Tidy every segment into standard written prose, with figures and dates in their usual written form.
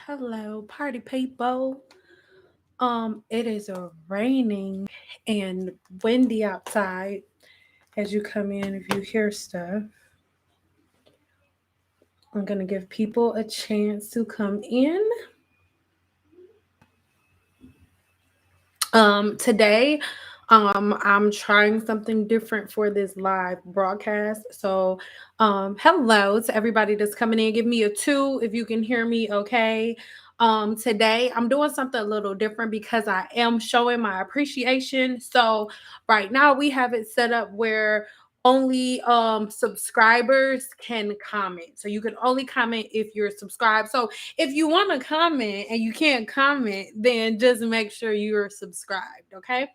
Hello, party people. It is raining and windy outside. As you come in, if you hear stuff, I'm gonna give people a chance to come in. Today, I'm trying something different for this live broadcast. So, hello to everybody that's coming in. Give me a two if you can hear me. Okay. Today I'm doing something a little different because I am showing my appreciation. So right now we have it set up where only subscribers can comment. So you can only comment if you're subscribed. So if you want to comment and you can't comment, then just make sure you're subscribed, okay?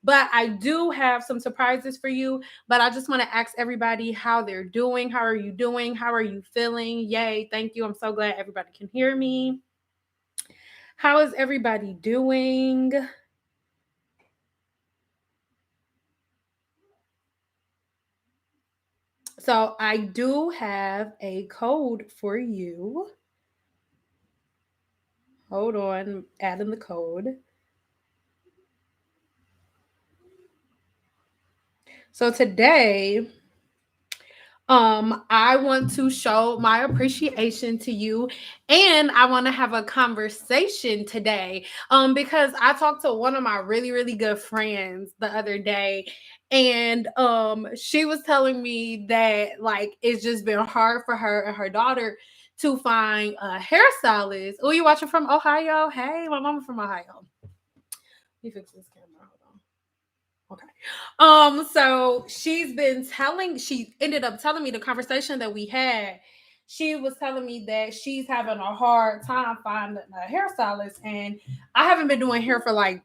But I do have some surprises for you. But I just want to ask everybody how they're doing. How are you doing? How are you feeling? Yay, thank you. I'm so glad everybody can hear me. How is everybody doing? So I do have a code for you. Hold on, adding the code. So today, I want to show my appreciation to you, and I want to have a conversation today. Because I talked to one of my really, really good friends the other day, and she was telling me that like it's just been hard for her and her daughter to find a hairstylist. Oh, you watching from Ohio? Hey, my mama from Ohio. Let me fix this camera. Hold on. Okay. So she ended up telling me the conversation that we had. She was telling me that she's having a hard time finding a hairstylist. And I haven't been doing hair for like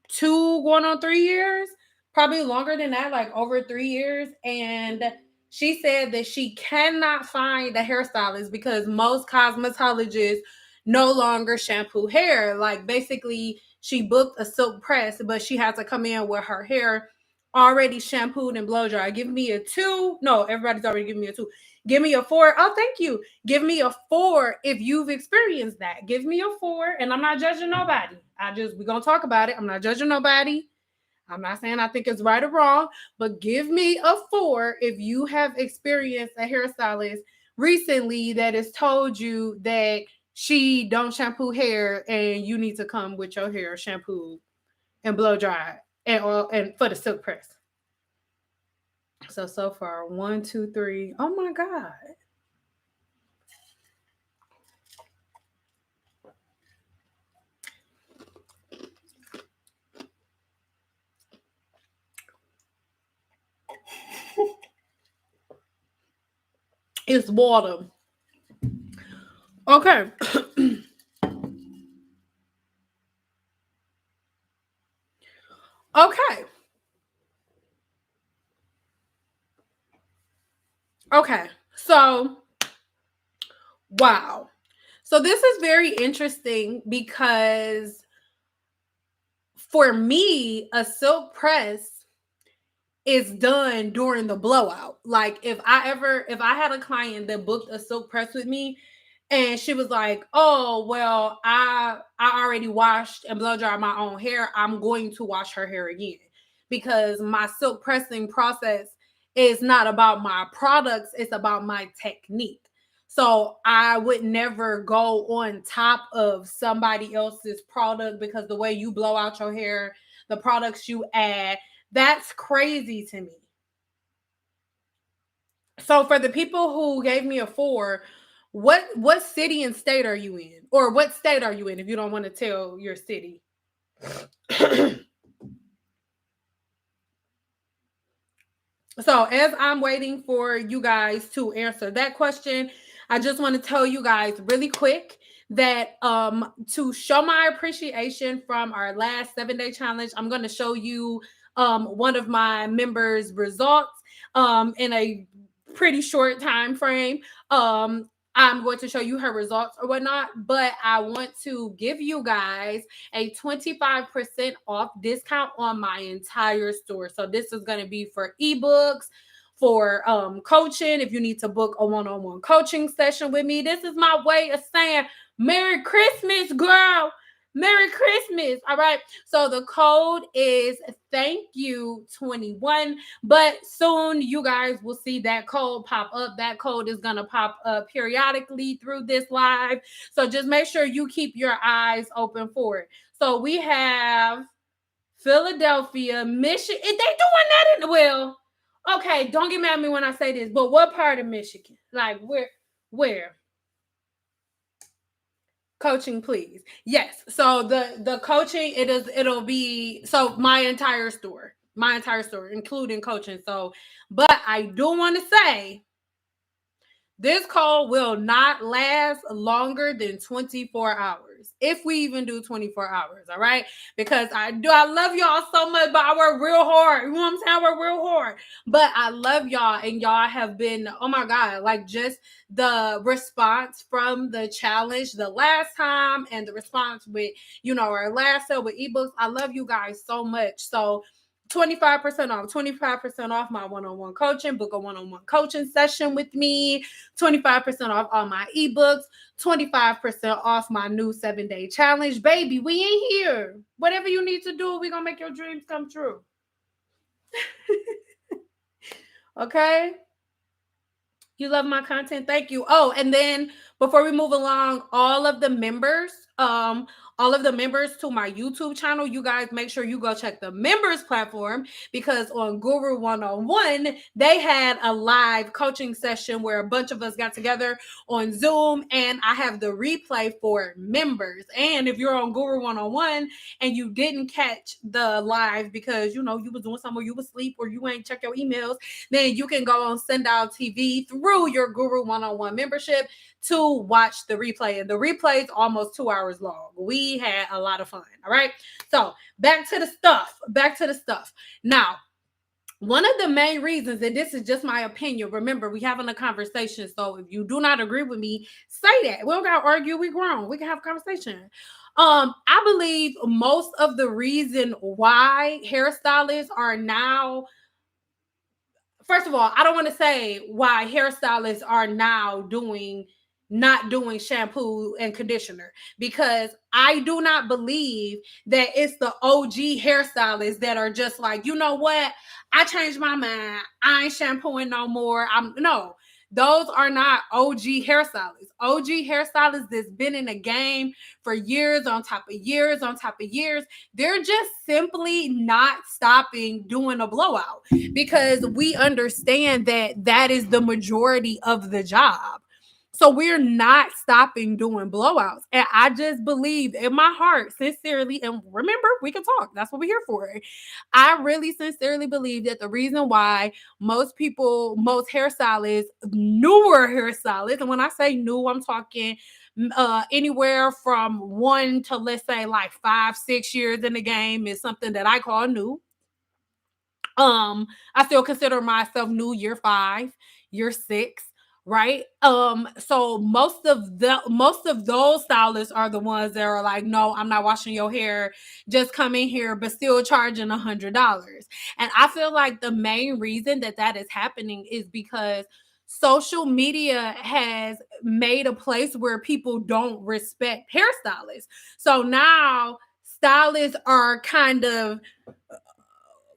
2 going on 3 years, probably longer than that, like over 3 years. And she said that she cannot find a hairstylist because most cosmetologists no longer shampoo hair. Like basically, she booked a silk press, but she had to come in with her hair already shampooed and blow dry. Give me a two. No, everybody's already giving me a two. Give me a four. Oh, thank you. Give me a four if you've experienced that. Give me a four. And I'm not judging nobody. We're going to talk about it. I'm not judging nobody. I'm not saying I think it's right or wrong, but give me a four if you have experienced a hairstylist recently that has told you that she don't shampoo hair and you need to come with your hair shampooed and blow dried and for the silk press. So far, one, two, three. Oh my God. It's water. Okay. Okay. Okay. So, wow. So this is very interesting because for me, a silk press is done during the blowout. Like if I had a client that booked a silk press with me and she was like, "Oh, well, I already washed and blow dried my own hair. I'm going to wash her hair again because my silk pressing process is not about my products, it's about my technique." So I would never go on top of somebody else's product because the way you blow out your hair, the products you add, that's crazy to me. So for the people who gave me a four, what city and state are you in? Or what state are you in if you don't want to tell your city? So as I'm waiting for you guys to answer that question, I just want to tell you guys really quick that to show my appreciation from our last 7-day challenge, I'm going to show you one of my members' results in a pretty short time frame. I'm going to show you her results or whatnot, but I want to give you guys a 25% off discount on my entire store. So this is going to be for ebooks, for coaching, if you need to book a one-on-one coaching session with me, this is my way of saying Merry Christmas, girl. Merry Christmas. All right. So the code is thank you 21, but soon you guys will see that code pop up. That code is going to pop up periodically through this live. So just make sure you keep your eyes open for it. So we have Philadelphia, Michigan. They doing that well, okay, don't get mad at me when I say this, but what part of Michigan? Like where? Coaching, please. Yes. So the coaching, it'll be so my entire store, including coaching. So, but I do want to say this call will not last longer than 24 hours. If we even do 24 hours, all right? Because I love y'all so much, but I work real hard. You know what I'm saying? I work real hard. But I love y'all, and y'all have been, oh my God, like just the response from the challenge the last time and the response with, our last sale with ebooks. I love you guys so much. So 25% off my one-on-one coaching. Book a one-on-one coaching session with me. 25% off all my ebooks. 25% off my new 7-day challenge. Baby, we ain't here. Whatever you need to do, we're going to make your dreams come true. Okay? You love my content. Thank you. Oh, and then before we move along, all of the members to my YouTube channel, you guys make sure you go check the members platform, because on Guru 101, they had a live coaching session where a bunch of us got together on Zoom, and I have the replay for members. And if you're on Guru 101 and you didn't catch the live because, you was doing something, or you was asleep, or you ain't check your emails, then you can go on Cyn Doll TV through your Guru 101 membership to watch the replay. And the replay is almost 2 hours long. We had a lot of fun. All right. So back to the stuff. Now, one of the main reasons, and this is just my opinion, remember, we having a conversation. So if you do not agree with me, say that. We don't got to argue. We grown. We can have a conversation. I believe most of the reason why hairstylists are now, first of all, I don't want to say why hairstylists are now not doing shampoo and conditioner, because I do not believe that it's the OG hairstylists that are just like, you know what? I changed my mind. I ain't shampooing no more. No, those are not OG hairstylists. OG hairstylists that's been in the game for years on top of years on top of years. They're just simply not stopping doing a blowout, because we understand that is the majority of the job. So we're not stopping doing blowouts. And I just believe in my heart, sincerely, and remember, we can talk. That's what we're here for. I really sincerely believe that the reason why most hairstylists, newer hairstylists, and when I say new, I'm talking anywhere from 1 to, let's say, like 5-6 years in the game, is something that I call new. I still consider myself new year 5, year 6. Right. So most of those stylists are the ones that are like, no, I'm not washing your hair. Just come in here, but still charging $100. And I feel like the main reason that is happening is because social media has made a place where people don't respect hairstylists. So now stylists are kind of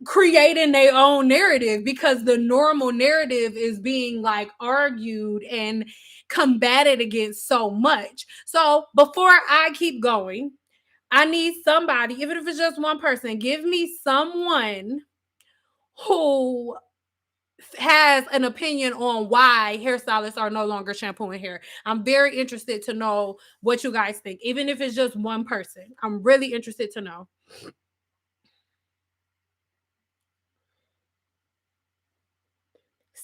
creating their own narrative, because the normal narrative is being like argued and combated against so much. So before I keep going, I need somebody, even if it's just one person, give me someone who has an opinion on why hairstylists are no longer shampooing hair. I'm very interested to know what you guys think, even if it's just one person. I'm really interested to know.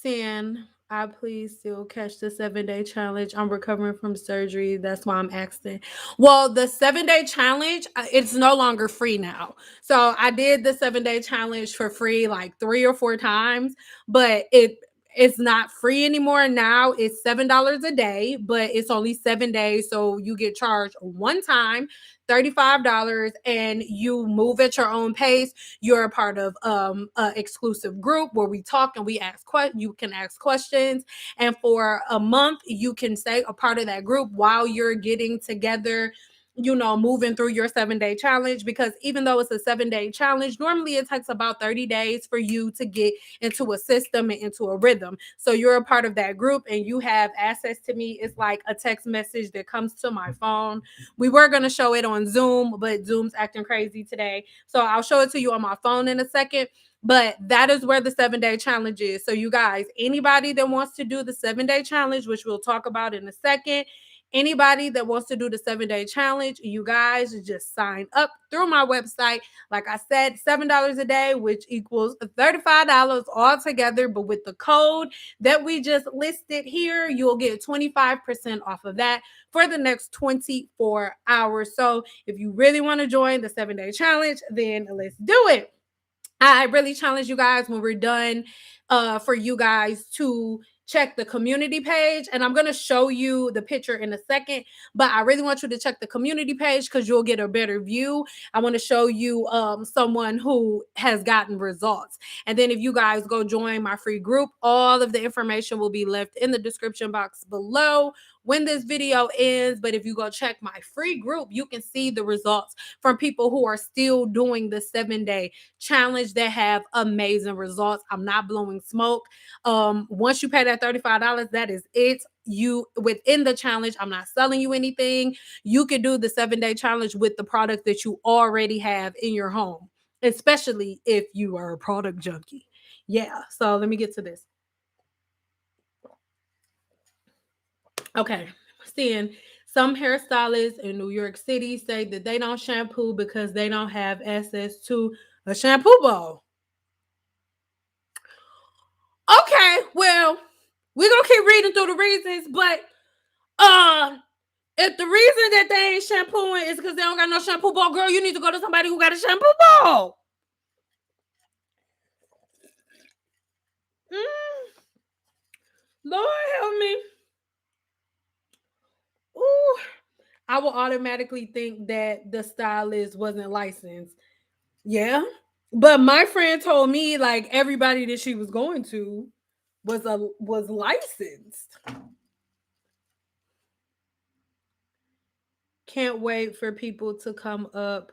Cyn, I please still catch the 7-day challenge. I'm recovering from surgery. That's why I'm asking. Well, the 7-day challenge, it's no longer free now. So I did the 7-day challenge for free like 3 or 4 times, but It's not free anymore. Now it's $7 a day, but it's only 7 days. So you get charged one time, $35, and you move at your own pace. You're a part of an exclusive group where we talk and we ask you can ask questions. And for a month, you can stay a part of that group while you're getting together, moving through your 7 day challenge. Because even though it's a 7 day challenge, normally it takes about 30 days for you to get into a system and into a rhythm. So you're a part of that group and you have access to me. It's like a text message that comes to my phone. We were going to show it on Zoom, but Zoom's acting crazy today. So I'll show it to you on my phone in a second. But that is where the 7 day challenge is. So you guys, anybody that wants to do the 7 day challenge, which we'll talk about in a second, anybody that wants to do the 7 day challenge, you guys just sign up through my website. Like I said, $7 a day, which equals $35 altogether. But with the code that we just listed here, you'll get 25% off of that for the next 24 hours. So if you really want to join the 7 day challenge, then let's do it. I really challenge you guys when we're done for you guys to check the community page. And I'm going to show you the picture in a second, but I really want you to check the community page because you'll get a better view. I want to show you someone who has gotten results. And then if you guys go join my free group, all of the information will be left in the description box below when this video ends. But if you go check my free group, you can see the results from people who are still doing the 7 day challenge that have amazing results. I'm not blowing smoke. Once you pay that $35, that is it. You within the challenge, I'm not selling you anything. You can do the 7 day challenge with the product that you already have in your home, especially if you are a product junkie. Yeah. So let me get to this. Okay. Seeing some hairstylists in New York City say that they don't shampoo because they don't have access to a shampoo bowl. Okay, well, we're gonna keep reading through the reasons, but if the reason that they ain't shampooing is because they don't got no shampoo bowl, girl, you need to go to somebody who got a shampoo bowl. Lord help me. Ooh, I will automatically think that the stylist wasn't licensed. Yeah. But my friend told me like everybody that she was going to was licensed. Can't wait for people to come up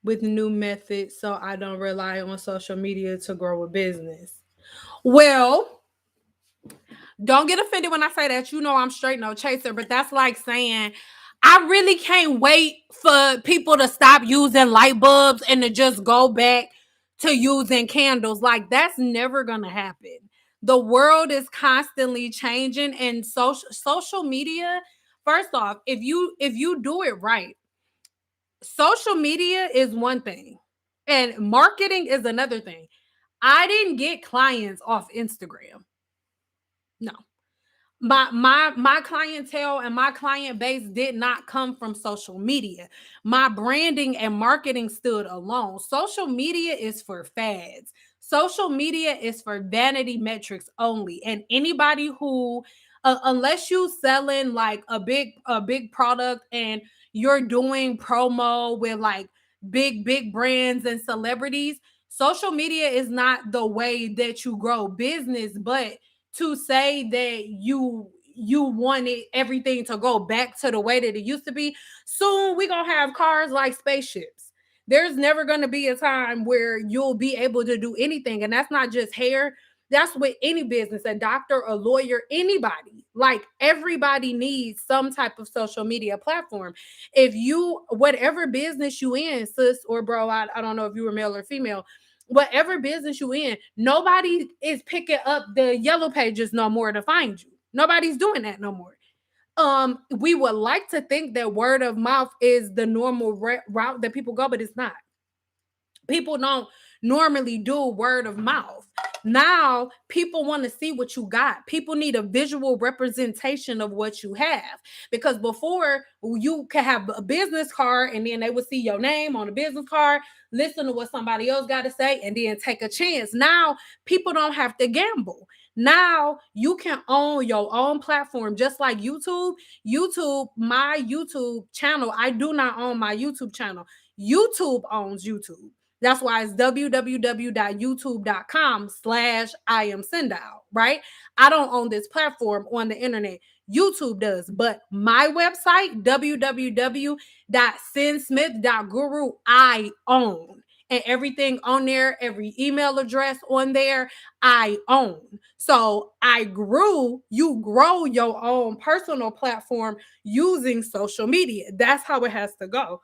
with new methods so I don't rely on social media to grow a business. Well, don't get offended when I say that. You know I'm straight no chaser, but that's like saying I really can't wait for people to stop using light bulbs and to just go back to using candles. Like that's never gonna happen. The world is constantly changing, and social media. First off, if you do it right, social media is one thing, and marketing is another thing. I didn't get clients off Instagram. No, my clientele and my client base did not come from social media. My branding and marketing stood alone. Social media is for fads. Social media is for vanity metrics only. And anybody who unless you selling like a big product and you're doing promo with like big brands and celebrities, social media is not the way that you grow business. But to say that you wanted everything to go back to the way that it used to be, soon we gonna have cars like spaceships. There's never gonna be a time where you'll be able to do anything, and that's not just hair. That's with any business, a doctor, a lawyer, anybody. Like everybody needs some type of social media platform. If you, whatever business you in, sis or bro, I don't know if you were male or female, whatever business you in, nobody is picking up the yellow pages no more to find you. Nobody's doing that no more. We would like to think that word of mouth is the normal route that people go, but it's not. People don't normally do word of mouth. Now people want to see what you got. People need a visual representation of what you have, because before you could have a business card and then they would see your name on a business card, listen to what somebody else got to say, and then take a chance. Now people don't have to gamble. Now you can own your own platform, just like YouTube. My YouTube channel, I do not own my YouTube channel. YouTube owns YouTube. That's why it's www.youtube.com/I am Cyn Doll, right? I don't own this platform on the internet. YouTube does, but my website, www.cynsmith.guru, I own. And everything on there, every email address on there, I own. So you grow your own personal platform using social media. That's how it has to go.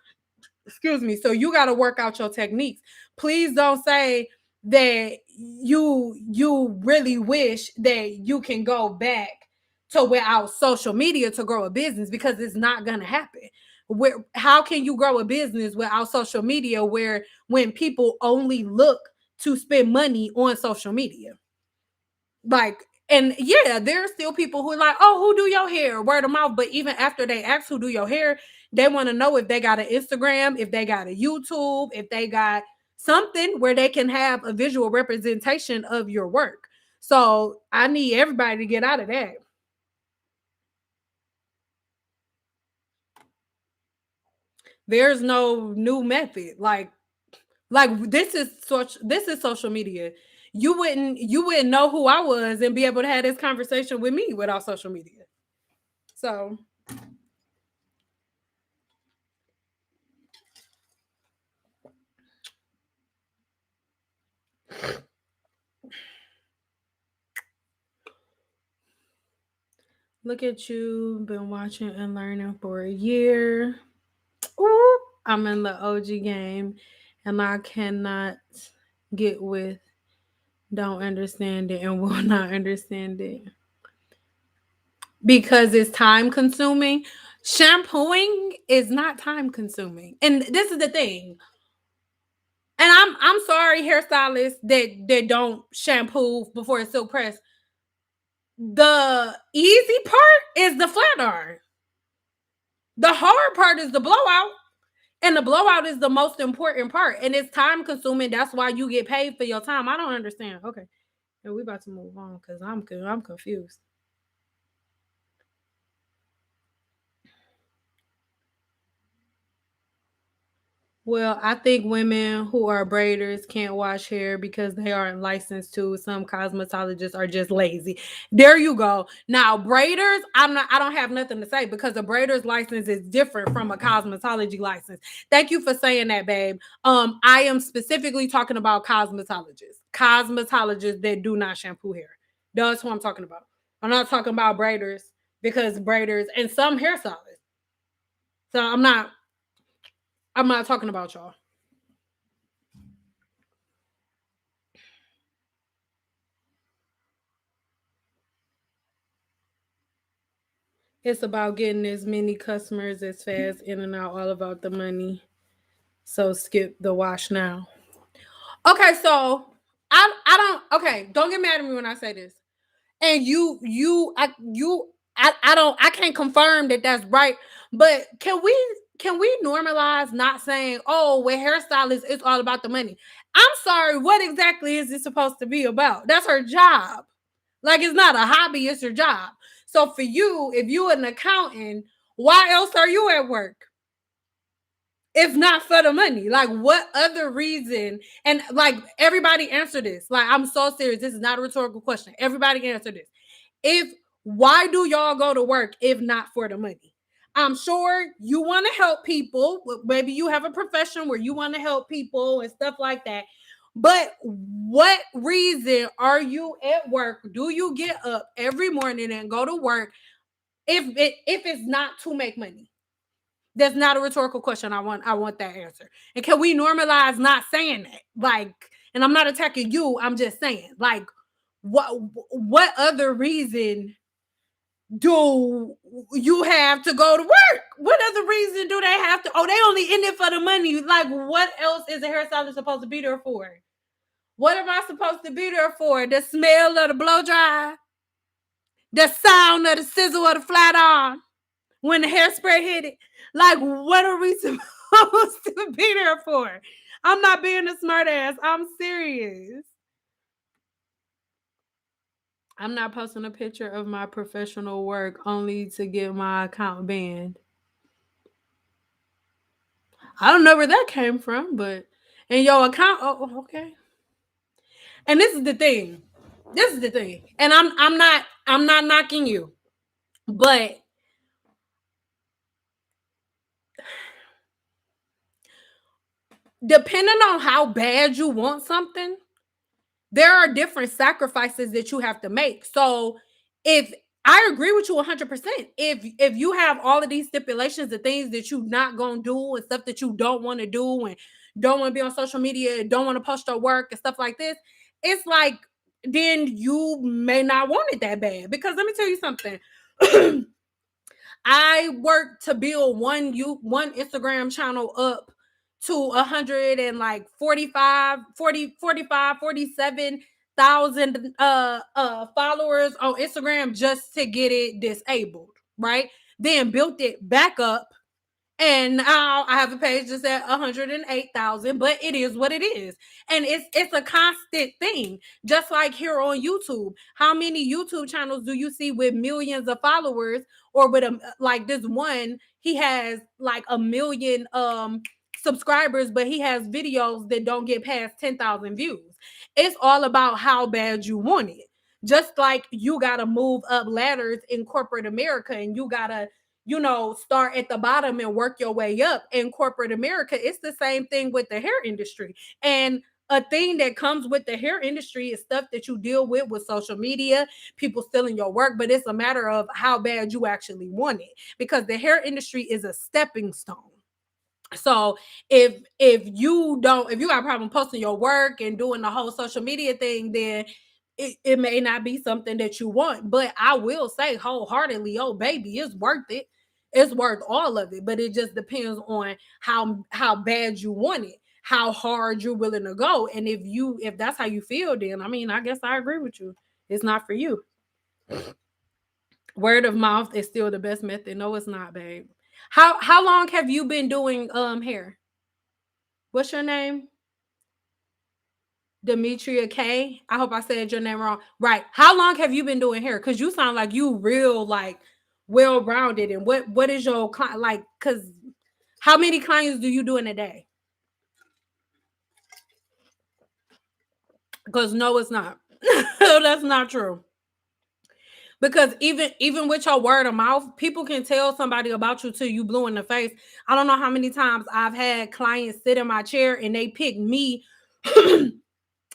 Excuse me. So you got to work out your techniques. Please don't say that you really wish that you can go back to without social media to grow a business, because it's not going to happen. How can you grow a business without social media, where when people only look to spend money on social media? Like, and yeah, there are still people who are like, oh, who do your hair? Word of mouth. But even after they ask who do your hair, they want to know if they got an Instagram, if they got a YouTube, if they got something where they can have a visual representation of your work. So I need everybody to get out of that. There's no new method. Like this is social media. You wouldn't know who I was and be able to have this conversation with me without social media. So look at you, been watching and learning for a year. Ooh, I'm in the OG game and I cannot get with, don't understand it, and will not understand it because it's time consuming. Shampooing is not time consuming. And this is the thing. And I'm sorry, hairstylists that don't shampoo before it's silk press. The easy part is the flat iron. The hard part is the blowout. And the blowout is the most important part. And it's time consuming. That's why you get paid for your time. I don't understand. Okay. And we about to move on because I'm confused. Well, I think women who are braiders can't wash hair because they aren't licensed to. Some cosmetologists are just lazy. There you go. Now, braiders, I don't have nothing to say because a braider's license is different from a cosmetology license. Thank you for saying that, babe. I am specifically talking about cosmetologists. Cosmetologists that do not shampoo hair. That's what I'm talking about. I'm not talking about braiders, because braiders and some hairstylists. So I'm not talking about y'all. It's about getting as many customers as fast, in and out, all about the money. So skip the wash now. Okay, so I don't, okay, don't get mad at me when I say this. And I can't confirm that that's right, but can we normalize not saying, oh, with hairstylists it's all about the money? I'm sorry, what exactly is it supposed to be about? That's her job. Like, it's not a hobby, it's your job. So for you, if you an accountant, why else are you at work? If not for the money, like what other reason? And like everybody answer this. Like, I'm so serious. This is not a rhetorical question. Everybody answer this. If Why do y'all go to work if not for the money? I'm sure you want to help people. Maybe you have a profession where you want to help people and stuff like that. But what reason are you at work? Do you get up every morning and go to work if it's not to make money? That's not a rhetorical question. I want that answer. And can we normalize not saying that? Like, and I'm not attacking you. I'm just saying, like, what other reason do you have to go to work? What other reason do they have to? Oh, they only in it for the money. Like, what else is a hairstylist supposed to be there for? What am I supposed to be there for? The smell of the blow dry? The sound of the sizzle of the flat iron when the hairspray hit it? Like, what are we supposed to be there for? I'm not being a smart ass. I'm serious. I'm not posting a picture of my professional work only to get my account banned. I don't know where that came from, but in your account, okay. And this is the thing. This is the thing. And I'm not knocking you. But depending on how bad you want something, there are different sacrifices that you have to make. So if I agree with you 100%, if you have all of these stipulations, the things that you not gonna do and stuff that you don't want to do and don't want to be on social media, don't want to post your work and stuff like this, it's like then you may not want it that bad. Because let me tell you something. I worked to build one Instagram channel up to 100 and like 47,000 followers on Instagram just to get it disabled, right? Then built it back up, and now I have a page that's at 108,000, but it is what it is. And it's a constant thing. Just like here on YouTube. How many YouTube channels do you see with millions of followers, or with like this one, he has like 1 million subscribers, but he has videos that don't get past 10,000 views. It's all about how bad you want it. Just like you got to move up ladders in corporate America, and you got to start at the bottom and work your way up in corporate America. It's the same thing with the hair industry. And a thing that comes with the hair industry is stuff that you deal with social media, people stealing your work, but it's a matter of how bad you actually want it, because the hair industry is a stepping stone. So if you got a problem posting your work and doing the whole social media thing, then it may not be something that you want. But I will say wholeheartedly, oh baby, it's worth it. It's worth all of it. But it just depends on how bad you want it, how hard you're willing to go. And if that's how you feel, then I mean, I guess I agree with you. It's not for you. Word of mouth is still the best method. No, it's not, babe. How long have you been doing hair? What's your name? Demetria K. I hope I said your name wrong. Right. How long have you been doing hair? Because you sound like you real like well-rounded. And what is your client like? Because how many clients do you do in a day? Because no, it's not. That's not true. Because even with your word of mouth, people can tell somebody about you till you blue in the face. I don't know how many times I've had clients sit in my chair and they pick me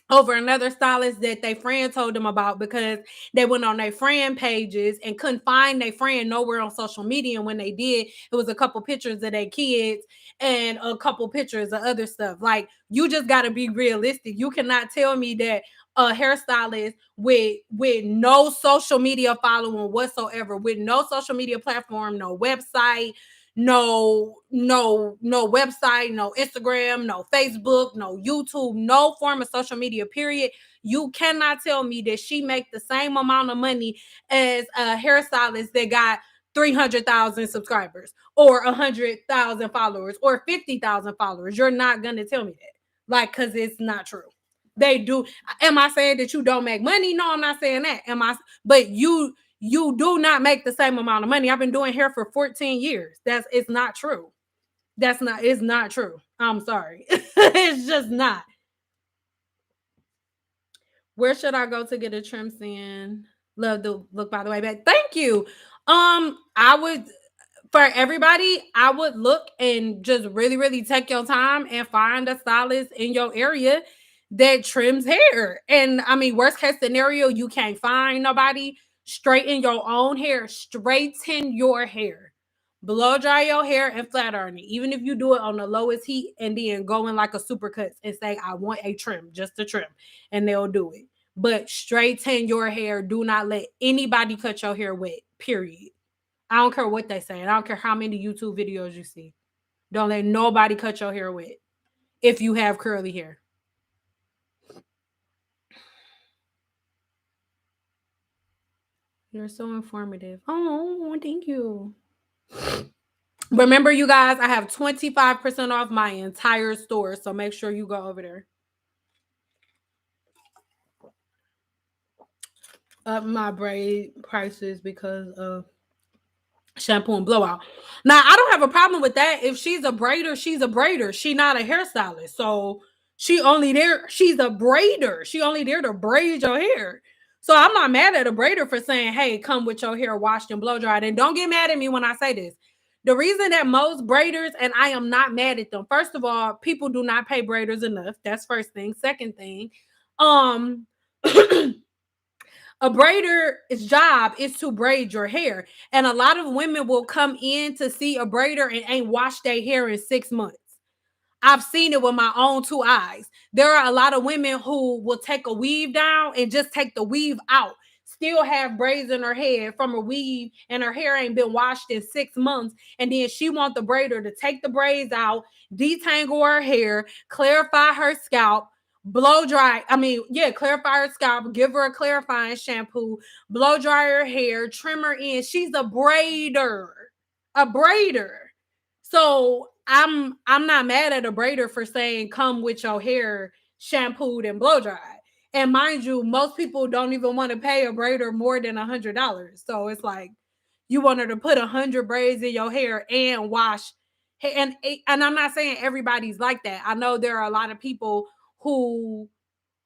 over another stylist that their friend told them about, because they went on their friend pages and couldn't find their friend nowhere on social media. And when they did, it was a couple pictures of their kids and a couple pictures of other stuff. Like, you just got to be realistic. You cannot tell me that a hairstylist with no social media following whatsoever, with no social media platform, no website, no website, no Instagram, no Facebook, no YouTube, no form of social media, period. You cannot tell me that she make the same amount of money as a hairstylist that got 300,000 subscribers or 100,000 followers or 50,000 followers. You're not going to tell me that. Like, because it's not true. They do. Am I saying that you don't make money? No, I'm not saying that. But you do not make the same amount of money. I've been doing hair for 14 years. It's not true. It's not true. I'm sorry. It's just not. Where should I go to get a trim, Cyn? Love the look, by the way, back. Thank you. I would, for everybody, I would look and just really, really take your time and find a stylist in your area that trims hair. And I mean, worst case scenario, you can't find nobody. Straighten your own hair. Straighten your hair. Blow dry your hair and flat iron it. Even if you do it on the lowest heat, and then go in like a supercuts and say, I want a trim, just a trim, and they'll do it. But straighten your hair. Do not let anybody cut your hair wet, period. I don't care what they say. I don't care how many YouTube videos you see. Don't let nobody cut your hair wet if you have curly hair. You're so informative. Oh, thank you. Remember, you guys, I have 25% off my entire store, so make sure you go over there. up my braid prices because of shampoo and blowout. Now, I don't have a problem with that. If she's a braider, she's a braider. She not a hairstylist. So she's a braider. She only there to braid your hair. So I'm not mad at a braider for saying, hey, come with your hair washed and blow dried. And don't get mad at me when I say this. The reason that most braiders, and I am not mad at them, first of all, people do not pay braiders enough. That's first thing. Second thing, um, a braider's job is to braid your hair. And a lot of women will come in to see a braider and ain't washed their hair in 6 months. I've seen it with my own two eyes. There are a lot of women who will take a weave down and just take the weave out, still have braids in her head from a weave, and her hair ain't been washed in 6 months. And then she want the braider to take the braids out, detangle her hair, clarify her scalp, blow dry. Clarify her scalp, give her a clarifying shampoo, blow dry her hair, trim her in. She's a braider. A braider. So I'm not mad at a braider for saying come with your hair shampooed and blow dried. And mind you, most people don't even want to pay a braider more than $100. So it's like you want her to put 100 braids in your hair and wash. And I'm not saying everybody's like that. I know there are a lot of people who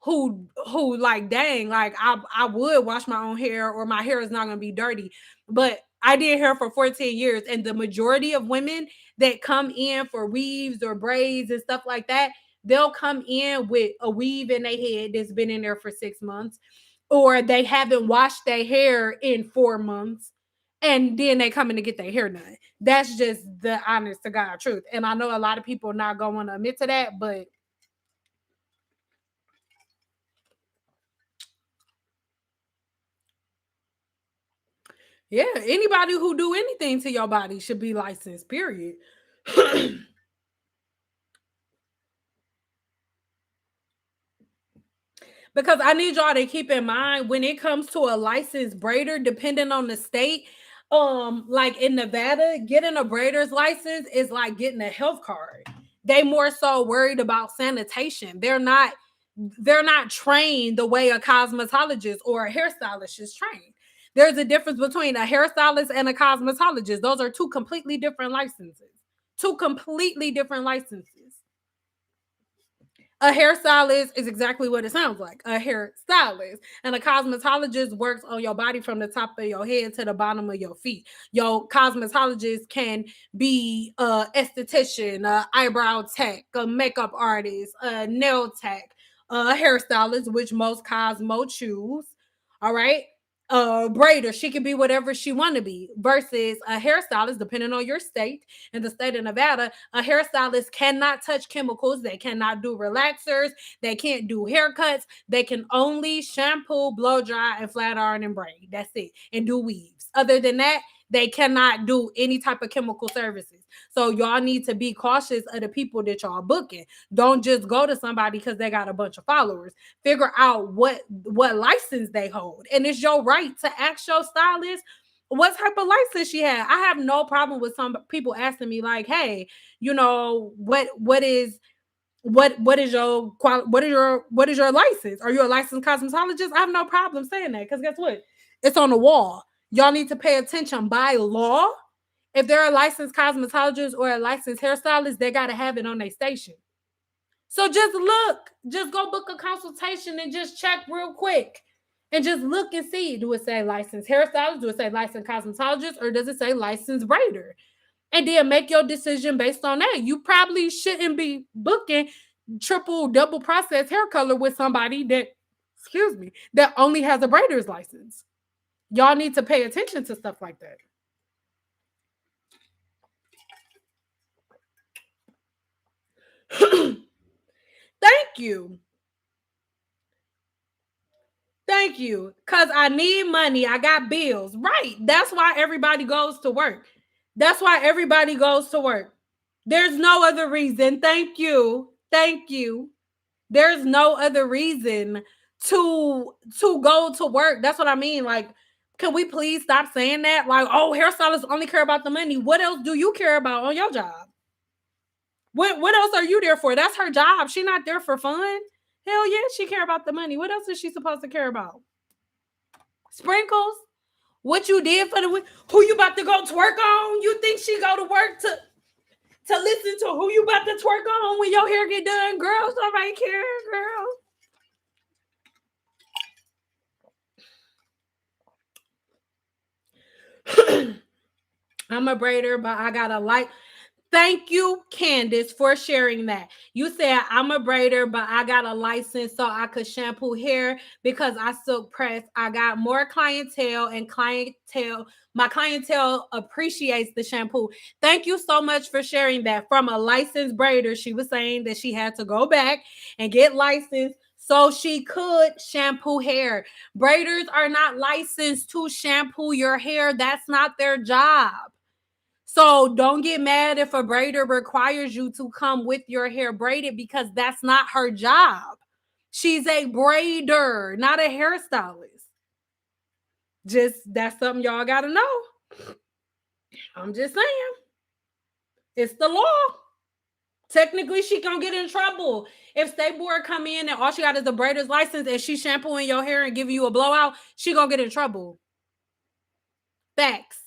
like, dang, like I would wash my own hair or my hair is not gonna be dirty. But I did hair for 14 years, and the majority of women that come in for weaves or braids and stuff like that, they'll come in with a weave in their head that's been in there for 6 months, or they haven't washed their hair in 4 months, and then they come in to get their hair done. That's just the honest to God truth. And I know a lot of people not gonna want to admit to that, but yeah, anybody who do anything to your body should be licensed, period. Because I need y'all to keep in mind when it comes to a licensed braider, depending on the state, like in Nevada, getting a braider's license is like getting a health card. They more so worried about sanitation. They're not trained the way a cosmetologist or a hairstylist is trained. There's a difference between a hairstylist and a cosmetologist. Those are two completely different licenses. Two completely different licenses. A hairstylist is exactly what it sounds like, a hairstylist. And a cosmetologist works on your body from the top of your head to the bottom of your feet. Your cosmetologist can be a esthetician, a eyebrow tech, a makeup artist, a nail tech, a hairstylist, which most Cosmo choose. All right. A braider, she can be whatever she want to be, versus a hairstylist, depending on your state. In the state of Nevada, a hairstylist cannot touch chemicals. They cannot do relaxers. They can't do haircuts. They can only shampoo, blow dry, and flat iron and braid. That's it. And do weaves. Other than that, they cannot do any type of chemical services. So y'all need to be cautious of the people that y'all booking. Don't just go to somebody because they got a bunch of followers. Figure out what license they hold. And it's your right to ask your stylist what type of license she had. I have no problem with some people asking me like, hey, what is your license? Are you a licensed cosmetologist? I have no problem saying that, because guess what? It's on the wall. Y'all need to pay attention. By law, if they're a licensed cosmetologist or a licensed hairstylist, they got to have it on their station. So just go book a consultation and just check real quick and just look and see. Do it say licensed hairstylist? Do it say licensed cosmetologist? Or does it say licensed braider? And then make your decision based on that. You probably shouldn't be booking triple, double process hair color with somebody that only has a braider's license. Y'all need to pay attention to stuff like that. Thank you. Thank you. Because I need money. I got bills. Right. That's why everybody goes to work. That's why everybody goes to work. There's no other reason. Thank you. Thank you. There's no other reason to go to work. That's what I mean. Like, can we please stop saying that? Like, oh, hairstylists only care about the money. What else do you care about on your job? What else are you there for? That's her job. She's not there for fun. Hell yeah, she care about the money. What else is she supposed to care about? Sprinkles. What you did for the week? Who you about to go twerk on? You think she go to work to listen to who you about to twerk on when your hair get done? Girls, nobody care, girl. I'm a braider, but I got a light. Thank you, Candace, for sharing that. You said I'm a braider, but I got a license so I could shampoo hair because I silk press. I got more clientele, and my clientele appreciates the shampoo. Thank you so much for sharing that. From a licensed braider, she was saying that she had to go back and get licensed so she could shampoo hair. Braiders are not licensed to shampoo your hair. That's not their job. So don't get mad if a braider requires you to come with your hair braided because that's not her job. She's a braider, not a hairstylist. Just that's something y'all got to know. I'm just saying. It's the law. Technically, she gonna get in trouble. If State Board come in and all she got is a braider's license and she shampooing your hair and giving you a blowout, she gonna get in trouble. Facts.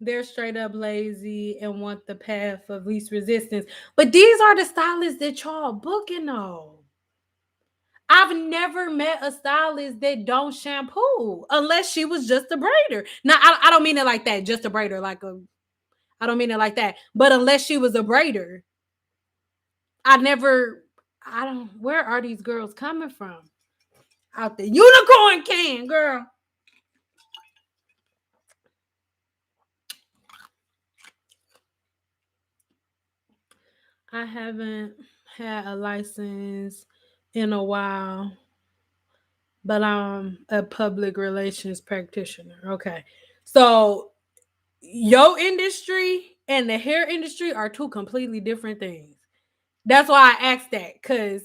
They're straight up lazy and want the path of least resistance. But these are the stylists that y'all booking though. I've never met a stylist that don't shampoo unless she was just a braider. Now, I don't mean it like that, just a braider, I don't mean it like that. But unless she was a braider, where are these girls coming from? Out the unicorn can, girl. I haven't had a license in a while, but I'm a public relations practitioner. Okay. So your industry and the hair industry are two completely different things. That's why I asked that, because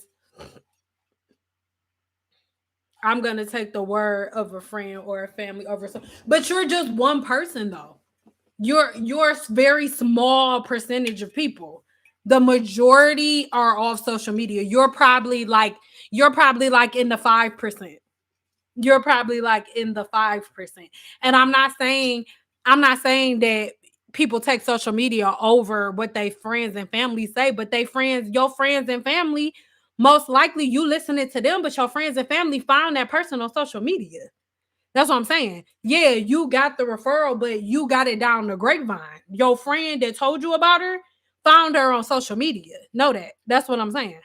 I'm going to take the word of a friend or a family over some. But you're just one person though. You're a very small percentage of people. The majority are off social media. You're probably like in the 5%. You're probably like in the 5%. And I'm not saying that people take social media over what they friends and family say, but your friends and family, most likely you listening to them, but your friends and family found that person on social media. That's what I'm saying. Yeah, you got the referral, but you got it down the grapevine. Your friend that told you about her found her on social media. Know that. That's what I'm saying.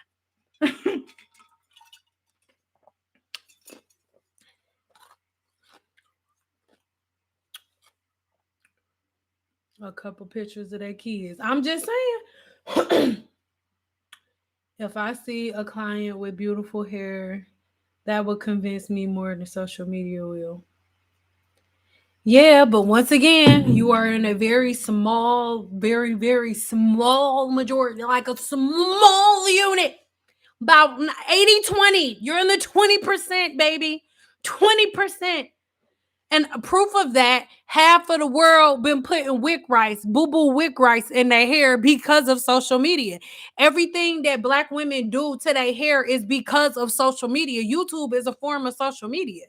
A couple pictures of their kids. I'm just saying. If I see a client with beautiful hair, that would convince me more than social media will. Yeah, but once again, you are in a very small, very, very small majority, like a small unit. About 80-20. You're in the 20%, baby. 20%. And proof of that, half of the world been putting wick rice, boo-boo wick rice in their hair because of social media. Everything that Black women do to their hair is because of social media. YouTube is a form of social media.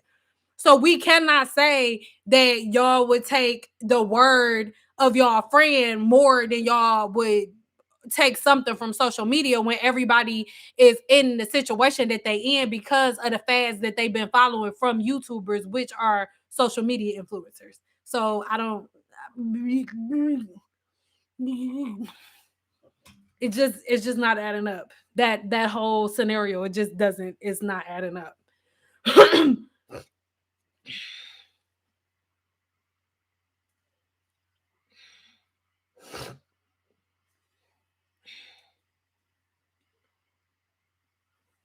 So we cannot say that y'all would take the word of y'all friend more than y'all would take something from social media when everybody is in the situation that they in because of the fads that they've been following from YouTubers, which are social media influencers. So it's just not adding up. That whole scenario, it's not adding up.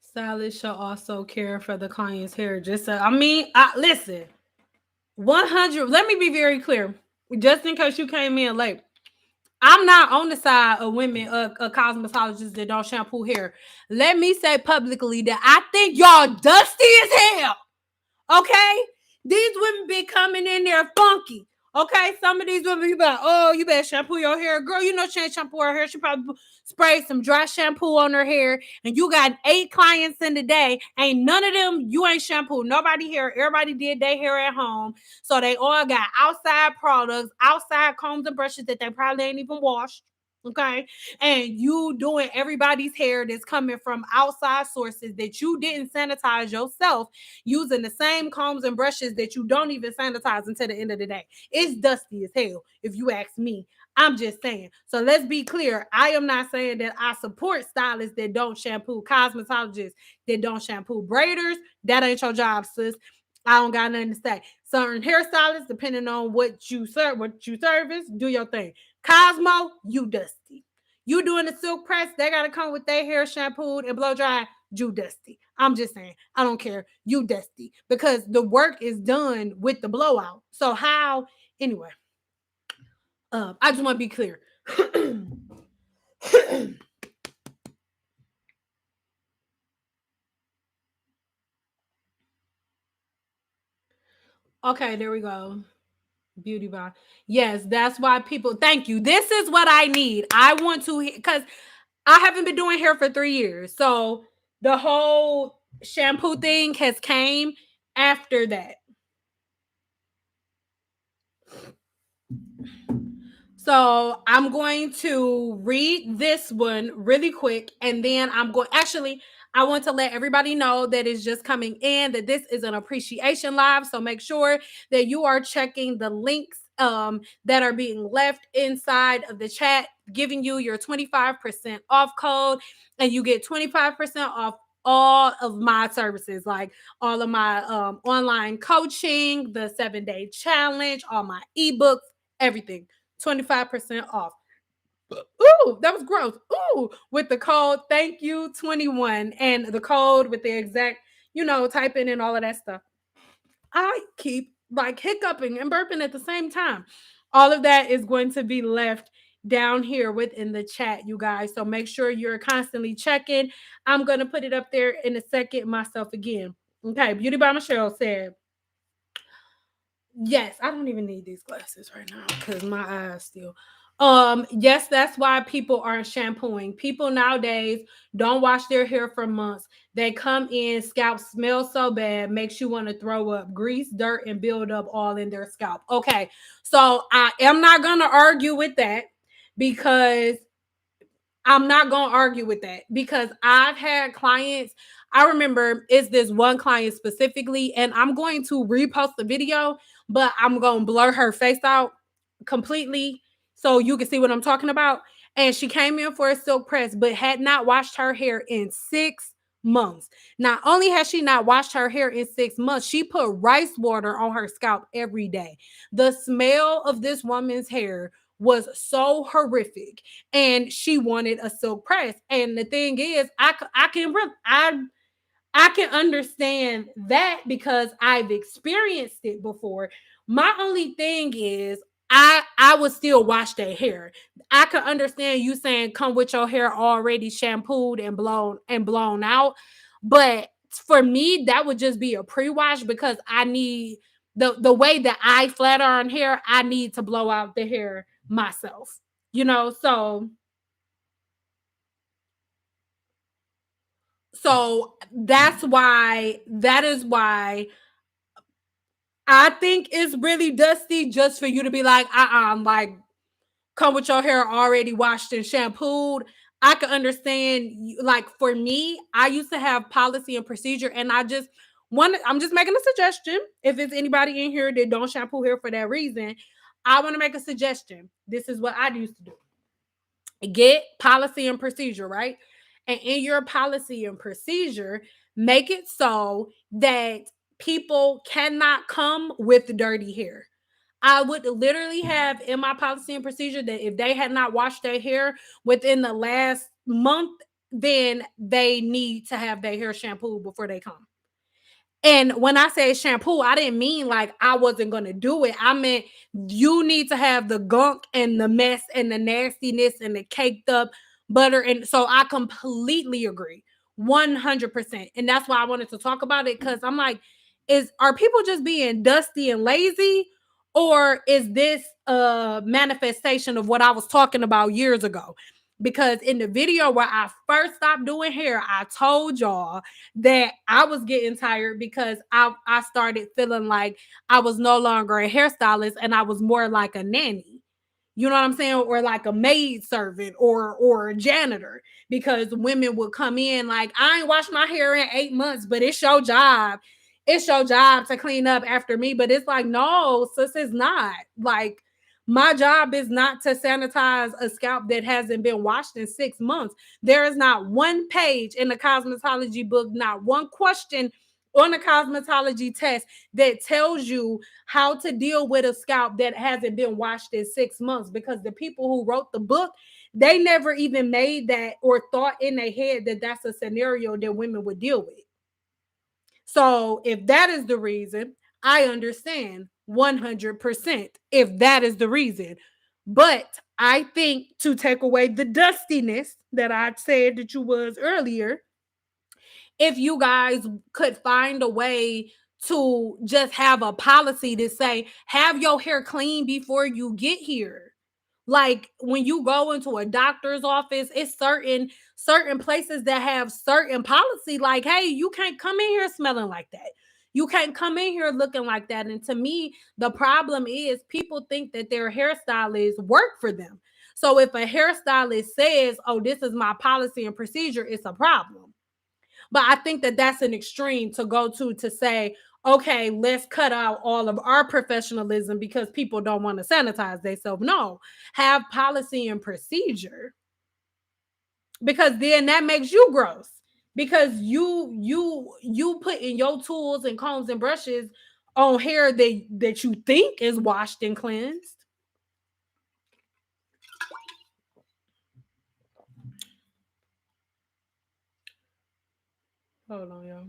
Stylist should also care for the client's hair. Listen, 100. Let me be very clear, just in case you came in late. I'm not on the side of women, cosmetologists that don't shampoo hair. Let me say publicly that I think y'all dusty as hell. Okay, these women be coming in there funky. Okay, some of these women, you be like, oh, you better shampoo your hair. Girl, you know she ain't shampoo her hair. She probably sprayed some dry shampoo on her hair. And you got 8 clients in the day. Ain't none of them, you ain't shampoo. Nobody here. Everybody did their hair at home. So they all got outside products, outside combs and brushes that they probably ain't even washed. Okay. And you doing everybody's hair that's coming from outside sources that you didn't sanitize yourself, using the same combs and brushes that you don't even sanitize until the end of the day. It's dusty as hell, if you ask me. I'm just saying. So let's be clear. I am not saying that I support stylists that don't shampoo, cosmetologists that don't shampoo, braiders. That ain't your job, sis. I don't got nothing to say. Certain hairstylists, depending on what you service, do your thing. Cosmo, you dusty. You doing the silk press, they gotta come with their hair shampooed and blow dry. You dusty. I'm just saying, I don't care. You dusty because the work is done with the blowout. So how? Anyway, I just want to be clear. Okay, there we go. Beauty bar. Yes, that's why people. Thank you. This is what I need. I want to because I haven't been doing hair for 3 years, so the whole shampoo thing has came after that. So I'm going to read this one really quick, and then I'm going. Actually, I want to let everybody know that it's just coming in that this is an appreciation live. So make sure that you are checking the links that are being left inside of the chat, giving you your 25% off code, and you get 25% off all of my services, like all of my online coaching, the 7-day challenge, all my ebooks, everything. 25% off. Ooh, that was gross. Ooh, with the code thank you 21 and the code with the exact, typing and all of that stuff. I keep like hiccuping and burping at the same time. All of that is going to be left down here within the chat, you guys. So make sure you're constantly checking. I'm going to put it up there in a second myself again. Okay, Beauty by Michelle said, yes, I don't even need these glasses right now because my eyes still. Yes, that's why people aren't shampooing. People nowadays don't wash their hair for months. They come in, scalp smells so bad, makes you want to throw up grease, dirt, and build up all in their scalp. Okay, so I am not gonna argue with that because I'm not going to argue with that because I've had clients. I remember it's this one client specifically, and I'm going to repost the video, but I'm going to blur her face out completely so you can see what I'm talking about. And she came in for a silk press, but had not washed her hair in 6 months. Not only has she not washed her hair in 6 months, she put rice water on her scalp every day. The smell of this woman's hair was so horrific, and she wanted a silk press. And the thing is, I can understand that because I've experienced it before. My only thing is I would still wash their hair. I can understand you saying come with your hair already shampooed and blown out, but for me that would just be a pre-wash because I need the way that I flat iron hair, I need to blow out the hair myself. So that is why I think it's really dusty just for you to be like, like come with your hair already washed and shampooed. I can understand, like for me, I used to have policy and procedure, and I'm just making a suggestion. If it's anybody in here that don't shampoo hair for that reason, I want to make a suggestion. This is what I used to do. Get policy and procedure, right? And in your policy and procedure, make it so that people cannot come with dirty hair. I would literally have in my policy and procedure that if they had not washed their hair within the last month, then they need to have their hair shampooed before they come. And when I say shampoo, I didn't mean like I wasn't going to do it. I meant you need to have the gunk and the mess and the nastiness and the caked up butter. And so I completely agree. 100%. And that's why I wanted to talk about it because I'm like, are people just being dusty and lazy? Or is this a manifestation of what I was talking about years ago? Because in the video where I first stopped doing hair, I told y'all that I was getting tired because I started feeling like I was no longer a hairstylist and I was more like a nanny. You know what I'm saying? Or like a maid servant or a janitor, because women would come in like, I ain't washed my hair in 8 months, but it's your job. It's your job to clean up after me. But it's like, no, sis, it's not. Like, my job is not to sanitize a scalp that hasn't been washed in 6 months. There is not one page in the cosmetology book, not one question on the cosmetology test that tells you how to deal with a scalp that hasn't been washed in 6 months, because the people who wrote the book, they never even made that or thought in their head that that's a scenario that women would deal with. So if that is the reason, I understand 100% if that is the reason. But I think to take away the dustiness that I said that you was earlier, if you guys could find a way to just have a policy to say, have your hair clean before you get here. Like when you go into a doctor's office, it's certain places that have certain policy, like, hey, you can't come in here smelling like that. You can't come in here looking like that. And to me, the problem is people think that their hairstylists work for them. So if a hairstylist says, oh, this is my policy and procedure, it's a problem. But I think that that's an extreme to go to say, okay, let's cut out all of our professionalism because people don't want to sanitize themselves. No, have policy and procedure, because then that makes you gross, because you put in your tools and combs and brushes on hair that you think is washed and cleansed. Hold on, y'all.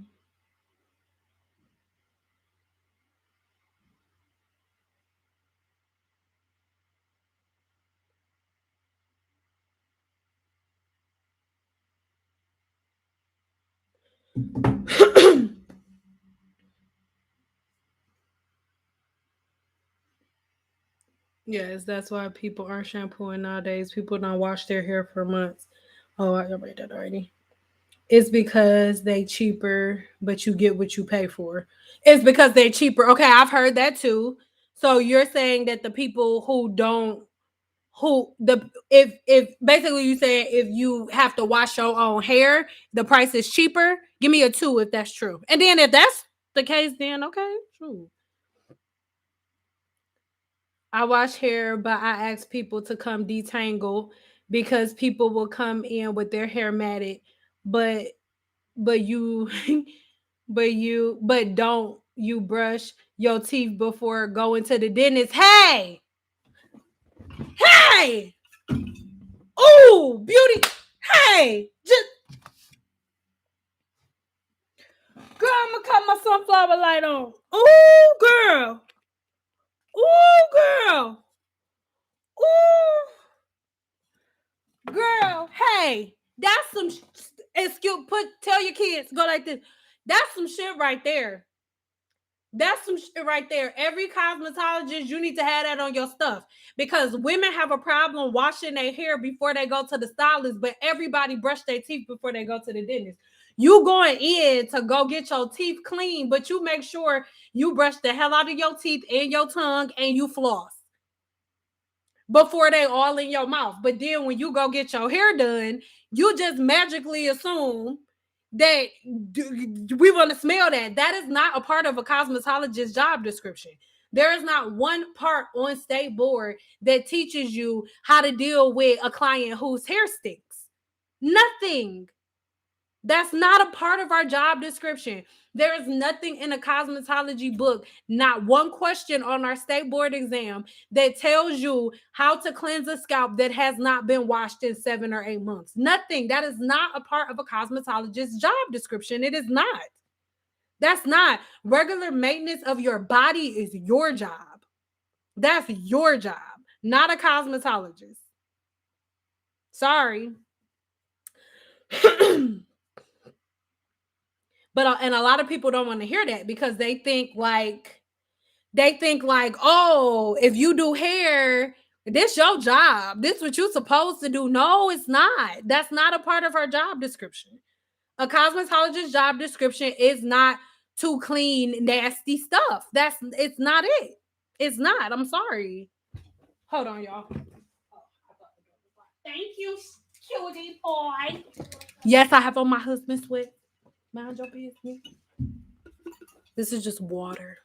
Yes, that's why people aren't shampooing nowadays. People don't wash their hair for months. Oh, I read that already. It's because they cheaper, but you get what you pay for. It's because they're cheaper. Okay, I've heard that too. So you're saying that the people who don't who the if basically you saying if you have to wash your own hair, the price is cheaper. Give me a two if that's true. And then if that's the case, then okay, true. I wash hair, but I ask people to come detangle because people will come in with their hair matted, but but you but don't you brush your teeth before going to the dentist. Hey, hey, oh, beauty. Hey, just girl, I'm gonna cut my sunflower light on. Oh, girl. Oh, girl. Oh, girl. Hey, that's some. Excuse. Tell your kids go like this. That's some shit right there. That's some shit right there. Every cosmetologist, you need to have that on your stuff, because women have a problem washing their hair before they go to the stylist, but everybody brush their teeth before they go to the dentist. You going in to go get your teeth clean, but you make sure you brush the hell out of your teeth and your tongue and you floss before they all in your mouth. But then when you go get your hair done, you just magically assume that we want to smell that. That is not a part of a cosmetologist job description. There is not one part on state board that teaches you how to deal with a client whose hair stinks. Nothing. That's not a part of our job description. There is nothing in a cosmetology book, not one question on our state board exam that tells you how to cleanse a scalp that has not been washed in 7 or 8 months. Nothing. That is not a part of a cosmetologist's job description. It is not. That's not. Regular maintenance of your body is your job. That's your job, not a cosmetologist. Sorry. But and a lot of people don't want to hear that because they think like They think like, oh, if you do hair, this your job. This what you're supposed to do. No, it's not. That's not a part of her job description. A cosmetologist job description is not to clean nasty stuff. It's not it. It's not. I'm sorry. Hold on, y'all. Thank you, cutie boy. Yes, I have on my husband's sweat. Mind your business. This is just water.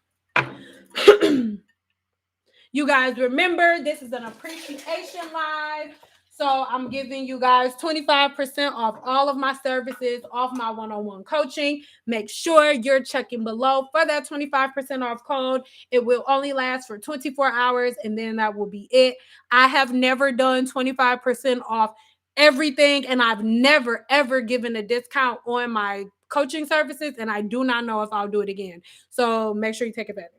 You guys remember, this is an appreciation live. So I'm giving you guys 25% off all of my services, off my one-on-one coaching. Make sure you're checking below for that 25% off code. It will only last for 24 hours, and then that will be it. I have never done 25% off everything, and I've never, ever given a discount on my coaching services, and I do not know if I'll do it again. So make sure you take advantage.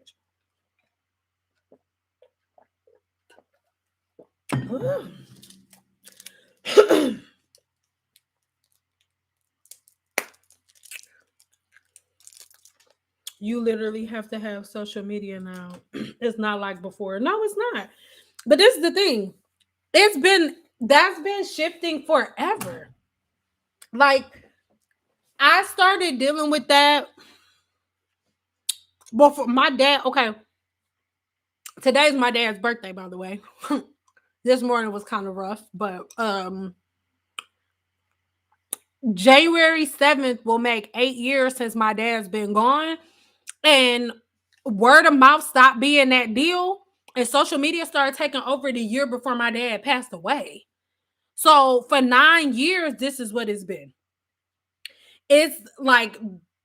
You literally have to have social media now. It's not like before. No, it's not. But this is the thing. That's been shifting forever. Like, I started dealing with that before my dad. Okay. Today's my dad's birthday, by the way. This morning was kind of rough, but January 7th will make 8 years since my dad's been gone. And word of mouth stopped being that deal. And social media started taking over the year before my dad passed away. So for 9 years, this is what it's been. It's like,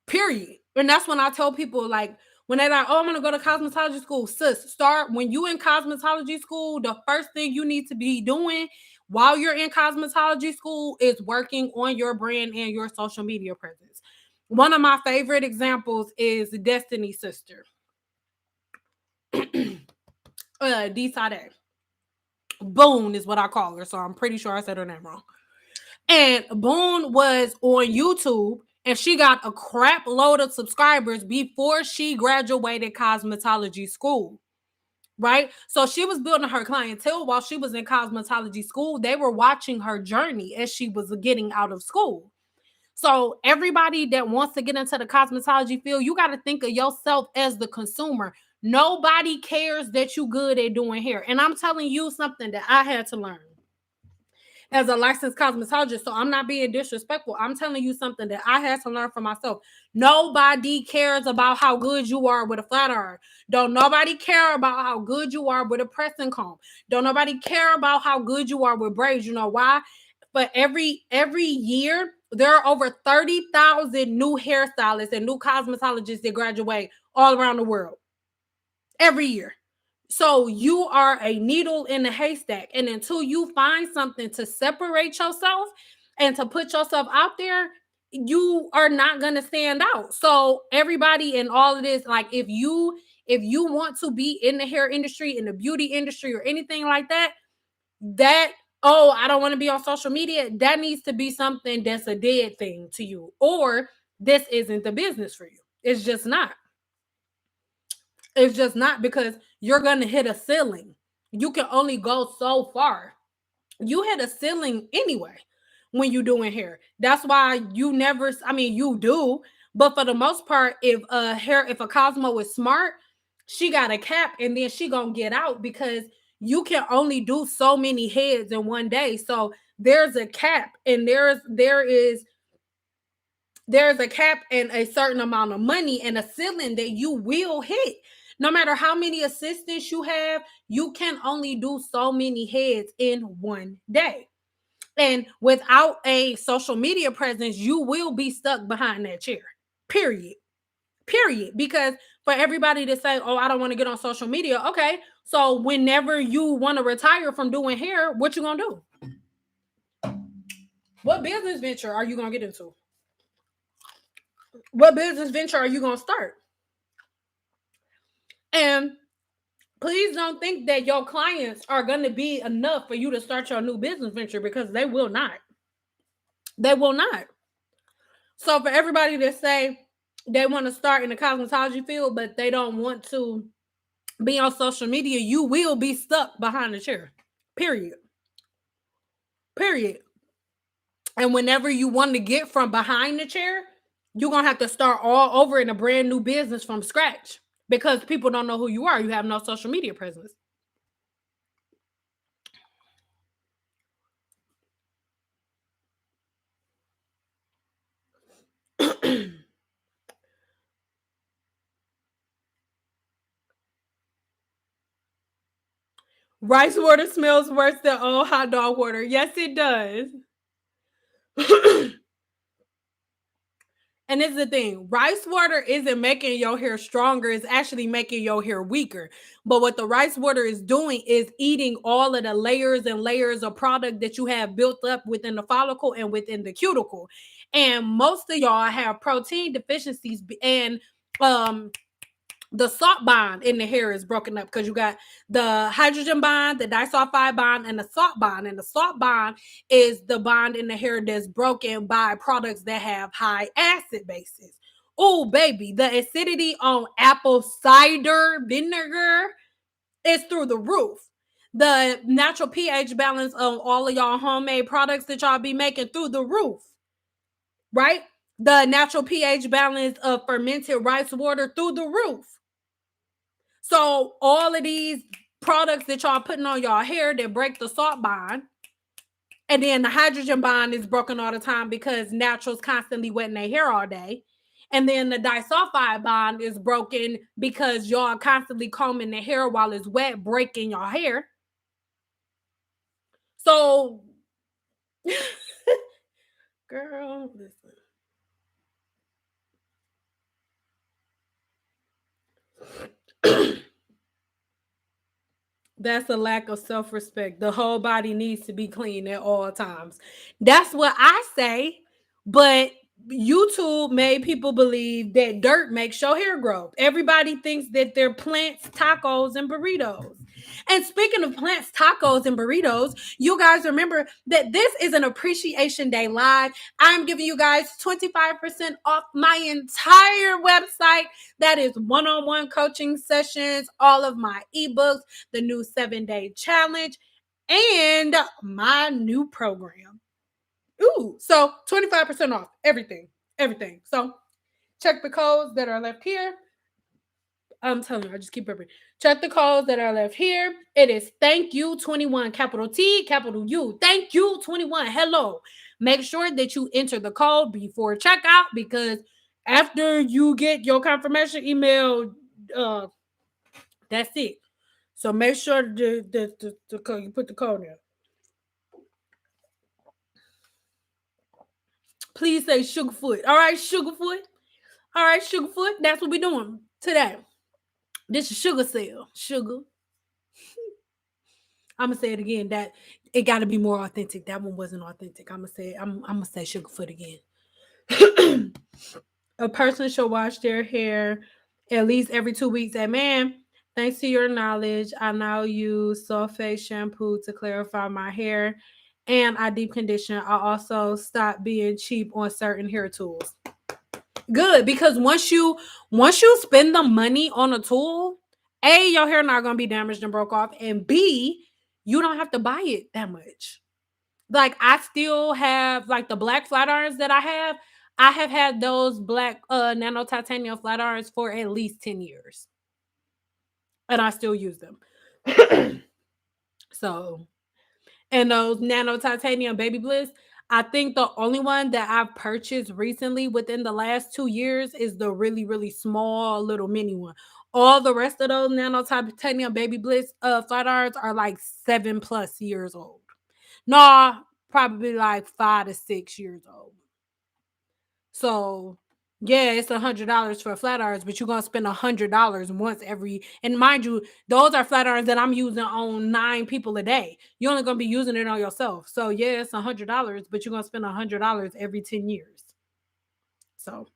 period. And that's when I tell people, like, when they're like, oh, I'm going to go to cosmetology school. Sis, start when you in cosmetology school, the first thing you need to be doing while you're in cosmetology school is working on your brand and your social media presence. One of my favorite examples is Destiny's sister. D-Sade. Boone is what I call her, so I'm pretty sure I said her name wrong. And Boone was on YouTube, and she got a crap load of subscribers before she graduated cosmetology school, right? So she was building her clientele while she was in cosmetology school. They were watching her journey as she was getting out of school. So everybody that wants to get into the cosmetology field, you got to think of yourself as the consumer. Nobody cares that you good at doing hair. And I'm telling you something that I had to learn as a licensed cosmetologist. So I'm not being disrespectful. I'm telling you something that I had to learn for myself. Nobody cares about how good you are with a flat iron. Don't nobody care about how good you are with a pressing comb. Don't nobody care about how good you are with braids. You know why? But every year, there are over 30,000 new hairstylists and new cosmetologists that graduate all around the world every year. So you are a needle in a haystack. And until you find something to separate yourself and to put yourself out there, you are not going to stand out. So everybody in all of this, like if you want to be in the hair industry, in the beauty industry or anything like that, oh, I don't want to be on social media, that needs to be something that's a dead thing to you, or this isn't the business for you. It's just not. It's just not, because you're going to hit a ceiling. You can only go so far. You hit a ceiling anyway when you're doing hair. That's why you never, you do, but for the most part, if a Cosmo is smart, she got a cap and then she gonna get out, because you can only do so many heads in one day. So there's a cap, and there's a cap and a certain amount of money and a ceiling that you will hit. No matter how many assistants you have, you can only do so many heads in one day. And without a social media presence, you will be stuck behind that chair. Period. Because for everybody to say, oh, I don't want to get on social media. Okay. So whenever you want to retire from doing hair, what you going to do? What business venture are you going to get into? What business venture are you going to start? And please don't think that your clients are going to be enough for you to start your new business venture, because they will not. They will not. So for everybody that say they want to start in the cosmetology field, but they don't want to be on social media, you will be stuck behind the chair. Period. Period. And whenever you want to get from behind the chair, you're going to have to start all over in a brand new business from scratch because people don't know who you are. You have no social media presence. Rice water smells worse than old hot dog water. Yes, it does. And it's the thing, rice water isn't making your hair stronger, it's actually making your hair weaker. But what the rice water is doing is eating all of the layers and layers of product that you have built up within the follicle and within the cuticle. And most of y'all have protein deficiencies and the salt bond in the hair is broken up because you got the hydrogen bond, the disulfide bond, and the salt bond. And the salt bond is the bond in the hair that's broken by products that have high acid bases. Oh, baby, the acidity on apple cider vinegar is through the roof. The natural pH balance of all of y'all homemade products that y'all be making through the roof, right? The natural pH balance of fermented rice water through the roof. So all of these products that y'all putting on y'all hair that break the salt bond, and then the hydrogen bond is broken all the time because naturals constantly wetting their hair all day. And then the disulfide bond is broken because y'all constantly combing the hair while it's wet, breaking your hair. So, girl, listen. That's a lack of self-respect. The whole body needs to be clean at all times. That's what I say. But YouTube made people believe that dirt makes your hair grow. Everybody thinks that they're plants, tacos, and burritos. And speaking of plants, tacos, and burritos, you guys remember that this is an Appreciation Day live. I'm giving you guys 25% off my entire website. That is one-on-one coaching sessions, all of my ebooks, the new 7-day challenge, and my new program. Ooh, so 25% off everything. So check the codes that are left here. I'm telling you, I just keep ripping. Check the codes that are left here. It is thank you 21, capital T, capital U. Thank you 21. Hello. Make sure that you enter the code before checkout because after you get your confirmation email, that's it. So make sure the code, you put the code in. Please say Sugarfoot. All right, Sugarfoot. All right, Sugarfoot. That's what we're doing today. This is Sugar Sale. Sugar. I'm gonna say it again. That it got to be more authentic. That one wasn't authentic. I'm gonna say Sugarfoot again. A person should wash their hair at least every 2 weeks. And man, thanks to your knowledge, I now use sulfate shampoo to clarify my hair, and I deep condition. I also stopped being cheap on certain hair tools. Good, because once you spend the money on a tool, A, your hair not gonna be damaged and broke off, and B, you don't have to buy it that much. Like I still have like the black flat irons that I have. I have had those black nano titanium flat irons for at least 10 years. And I still use them. So, and those nano titanium baby bliss, I think the only one that I've purchased recently within the last 2 years is the really, really small little mini one. All the rest of those nano titanium baby bliss flat irons are like 7+ years old. No, probably like 5 to 6 years old. So yeah, it's $100 for flat irons, but you're gonna spend $100 once every. And mind you, those are flat irons that I'm using on 9 people a day. You're only gonna be using it on yourself. So yeah, it's $100, but you're gonna spend $100 every 10 years. So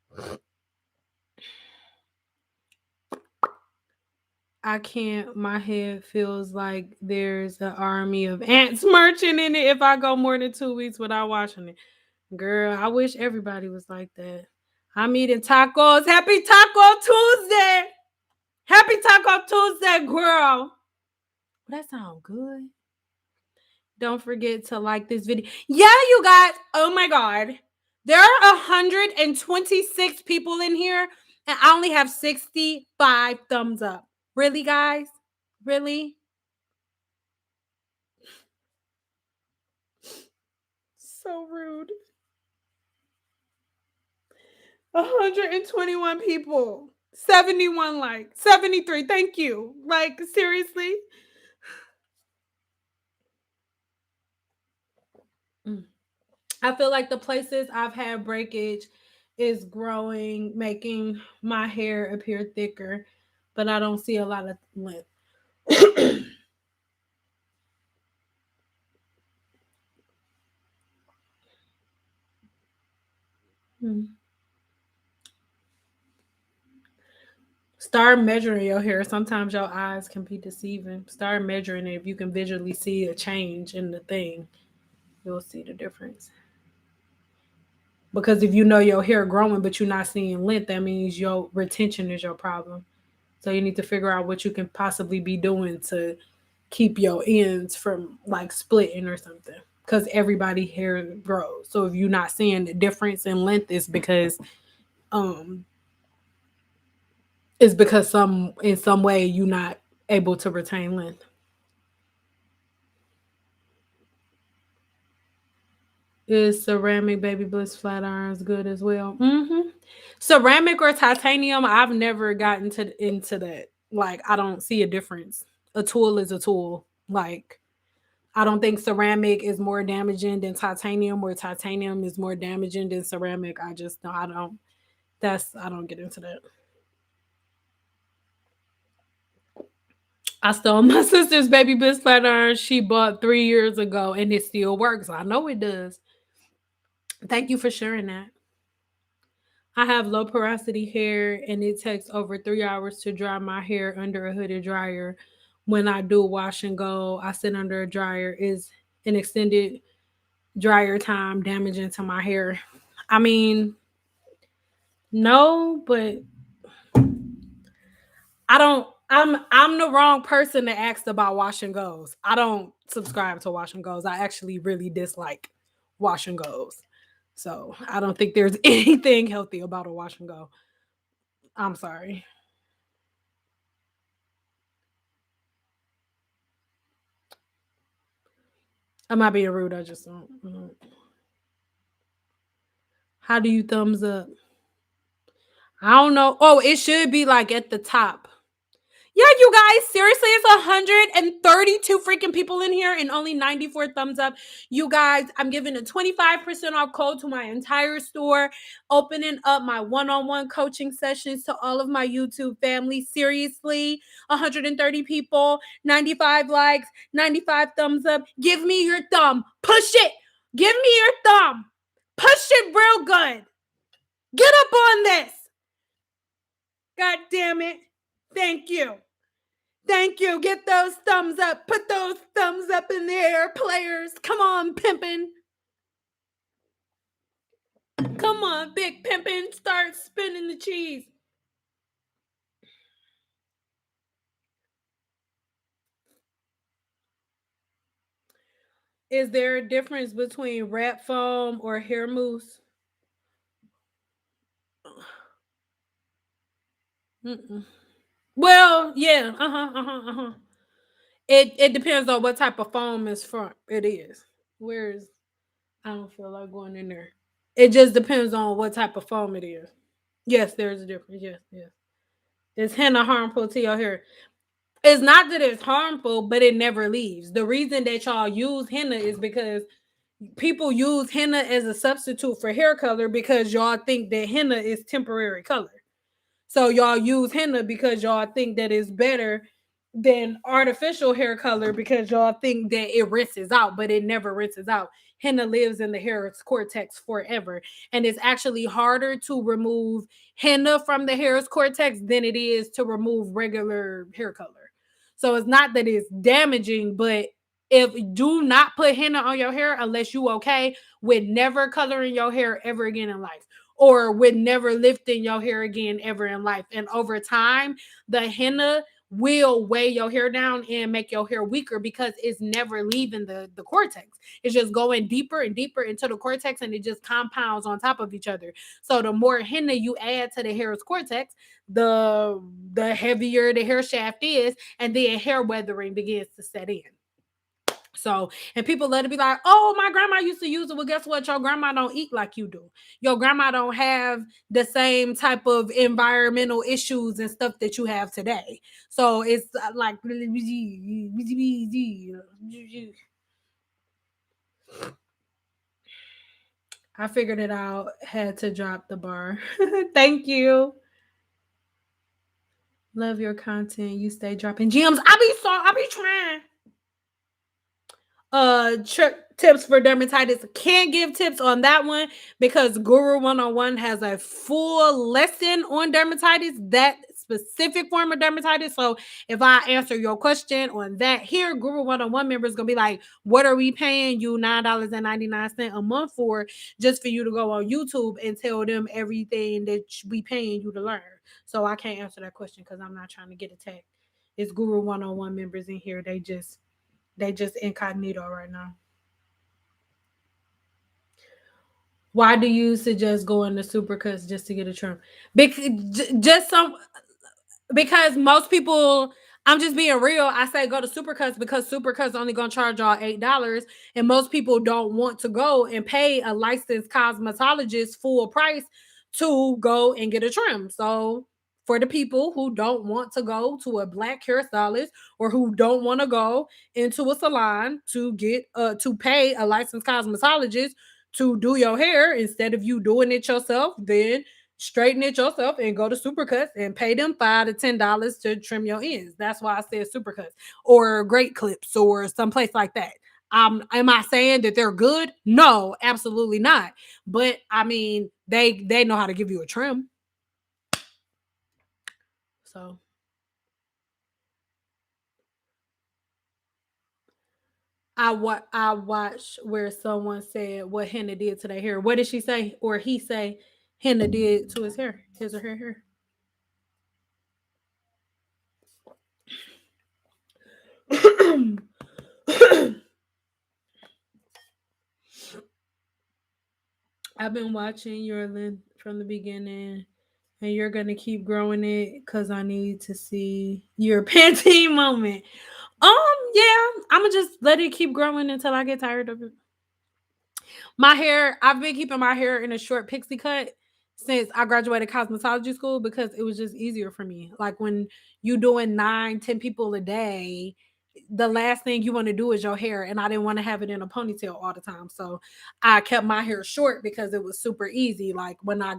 I can't. My head feels like there's an army of ants marching in it if I go more than 2 weeks without washing it. Girl, I wish everybody was like that. I'm eating tacos. Happy Taco Tuesday. Happy Taco Tuesday, girl. That sounds good. Don't forget to like this video. Yeah, you guys. Oh my God. There are 126 people in here, and I only have 65 thumbs up. Really, guys? Really? So rude. 121 people. 71 likes. 73. Thank you. Like, seriously? I feel like the places I've had breakage is growing, making my hair appear thicker, but I don't see a lot of length. Start measuring your hair. Sometimes your eyes can be deceiving. Start measuring it. If you can visually see a change in the thing, you'll see the difference. Because if you know your hair growing but you're not seeing length, that means your retention is your problem. So you need to figure out what you can possibly be doing to keep your ends from like splitting or something. Because everybody hair grows. So if you're not seeing the difference in length, um it's because some in some way you're not able to retain length. Is ceramic baby bliss flat irons good as well? Ceramic or titanium, I've never gotten into that. Like, I don't see a difference. A tool is a tool. Like, I don't think ceramic is more damaging than titanium, or titanium is more damaging than ceramic. I just no, I don't. I don't get into that. I stole my sister's baby bliss flat iron she bought 3 years ago, and it still works. I know it does. Thank you for sharing that. I have low porosity hair, and it takes over 3 hours to dry my hair under a hooded dryer. When I do wash and go, I sit under a dryer. Is an extended dryer time damaging to my hair? I mean, no, but I don't. I'm the wrong person to ask about wash and goes. I don't subscribe to wash and goes. I actually really dislike wash and goes. So I don't think there's anything healthy about a wash and go. I'm sorry. I'm not being rude. I just don't. How do you thumbs up? I don't know. Oh, it should be like at the top. Yeah, you guys, seriously, it's 132 freaking people in here and only 94 thumbs up. You guys, I'm giving a 25% off code to my entire store, opening up my one-on-one coaching sessions to all of my YouTube family. Seriously, 130 people, 95 likes, 95 thumbs up. Give me your thumb. Push it. Give me your thumb. Push it real good. Get up on this. God damn it. Thank you. Thank you. Get those thumbs up. Put those thumbs up in the air, players. Come on, pimpin'. Come on, big pimpin'. Start spinning the cheese. Is there a difference between wrap foam or hair mousse? Mm-mm. Well, yeah. It depends on what type of foam is from. It is. Where's I don't feel like going in there. It just depends on what type of foam it is. Yes, there's a difference. Yes, yes. Is henna harmful to your hair? It's not that it's harmful, but it never leaves. The reason that y'all use henna is because people use henna as a substitute for hair color because y'all think that henna is temporary color. So y'all use henna because y'all think that it's better than artificial hair color because y'all think that it rinses out, but it never rinses out. Henna lives in the hair cortex forever. And it's actually harder to remove henna from the hair's cortex than it is to remove regular hair color. So it's not that it's damaging, but if do not put henna on your hair unless you okay with never coloring your hair ever again in life, or with never lifting your hair again ever in life. And over time, the henna will weigh your hair down and make your hair weaker because it's never leaving the cortex. It's just going deeper and deeper into the cortex, and it just compounds on top of each other. So the more henna you add to the hair's cortex, the heavier the hair shaft is, and then hair weathering begins to set in. So, and people let it be like, oh, my grandma used to use it. Well, guess what? Your grandma don't eat like you do. Your grandma don't have the same type of environmental issues and stuff that you have today. So it's like, I figured it out. Had to drop the bar. Thank you. Love your content. You stay dropping gems. I be trying. Tips for dermatitis. Can't give tips on that one because Guru 101 has a full lesson on dermatitis, that specific form of dermatitis. So if I answer your question on that here, Guru 101 members gonna be like, what are we paying you $9.99 a month for, just for you to go on YouTube and tell them everything that we paying you to learn? So I can't answer that question because I'm not trying to get attacked. It's Guru 101 members in here. They just incognito right now. Why do you suggest going to Supercuts just to get a trim? Because most people, I'm just being real. I say go to Supercuts because Supercuts only gonna charge y'all $8, and most people don't want to go and pay a licensed cosmetologist full price to go and get a trim. So for the people who don't want to go to a black hairstylist or who don't want to go into a salon to get to pay a licensed cosmetologist to do your hair instead of you doing it yourself, then straighten it yourself and go to Supercuts and pay them $5 to $10 to trim your ends. That's why I said Supercuts or Great Clips or someplace like that. Am I saying that they're good? No, absolutely not. But I mean, they know how to give you a trim. So I watched where someone said what henna did to their hair. What did she say? Or he say henna did to his hair, his or her hair. I've been watching your length from the beginning, and you're gonna keep growing it because I need to see your Pantene moment. Yeah, I'm gonna just let it keep growing until I get tired of it. My hair, I've been keeping my hair in a short pixie cut since I graduated cosmetology school because it was just easier for me. Like when you doing 9, 10 people a day, the last thing you want to do is your hair, and I didn't want to have it in a ponytail all the time, so I kept my hair short because it was super easy. Like when I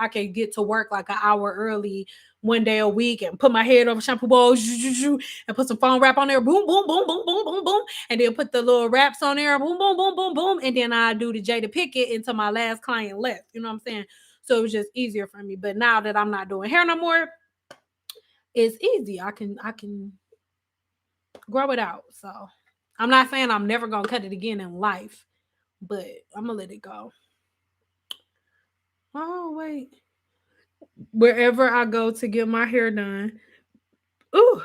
could get to work like an hour early one day a week and put my head over shampoo bowl and put some foam wrap on there, boom boom boom boom boom boom boom, and then put the little wraps on there, boom boom boom boom boom, and then I do the Jada Pickett until my last client left. You know what I'm saying? So it was just easier for me. But now that I'm not doing hair no more, it's easy. I can grow it out. So I'm not saying I'm never gonna cut it again in life, but I'm gonna let it go. Oh wait. Wherever I go to get my hair done, ooh,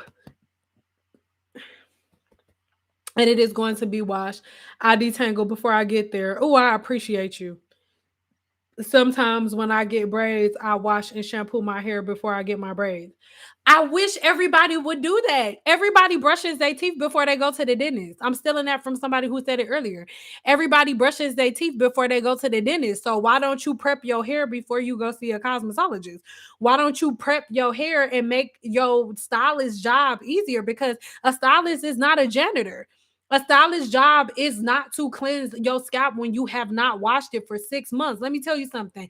and it is going to be washed. I detangle before I get there. Oh, I appreciate you. Sometimes when I get braids, I wash and shampoo my hair before I get my braids. I wish everybody would do that. Everybody brushes their teeth before they go to the dentist. I'm stealing that from somebody who said it earlier. Everybody brushes their teeth before they go to the dentist. So why don't you prep your hair before you go see a cosmetologist? Why don't you prep your hair and make your stylist job easier? Because a stylist is not a janitor. A stylist job is not to cleanse your scalp when you have not washed it for 6 months. Let me tell you something.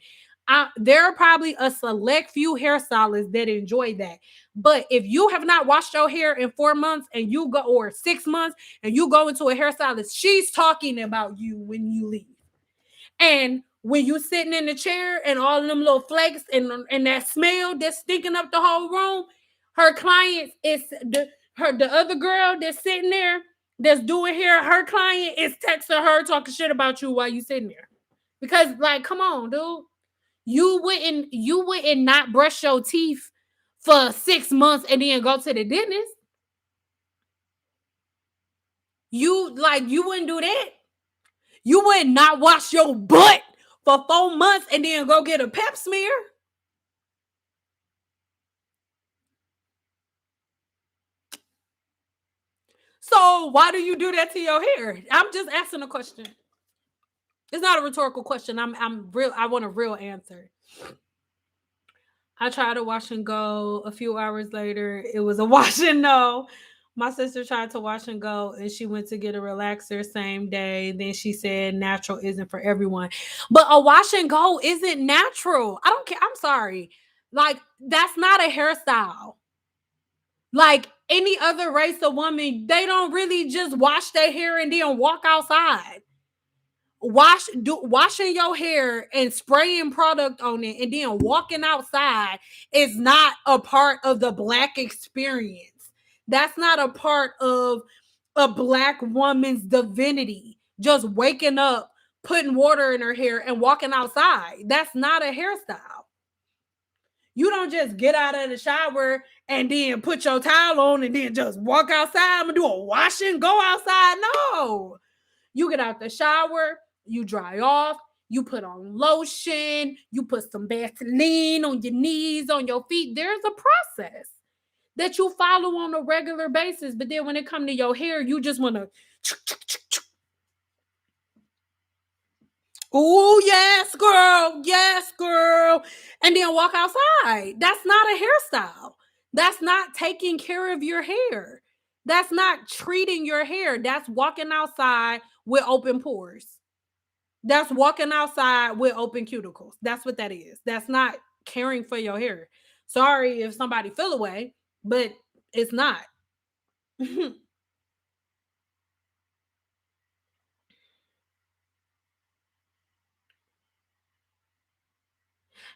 There are probably a select few hairstylists that enjoy that. But if you have not washed your hair in 4 months and you go, or 6 months, and you go into a hairstylist, she's talking about you when you leave. And when you sitting in the chair and all of them little flakes and that smell that's stinking up the whole room, her client is the other girl that's sitting there that's doing hair, her client is texting her talking shit about you while you sitting there. Because, like, come on, dude. You wouldn't not brush your teeth for 6 months and then go to the dentist. You wouldn't do that. You would not wash your butt for 4 months and then go get a pep smear. So why do you do that to your hair? I'm just asking a question. It's not a rhetorical question. I'm real. I want a real answer. I tried to wash and go. A few hours later, it was a wash and no. My sister tried to wash and go and she went to get a relaxer same day. Then she said natural isn't for everyone. But a wash and go isn't natural. I don't care. I'm sorry. Like, that's not a hairstyle. Like any other race of woman, they don't really just wash their hair and then walk outside. Washing your hair and spraying product on it and then walking outside is not a part of the Black experience. That's not a part of a Black woman's divinity. Just waking up, putting water in her hair and walking outside. That's not a hairstyle. You don't just get out of the shower and then put your towel on and then just walk outside and do a wash and go outside. No. You get out the shower, you dry off, you put on lotion, you put some Vaseline on your knees, on your feet. There's a process that you follow on a regular basis. But then when it comes to your hair, you just want to. Oh, yes, girl. Yes, girl. And then walk outside. That's not a hairstyle. That's not taking care of your hair. That's not treating your hair. That's walking outside with open pores. That's walking outside with open cuticles. That's what that is. That's not caring for your hair. Sorry if somebody feel away, but it's not.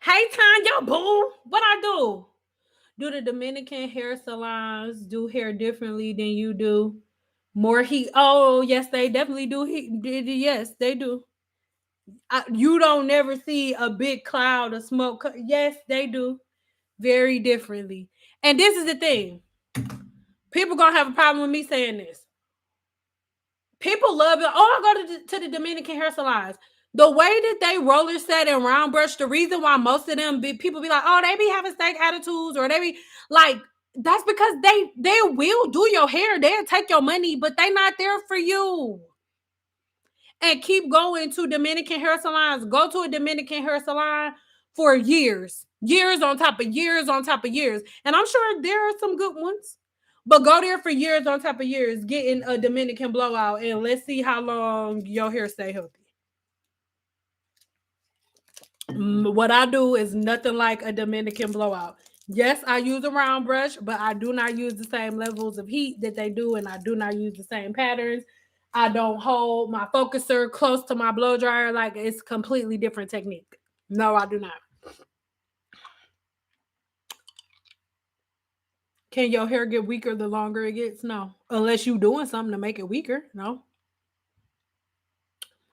Hey, Tanya, boo. What I do? Do the Dominican hair salons do hair differently than you do? More heat. Oh, yes, they definitely do. Yes, they do. You don't never see a big cloud of smoke. Yes, they do. Very differently. And this is the thing. People gonna have a problem with me saying this. People love it. Oh, I go to the Dominican hair salons. The way that they roller set and round brush, the reason why most of them people be like, oh, they be having steak attitudes, or they be like, that's because they will do your hair, they'll take your money, but they not there for you. And keep going to Dominican hair salons. Go to a Dominican hair salon for years on top of years on top of years. And I'm sure there are some good ones, but go there for years on top of years, getting a Dominican blowout, and let's see how long your hair stay healthy. What I do is nothing like a Dominican blowout. Yes, I use a round brush, but I do not use the same levels of heat that they do, and I do not use the same patterns. I don't hold my focuser close to my blow dryer. Like, it's completely different technique. No, I do not. Can your hair get weaker the longer it gets? No. Unless you're doing something to make it weaker. No.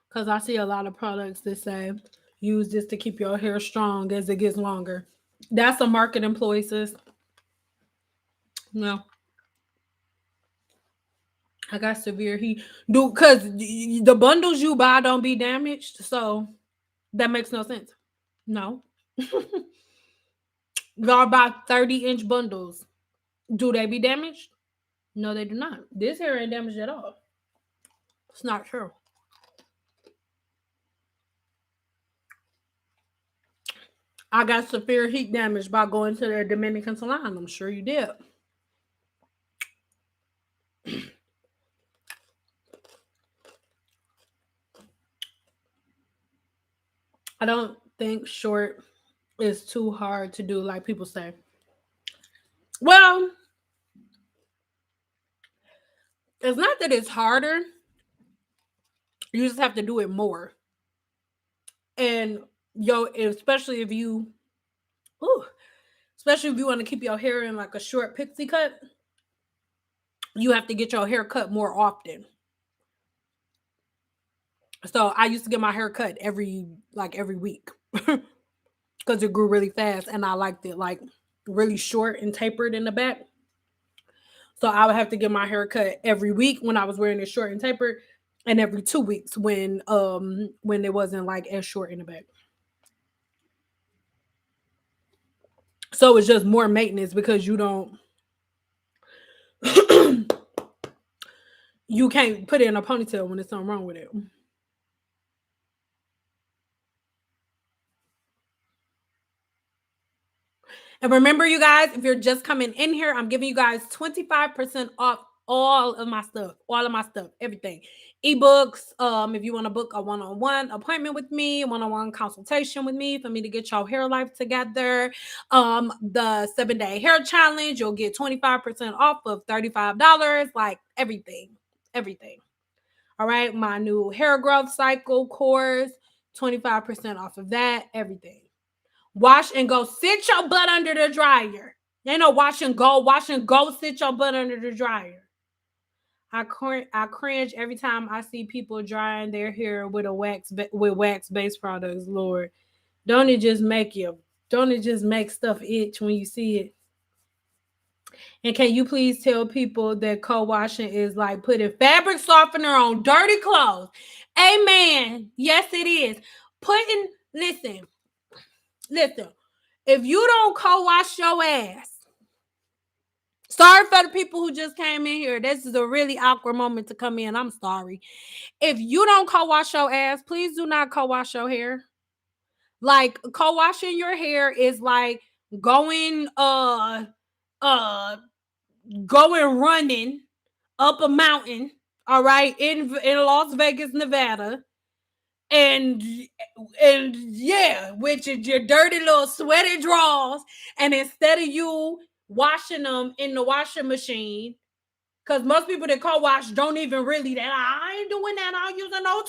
Because I see a lot of products that say use this to keep your hair strong as it gets longer. That's a market employee, sis. No. I got severe heat. Dude, because the bundles you buy don't be damaged. So that makes no sense. No. Y'all buy 30-inch bundles. Do they be damaged? No, they do not. This hair ain't damaged at all. It's not true. I got severe heat damage by going to the Dominican salon. I'm sure you did. I don't think short is too hard to do, like people say. Well, it's not that it's harder. You just have to do it more. And especially if you, especially if you want to keep your hair in like a short pixie cut, you have to get your hair cut more often. So I used to get my hair cut every week. because it grew really fast and I liked it like really short and tapered in the back. So I would have to get my hair cut every week when I was wearing it short and tapered, and every 2 weeks when it wasn't like as short in the back. So it's just more maintenance because you don't you can't put it in a ponytail when there's something wrong with it. And remember, you guys, if you're just coming in here, I'm giving you guys 25% off all of my stuff, everything. Ebooks, if you want to book a one-on-one appointment with me, one-on-one consultation with me for me to get your hair life together. The 7-day hair challenge, you'll get 25% off of $35, like everything. Everything. All right. My new hair growth cycle course, 25% off of that, everything. Wash and go. Sit your butt under the dryer. Ain't no wash and go. Wash and go. Sit your butt under the dryer. I cringe every time I see people drying their hair with wax based products. Lord, don't it just make stuff itch when you see it? And can you please tell people that co-washing is like putting fabric softener on dirty clothes? Amen. Yes, it is. Listen. If you don't co-wash your ass, sorry for the people who just came in here. This is a really awkward moment to come in. I'm sorry. If you don't co-wash your ass, please do not co-wash your hair. Like co-washing your hair is like going running up a mountain, all right, in Las Vegas, Nevada. And yeah, which is your dirty little sweaty drawers. And instead of you washing them in the washing machine, because most people that co-wash don't even really that. I ain't doing that. I'm using no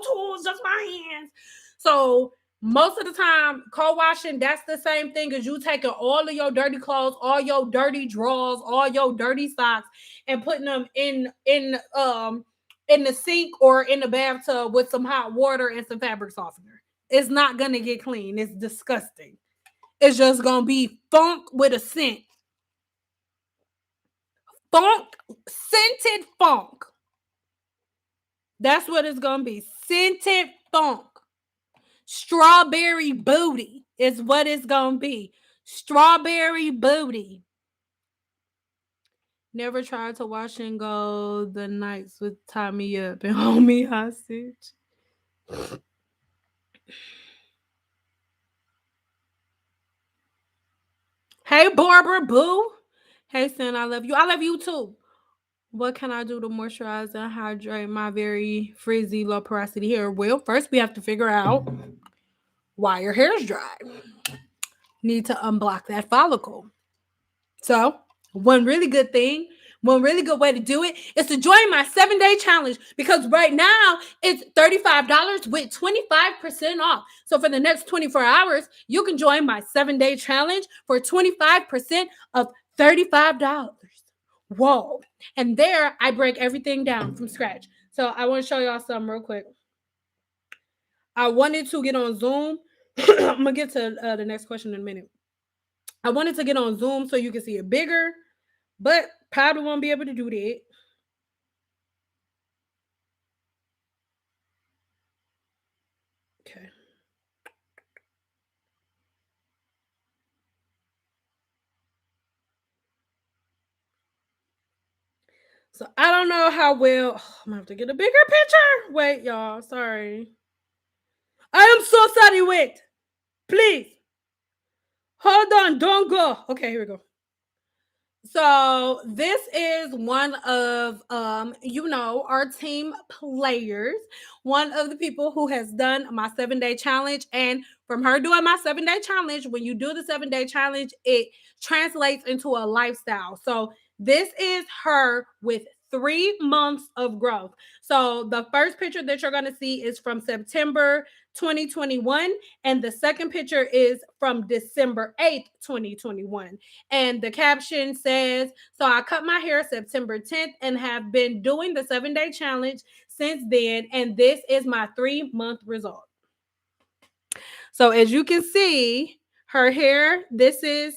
tools, just my hands. So most of the time, co-washing, that's the same thing as you taking all of your dirty clothes, all your dirty drawers, all your dirty socks, and putting them in the sink or in the bathtub with some hot water and some fabric softener. It's not gonna get clean. It's disgusting. It's just gonna be funk with a scent. Funk, scented funk. That's what it's gonna be. Scented funk. Strawberry booty is what it's gonna be. Strawberry booty. Never tried to wash and go the nights with tie me up and hold me hostage. Hey, Barbara Boo. Hey, Cyn, I love you. I love you too. What can I do to moisturize and hydrate my very frizzy, low porosity hair? Well, first we have to figure out why your hair is dry. Need to unblock that follicle. So, one really good way to do it is to join my 7-day challenge, because right now it's $35 with 25% off. So for the next 24 hours, you can join my 7-day challenge for 25% of $35. Whoa. And there I break everything down from scratch. So I want to show y'all something real quick. I wanted to get on Zoom. I'm going to get to the next question in a minute. I wanted to get on Zoom so you can see it bigger, but probably won't be able to do that. Okay. So I don't know how well. I'm gonna have to get a bigger picture. Wait, y'all. Sorry. I am so sorry. Wait. Please. Hold on. Don't go. Okay, here we go. So this is one of our team players, one of the people who has done my 7-day challenge. And from her doing my 7-day challenge, when you do the 7-day challenge, it translates into a lifestyle. So this is her with 3 months of growth. So the first picture that you're going to see is from September 2021, and the second picture is from December 8th, 2021. And the caption says, so I cut my hair September 10th and have been doing the 7-day challenge since then. And this is my 3-month result. So as you can see, her hair, this is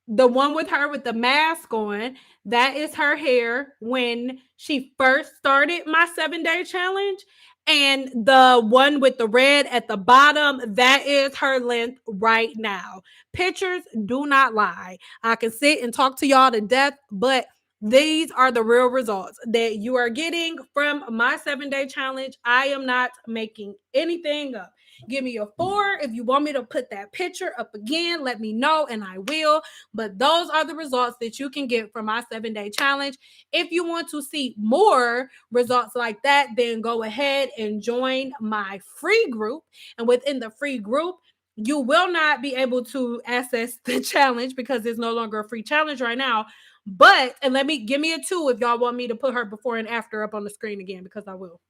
the one with her with the mask on. That is her hair when she first started my 7-day challenge. And the one with the red at the bottom, that is her length right now. Pictures do not lie. I can sit and talk to y'all to death, but these are the real results that you are getting from my 7-day challenge. I am not making anything up. Give me a 4. If you want me to put that picture up again, let me know and I will. But those are the results that you can get from my 7-day challenge. If you want to see more results like that, then go ahead and join my free group. And within the free group, you will not be able to access the challenge because it's no longer a free challenge right now. But, and give me a 2 if y'all want me to put her before and after up on the screen again, because I will.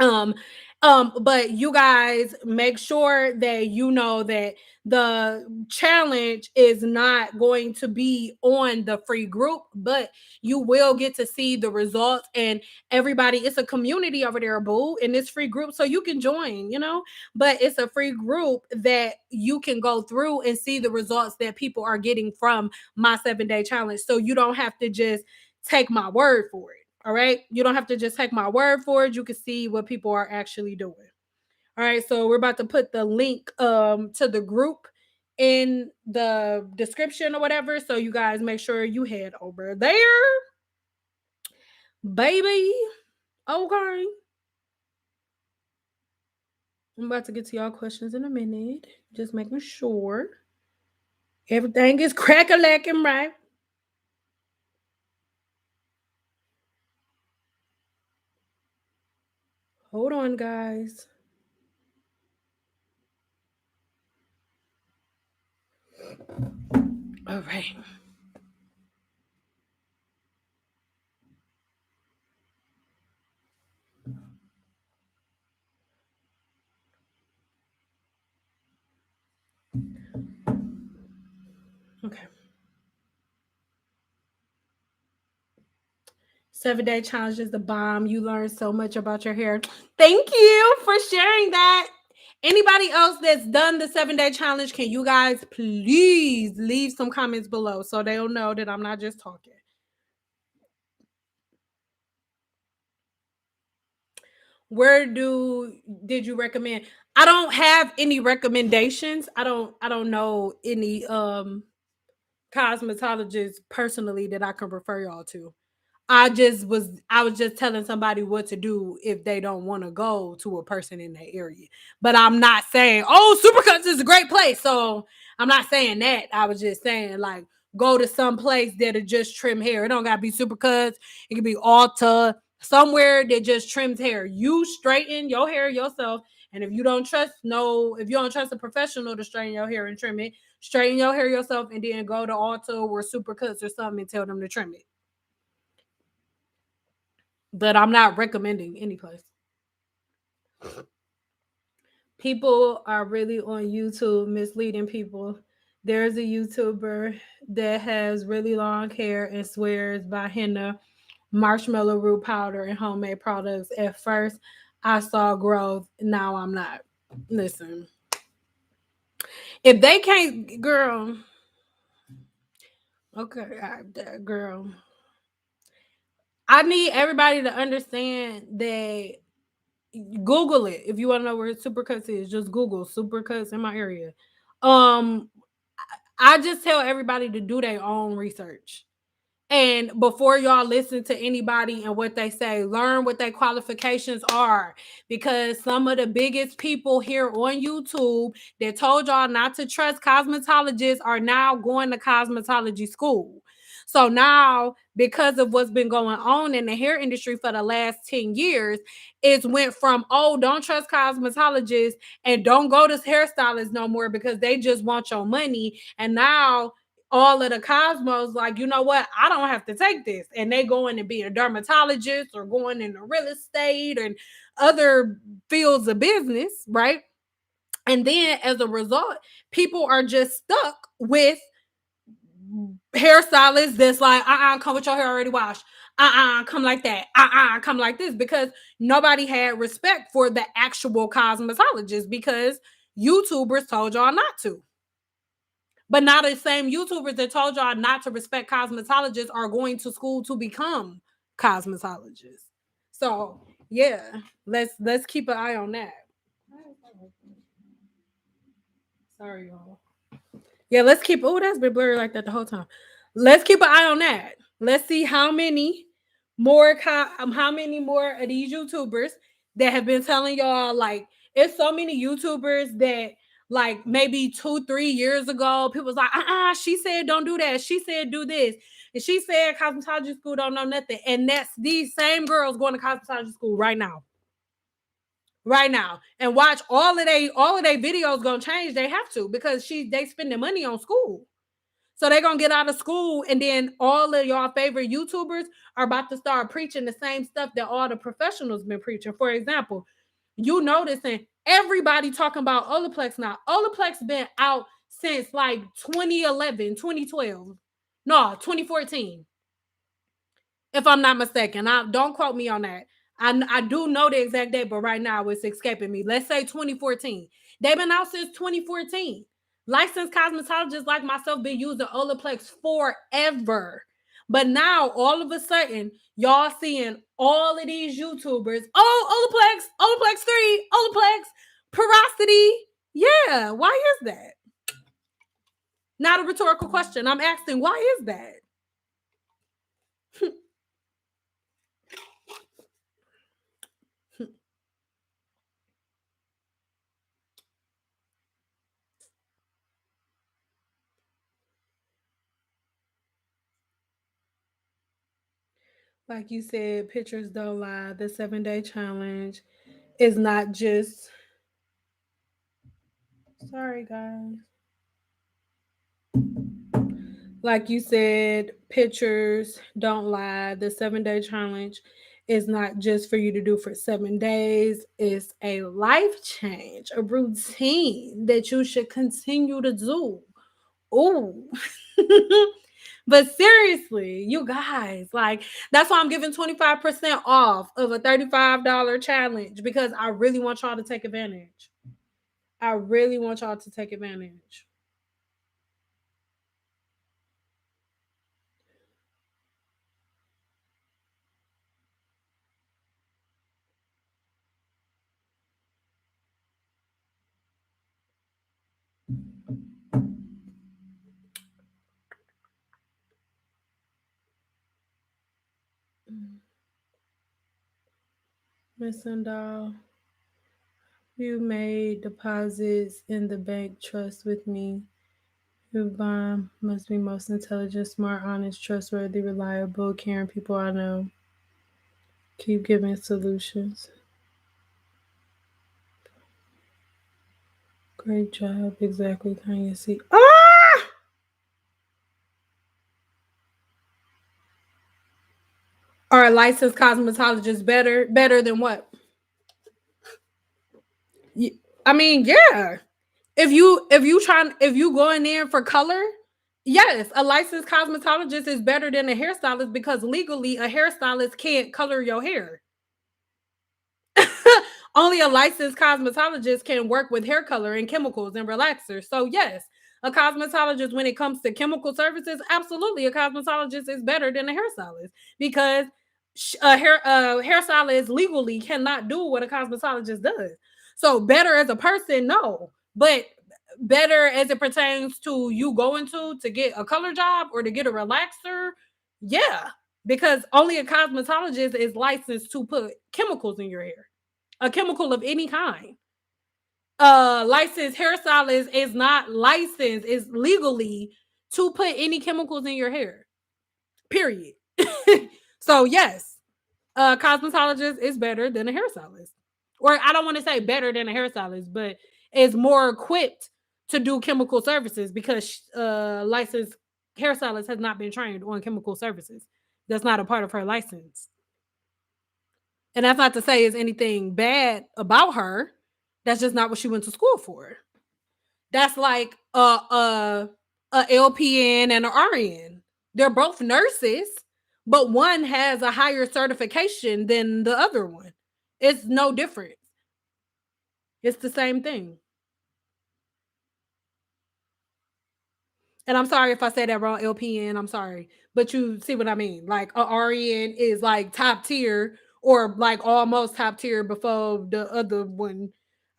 Um, but you guys make sure that you know that the challenge is not going to be on the free group, but you will get to see the results. And everybody, it's a community over there, boo, in this free group, so you can join, but it's a free group that you can go through and see the results that people are getting from my 7-day challenge. So you don't have to just take my word for it. All right. You don't have to just take my word for it. You can see what people are actually doing. All right. So we're about to put the link to the group in the description or whatever. So you guys make sure you head over there. Baby. Okay. I'm about to get to y'all questions in a minute. Just making sure everything is crack-a-lacking right. Hold on, guys. All right. Okay. 7-day challenge is the bomb. You learn so much about your hair. Thank you for sharing that. Anybody else that's done the 7-day challenge, can you guys please leave some comments below so they'll know that I'm not just talking. Where did you recommend? I don't have any recommendations. I don't know any cosmetologists personally that I can refer y'all to. I was just telling somebody what to do if they don't want to go to a person in that area. But I'm not saying, oh, Supercuts is a great place. So I'm not saying that. I was just saying, like, go to some place that'll just trim hair. It don't gotta be Supercuts. It could be Ulta, somewhere that just trims hair. You straighten your hair yourself. And if you don't trust a professional to straighten your hair and trim it, straighten your hair yourself and then go to Ulta or Supercuts or something and tell them to trim it. But I'm not recommending any place. People are really on YouTube misleading people. There's a YouTuber that has really long hair and swears by henna, marshmallow root powder, and homemade products. At first, I saw growth. Now I'm not. Listen, if they can't, girl, okay, girl, I need everybody to understand that. Google it if you want to know where Supercuts is. Just Google Supercuts in my area. Um, I just tell everybody to do their own research. And before y'all listen to anybody and what they say, learn what their qualifications are. Because some of the biggest people here on YouTube that told y'all not to trust cosmetologists are now going to cosmetology school. So now, because of what's been going on in the hair industry for the last 10 years, it's went from, oh, don't trust cosmetologists and don't go to hairstylists no more because they just want your money. And now all of the cosmos, like, you know what, I don't have to take this, and they going to be a dermatologist or going into real estate and other fields of business, right? And then as a result, people are just stuck with hairstylists that's like, come with your hair already washed, come like that, come like this, because nobody had respect for the actual cosmetologist, because YouTubers told y'all not to. But now the same YouTubers that told y'all not to respect cosmetologists are going to school to become cosmetologists. So yeah, let's keep an eye on that. Sorry, y'all. Yeah, let's keep. Oh, that's been blurry like that the whole time. Let's keep an eye on that. Let's see how many how many more of these YouTubers that have been telling y'all, like, it's so many YouTubers that, like, maybe 2-3 years ago, people was like, she said don't do that. She said do this. And she said cosmetology school don't know nothing. And that's these same girls going to cosmetology school right now. Right now. And watch all of they videos gonna change. They have to, because they spending money on school. So they're gonna get out of school, and then all of y'all favorite YouTubers are about to start preaching the same stuff that all the professionals been preaching. For example, you noticing everybody talking about Olaplex now. Olaplex been out since like 2011, 2012. No, 2014. If I'm not mistaken. Don't quote me on that. I do know the exact date, but right now it's escaping me. Let's say 2014. They've been out since 2014. Licensed cosmetologists like myself been using Olaplex forever. But now, all of a sudden, y'all seeing all of these YouTubers. Oh, Olaplex 3, Olaplex, porosity. Yeah, why is that? Not a rhetorical question. I'm asking, why is that? Like you said, pictures don't lie. The 7-day challenge is not just. Sorry, guys. Like you said, pictures don't lie. The 7-day challenge is not just for you to do for 7 days. It's a life change, a routine that you should continue to do. Oh. But seriously, you guys, like, that's why I'm giving 25% off of a $35 challenge, because I really want y'all to take advantage. I really want y'all to take advantage. Miss Cyn Doll, you made deposits in the bank. Trust with me. Your bond must be most intelligent, smart, honest, trustworthy, reliable, caring people I know. Keep giving solutions. Great job. Exactly, Tanya C. Ah! Are licensed cosmetologists better than what? I mean, yeah. If you going in for color, yes, a licensed cosmetologist is better than a hairstylist, because legally a hairstylist can't color your hair. Only a licensed cosmetologist can work with hair color and chemicals and relaxers. So yes, a cosmetologist, when it comes to chemical services, absolutely, a cosmetologist is better than a hairstylist, because hairstylist legally cannot do what a cosmetologist does. So better as a person, no, but better as it pertains to you going to get a color job or to get a relaxer, yeah, because only a cosmetologist is licensed to put chemicals in your hair, a chemical of any kind. Licensed hairstylist is not licensed, is legally to put any chemicals in your hair. Period. So yes, a cosmetologist is better than a hairstylist. Or I don't want to say better than a hairstylist, but is more equipped to do chemical services, because licensed hairstylist has not been trained on chemical services. That's not a part of her license. And that's not to say is anything bad about her. That's just not what she went to school for. That's like a LPN and an RN. They're both nurses, but one has a higher certification than the other one. It's no difference. It's the same thing. And I'm sorry if I said that wrong, LPN. I'm sorry. But you see what I mean. Like a RN is like top tier or like almost top tier before the other one.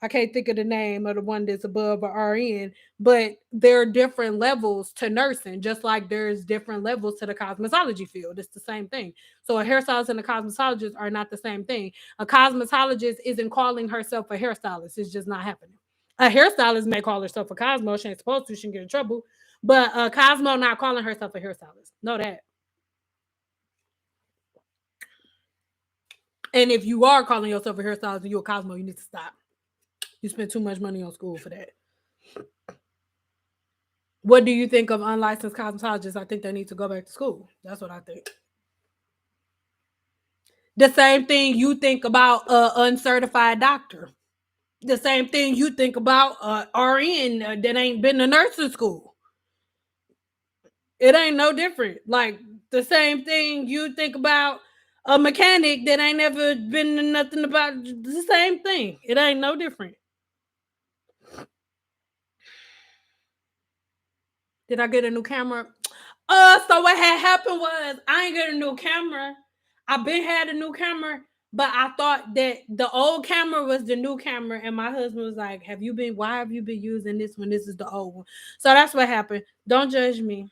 I can't think of the name of the one that's above a RN, but there are different levels to nursing, just like there's different levels to the cosmetology field. It's the same thing. So a hairstylist and a cosmetologist are not the same thing. A cosmetologist isn't calling herself a hairstylist. It's just not happening. A hairstylist may call herself a cosmo. She ain't supposed to. She can get in trouble. But Cosmo not calling herself a hairstylist. Know that. And if you are calling yourself a hairstylist and you're a Cosmo, you need to stop. You spend too much money on school for that. What do you think of unlicensed cosmetologists? I think they need to go back to school. That's what I think. The same thing you think about an uncertified doctor. The same thing you think about RN that ain't been to nursing school. It ain't no different. Like the same thing you think about a mechanic that ain't never been to nothing about the same thing. It ain't no different. Did I get a new camera? So what had happened was I ain't get a new camera. I been had a new camera, but I thought that the old camera was the new camera, and my husband was like, why have you been using this one? This is the old one. So that's what happened. Don't judge me.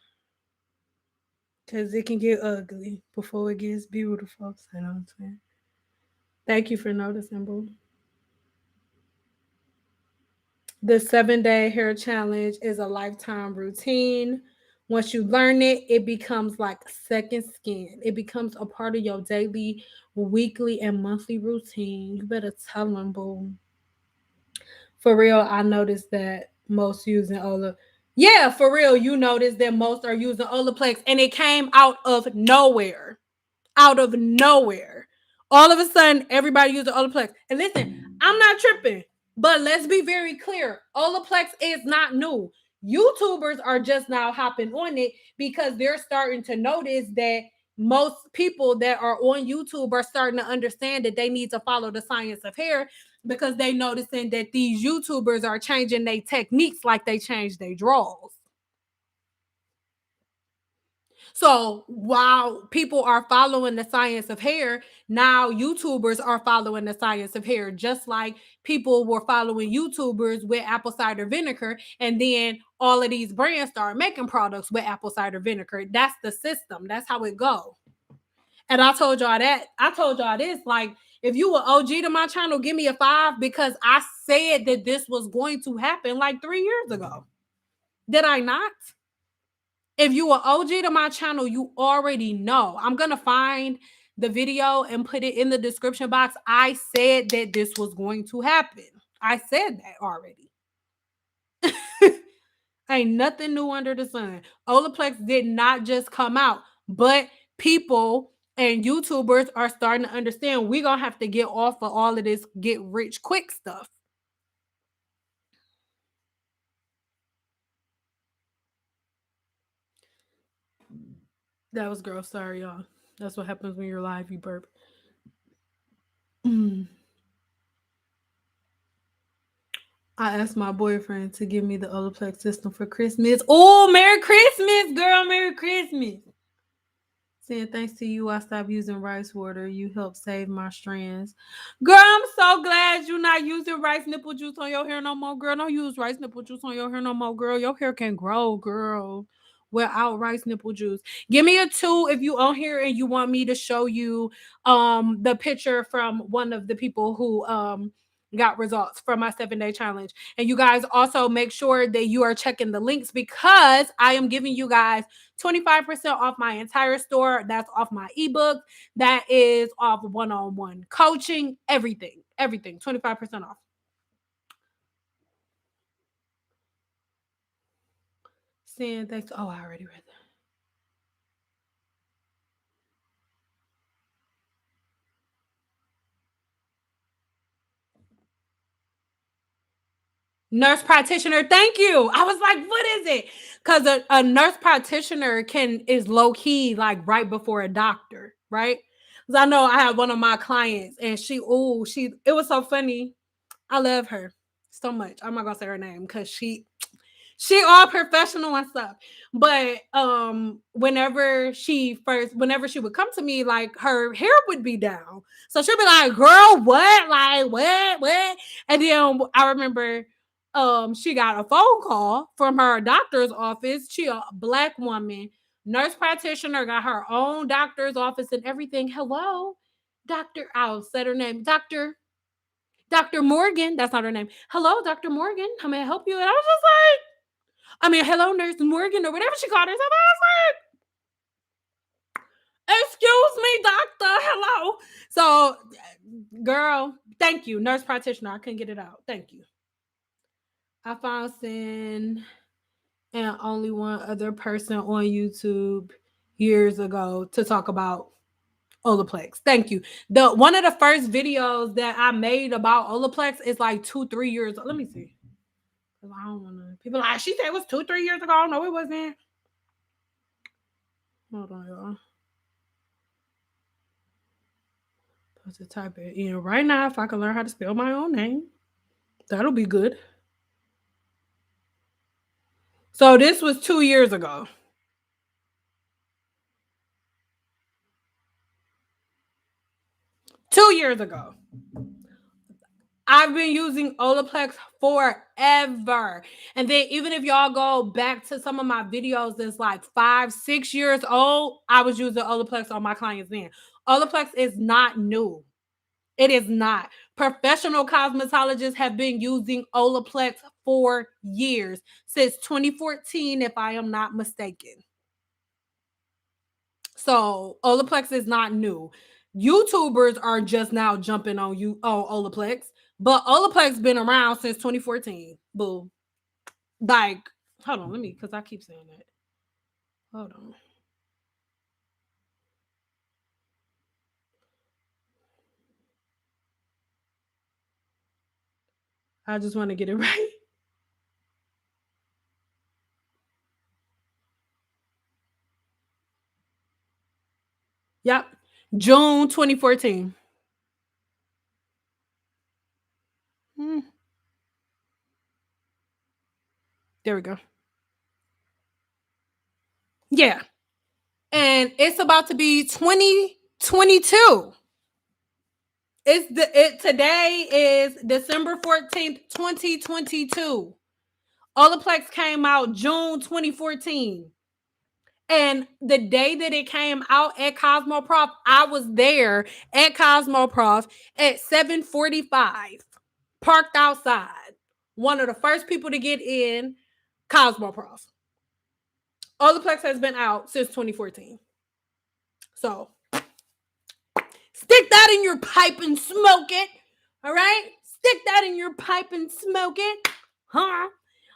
Because it can get ugly before it gets beautiful. You know what I'm saying? Thank you for noticing, boo. The 7-day hair challenge is a lifetime routine. Once you learn it, it becomes like second skin. It becomes a part of your daily, weekly, and monthly routine. You better tell them, boo. For real, I noticed that most using Ola. Yeah, for real, you noticed that most are using Olaplex, and it came out of nowhere. Out of nowhere. All of a sudden, everybody using Olaplex. And listen, I'm not tripping, but let's be very clear. Olaplex is not new. YouTubers are just now hopping on it because they're starting to notice that most people that are on YouTube are starting to understand that they need to follow the science of hair because they noticing that these YouTubers are changing their techniques like they changed their draws. So while people are following the science of hair, now YouTubers are following the science of hair, just like people were following YouTubers with apple cider vinegar. And then all of these brands start making products with apple cider vinegar. That's the system. That's how it goes. And I told y'all that. I told y'all this. Like, if you were OG to my channel, give me a 5 because I said that this was going to happen like 3 years ago. Did I not? If you are OG to my channel, you already know. I'm going to find the video and put it in the description box. I said that this was going to happen. I said that already. Ain't nothing new under the sun. Olaplex did not just come out, but people and YouTubers are starting to understand we're going to have to get off of all of this get rich quick stuff. That was gross. Sorry, y'all. That's what happens when you're live, you burp. I asked my boyfriend to give me the Olaplex system for Christmas. Oh, Merry Christmas, girl. Merry Christmas. Saying thanks to you, I stopped using rice water. You helped save my strands. Girl, I'm so glad you're not using rice nipple juice on your hair no more, girl. Don't use rice nipple juice on your hair no more, girl. Your hair can grow, girl, without rice nipple juice. Give me a 2 if you on here and you want me to show you the picture from one of the people who got results from my 7-day challenge. And you guys also make sure that you are checking the links because I am giving you guys 25% off my entire store. That's off my ebook. That is off one-on-one coaching, everything, 25% off. Saying thanks. Oh, I already read that. Nurse practitioner, thank you. I was like, what is it? Because a nurse practitioner is low key like right before a doctor, right? Because I know I have one of my clients and it was so funny. I love her so much. I'm not gonna say her name because she She all professional and stuff. But whenever she would come to me, like her hair would be down. So she'll be like, girl, what? Like what? And then I remember she got a phone call from her doctor's office. She a black woman, nurse practitioner, got her own doctor's office and everything. Hello, Dr. I'll said her name, Dr. Morgan. That's not her name. Hello, Dr. Morgan. How may I help you? And I was just like, hello, Nurse Morgan, or whatever she called herself. I was like, excuse me, doctor. Hello. So, girl, thank you. Nurse practitioner. I couldn't get it out. Thank you. I found Cyn and only one other person on YouTube years ago to talk about Olaplex. Thank you. One of the first videos that I made about Olaplex is like 2-3 years. Let me see. I don't want to. People like, she said it was 2-3 years ago. No, it wasn't. Hold on, y'all. To type it in right now. If I can learn how to spell my own name, that'll be good. So this was 2 years ago. I've been using Olaplex forever. And then even if y'all go back to some of my videos that's like 5-6 years old, I was using Olaplex on my clients then. Olaplex is not new. It is not. Professional cosmetologists have been using Olaplex for years, since 2014, if I am not mistaken. So Olaplex is not new. YouTubers are just now jumping on Olaplex, but Olaplex been around since 2014. Boo. Like, hold on, because I keep saying that. Hold on. I just want to get it right. Yep. June 2014. There we go. Yeah. And it's about to be 2022. Today is December 14th, 2022. Olaplex came out June 2014. And the day that it came out at Cosmoprof, I was there at Cosmoprof at 7:45, parked outside. One of the first people to get in Cosmoprof. Olaplex has been out since 2014. So stick that in your pipe and smoke it. All right? Stick that in your pipe and smoke it. Huh?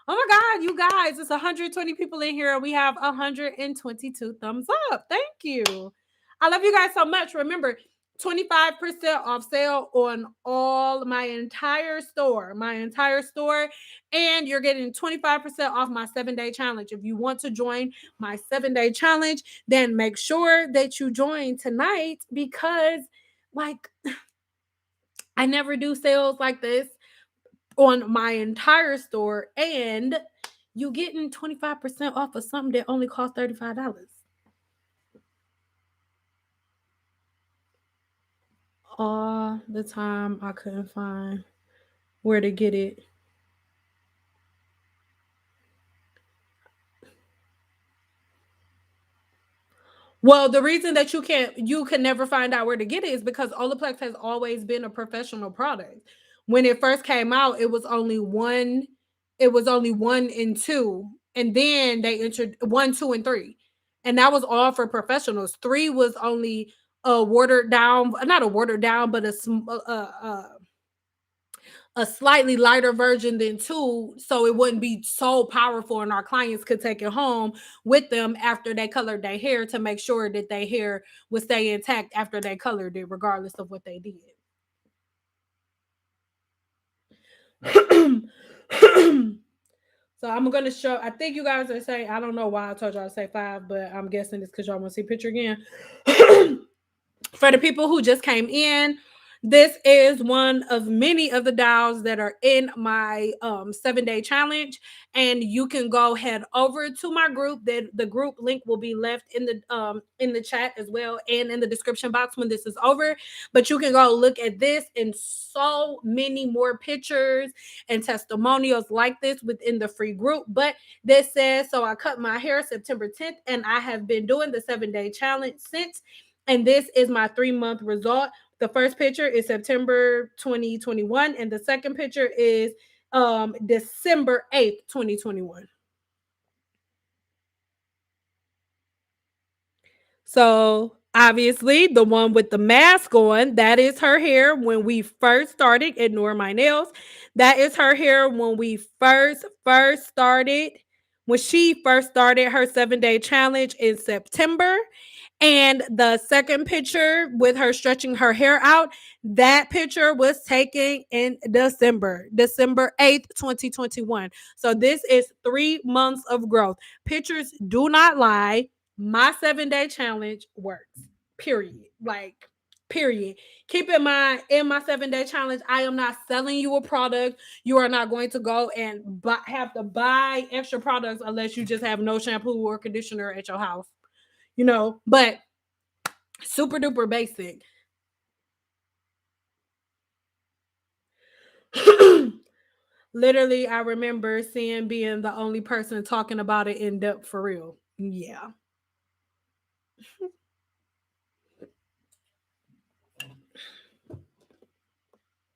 Oh my God, you guys, it's 120 people in here. We have 122 thumbs up. Thank you. I love you guys so much. Remember, 25% off sale on all my entire store. And you're getting 25% off my 7-day challenge. If you want to join my 7-day challenge, then make sure that you join tonight, because like I never do sales like this on my entire store, and you getting 25% off of something that only costs $35. All the time I couldn't find where to get it. Well, the reason that you can never find out where to get it is because Olaplex has always been a professional product. When it first came out, it was only one and two, and then they entered 1, 2, and 3, and that was all for professionals. 3 was only a watered down, not a watered down, but a slightly lighter version than 2, so it wouldn't be so powerful, and our clients could take it home with them after they colored their hair to make sure that their hair would stay intact after they colored it, regardless of what they did. So I'm going to show, I think you guys are saying, I don't know why I told y'all to say 5, but I'm guessing it's because y'all want to see a picture again. For the people who just came in, This is one of many of the dolls that are in my 7-day challenge, and you can go head over to my group. That the group link will be left in the chat as well and in the description box when this is over. But you can go look at this and so many more pictures and testimonials like this within the free group. But this says, so I cut my hair September 10th, and I have been doing the 7-day challenge since. And this is my 3-month result. The first picture is September 2021, and the second picture is December 8th, 2021. So obviously, the one with the mask on, that is her hair when we first started. Ignore my nails. That is her hair when we first started. When she first started her 7-day challenge in September. And the second picture with her stretching her hair out, that picture was taken in December 8th, 2021. So this is 3 months of growth. Pictures do not lie. My 7-day challenge works. Period. Like, period. Keep in mind, in my 7-day challenge, I am not selling you a product. You are not going to go and have to buy extra products unless you just have no shampoo or conditioner at your house. But super duper basic. Literally, I remember Cyn being the only person talking about it in depth for real. Yeah.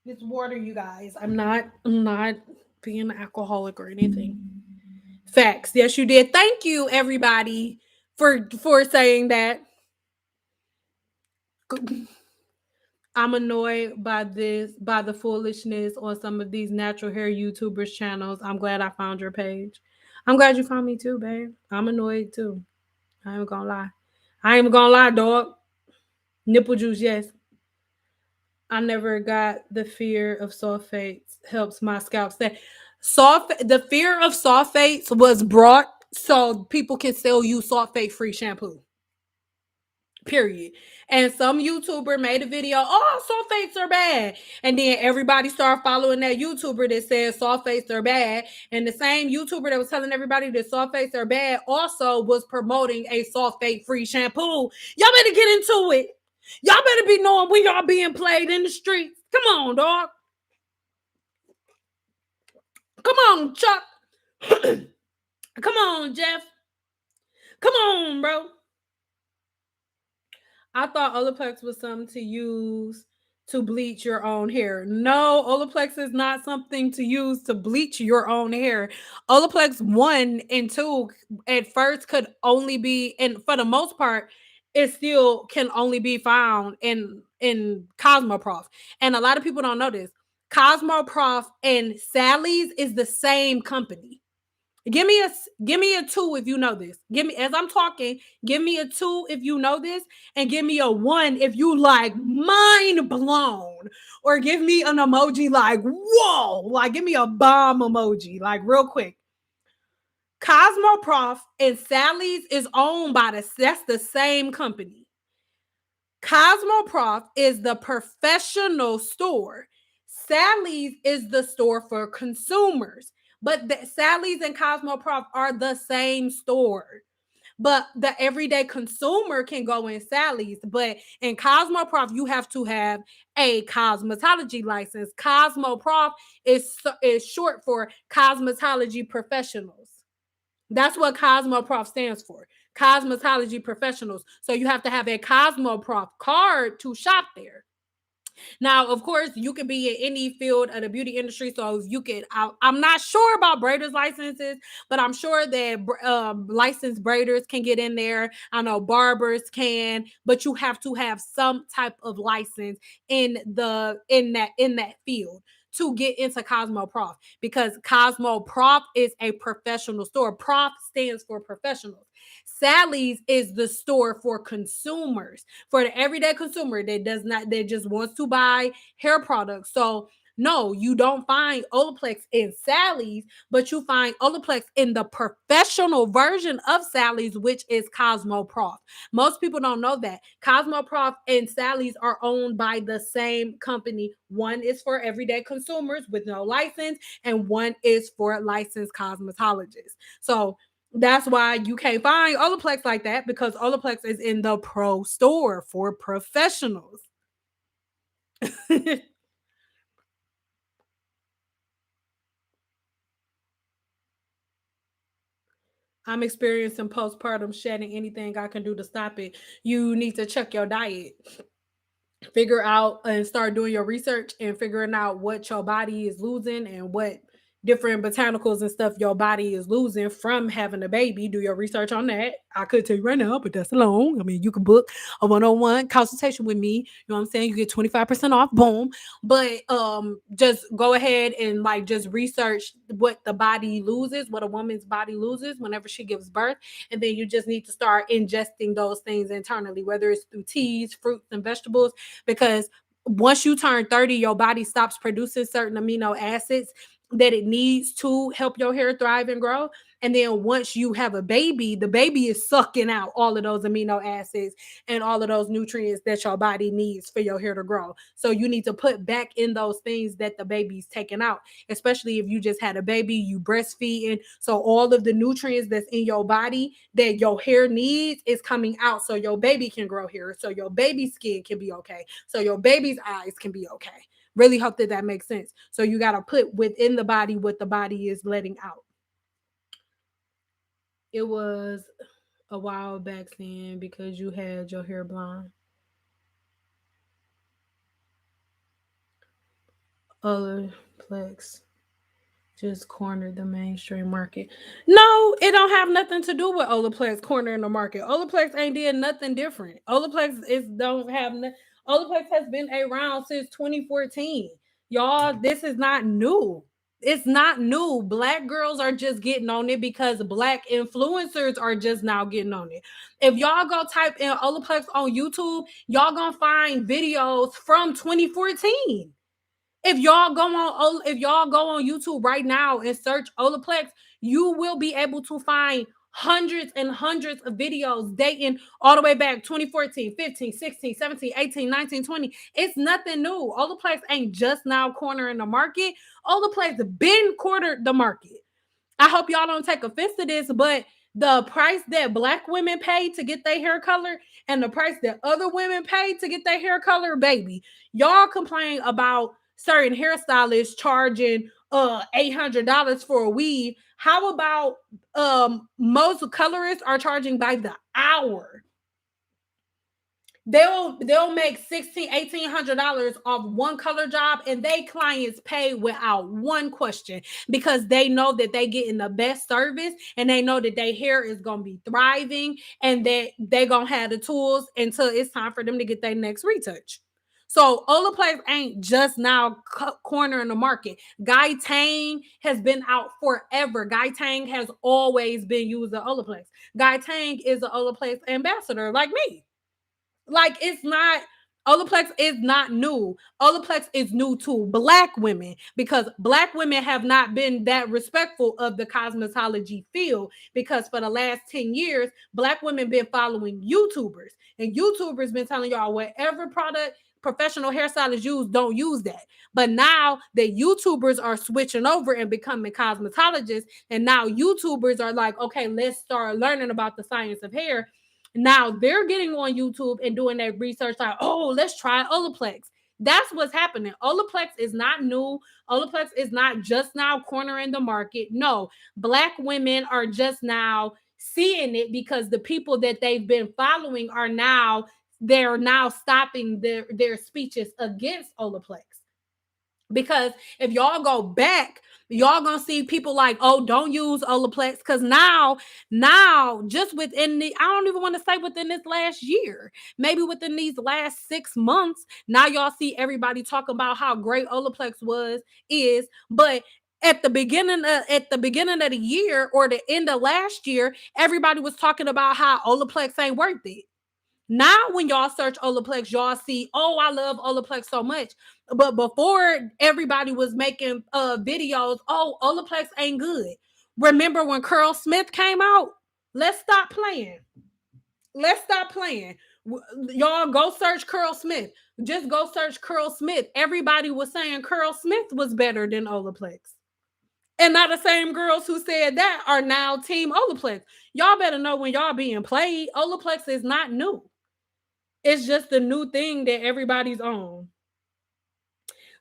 It's water, you guys. I'm not being an alcoholic or anything. Facts. Yes, you did. Thank you, everybody, for saying that. I'm annoyed by the foolishness on some of these natural hair YouTubers channels. I'm glad I found your page. I'm glad you found me too, babe. I'm annoyed too. I ain't gonna lie. I ain't gonna lie, dog. Nipple juice, yes. I never got the fear of sulfates helps my scalp stay. The fear of sulfates was brought so people can sell you sulfate free shampoo. Period. And some YouTuber made a video, oh, sulfates are bad. And then everybody started following that YouTuber that says sulfates are bad. And the same YouTuber that was telling everybody that sulfates are bad also was promoting a sulfate free shampoo. Y'all better get into it. Y'all better be knowing when y'all being played in the streets. Come on, dog. Come on, Chuck. Come on, Jeff. Come on, bro. I thought Olaplex was something to use to bleach your own hair. No, Olaplex is not something to use to bleach your own hair. Olaplex 1 and 2 at first could only be, and for the most part, it still can only be found in Cosmoprof. And a lot of people don't know this. Cosmoprof and Sally's is the same company. Give me a 2 if you know this. Give me, as I'm talking, give me a 2 if you know this, and give me a 1 if you like mind blown, or give me an emoji like whoa, like give me a bomb emoji like real quick. Cosmoprof and Sally's is owned by that's the same company. Cosmoprof is the professional store. Sally's is the store for consumers. But Sally's and Cosmoprof are the same store. But the everyday consumer can go in Sally's. But in Cosmoprof, you have to have a cosmetology license. Cosmoprof is short for cosmetology professionals. That's what Cosmoprof stands for. Cosmetology professionals. So you have to have a Cosmoprof card to shop there. Now, of course, you could be in any field of the beauty industry. So if you could, I'm not sure about braiders licenses, but I'm sure that licensed braiders can get in there. I know barbers can, but you have to have some type of license in that field to get into Cosmoprof, because Cosmoprof is a professional store. Prof stands for professionals. Sally's is the store for consumers, for the everyday consumer that just wants to buy hair products. So No, you don't find Olaplex in Sally's, but you find Olaplex in the professional version of Sally's, which is Cosmoprof. Most people don't know that Cosmoprof and Sally's are owned by the same company. One is for everyday consumers with no license, and one is for licensed cosmetologists. So that's why you can't find Olaplex like that, because Olaplex is in the pro store for professionals. I'm experiencing postpartum shedding. Anything I can do to stop it? You need to check your diet, figure out and start doing your research and figuring out what your body is losing and what different botanicals and stuff your body is losing from having a baby. Do your research on that. I could tell you right now, but that's long. I mean, you can book a one-on-one consultation with me. You know what I'm saying? You get 25% off, boom. But just go ahead and like just research what the body loses, what a woman's body loses whenever she gives birth. And then you just need to start ingesting those things internally, whether it's through teas, fruits, and vegetables, because once you turn 30, your body stops producing certain amino acids that it needs to help your hair thrive and grow. And then once you have a baby, the baby is sucking out all of those amino acids and all of those nutrients that your body needs for your hair to grow. So you need to put back in those things that the baby's taking out, especially if you just had a baby, you breastfeeding. So all of the nutrients that's in your body that your hair needs is coming out so your baby can grow hair, so your baby's skin can be okay, so your baby's eyes can be okay. Really hope that that makes sense. So you got to put within the body what the body is letting out. It was a while back then because you had your hair blonde. Olaplex just cornered the mainstream market. No, it don't have nothing to do with Olaplex cornering the market. Olaplex ain't did nothing different. Olaplex is don't have Olaplex has been around since 2014. Y'all, this is not new. It's not new. Black girls are just getting on it because black influencers are just now getting on it. If y'all go type in Olaplex on YouTube, y'all gonna find videos from 2014. If y'all go on YouTube right now and search Olaplex, you will be able to find hundreds and hundreds of videos dating all the way back 2014, 15, 16, 17, 18, 19, 20. It's nothing new. Olaplex ain't just now cornering the market. Olaplex been cornered the market. I hope y'all don't take offense to this, but the price that black women pay to get their hair color and the price that other women pay to get their hair color, baby, y'all complain about certain hairstylists charging $800 for a weave. How about most colorists are charging by the hour? They'll make $1,600-$1,800 off one color job, and they clients pay without one question because they know that they getting the best service and they know that their hair is gonna be thriving and that they gonna have the tools until it's time for them to get their next retouch. So Olaplex ain't just now cornering the market. Guy Tang has been out forever. Guy Tang has always been using Olaplex. Guy Tang is an Olaplex ambassador like me. Like it's not Olaplex is not new. Olaplex is new to black women because black women have not been that respectful of the cosmetology field because for the last 10 years, black women been following YouTubers and YouTubers been telling y'all whatever product professional hairstylists use, don't use that. But now that YouTubers are switching over and becoming cosmetologists, and now YouTubers are like, okay, let's start learning about the science of hair. Now they're getting on YouTube and doing their research like, oh, let's try Olaplex. That's what's happening. Olaplex is not new. Olaplex is not just now cornering the market. No, black women are just now seeing it because the people that they've been following are now they're now stopping their speeches against Olaplex. Because if y'all go back, y'all gonna see people like, oh, don't use Olaplex. Because now, just within the, I don't even want to say within this last year, maybe within these last 6 months, now y'all see everybody talk about how great Olaplex is. But at the beginning of the year or the end of last year, everybody was talking about how Olaplex ain't worth it. Now, when y'all search Olaplex, y'all see, oh, I love Olaplex so much. But before, everybody was making videos, oh, Olaplex ain't good. Remember when Curl Smith came out? Let's stop playing. Let's stop playing. Y'all go search Curl Smith. Just go search Curl Smith. Everybody was saying Curl Smith was better than Olaplex. And now the same girls who said that are now team Olaplex. Y'all better know when y'all being played. Olaplex is not new. It's just the new thing that everybody's on.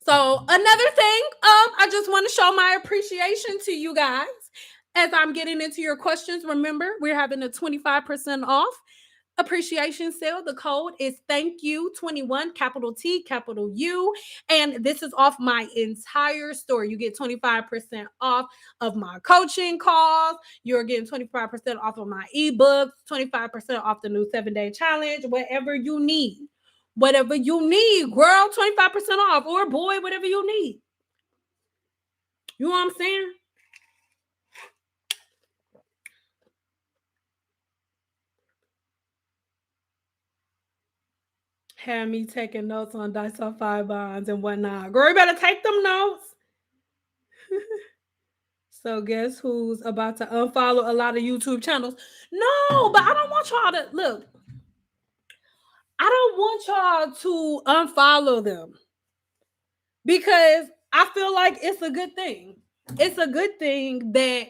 So another thing, I just want to show my appreciation to you guys as I'm getting into your questions. Remember, we're having a 25% off appreciation sale. The code is thank you 21, capital T, capital U. And this is off my entire store. You get 25% off of my coaching calls. You're getting 25% off of my ebooks, 25% off the new 7-day challenge, whatever you need. Whatever you need, girl, 25% off, or boy, whatever you need. You know what I'm saying? Had me taking notes on disulfide bonds and whatnot. Girl, you better take them notes. So guess who's about to unfollow a lot of YouTube channels? No, but I don't want y'all to look. I don't want y'all to unfollow them because I feel like it's a good thing. It's a good thing that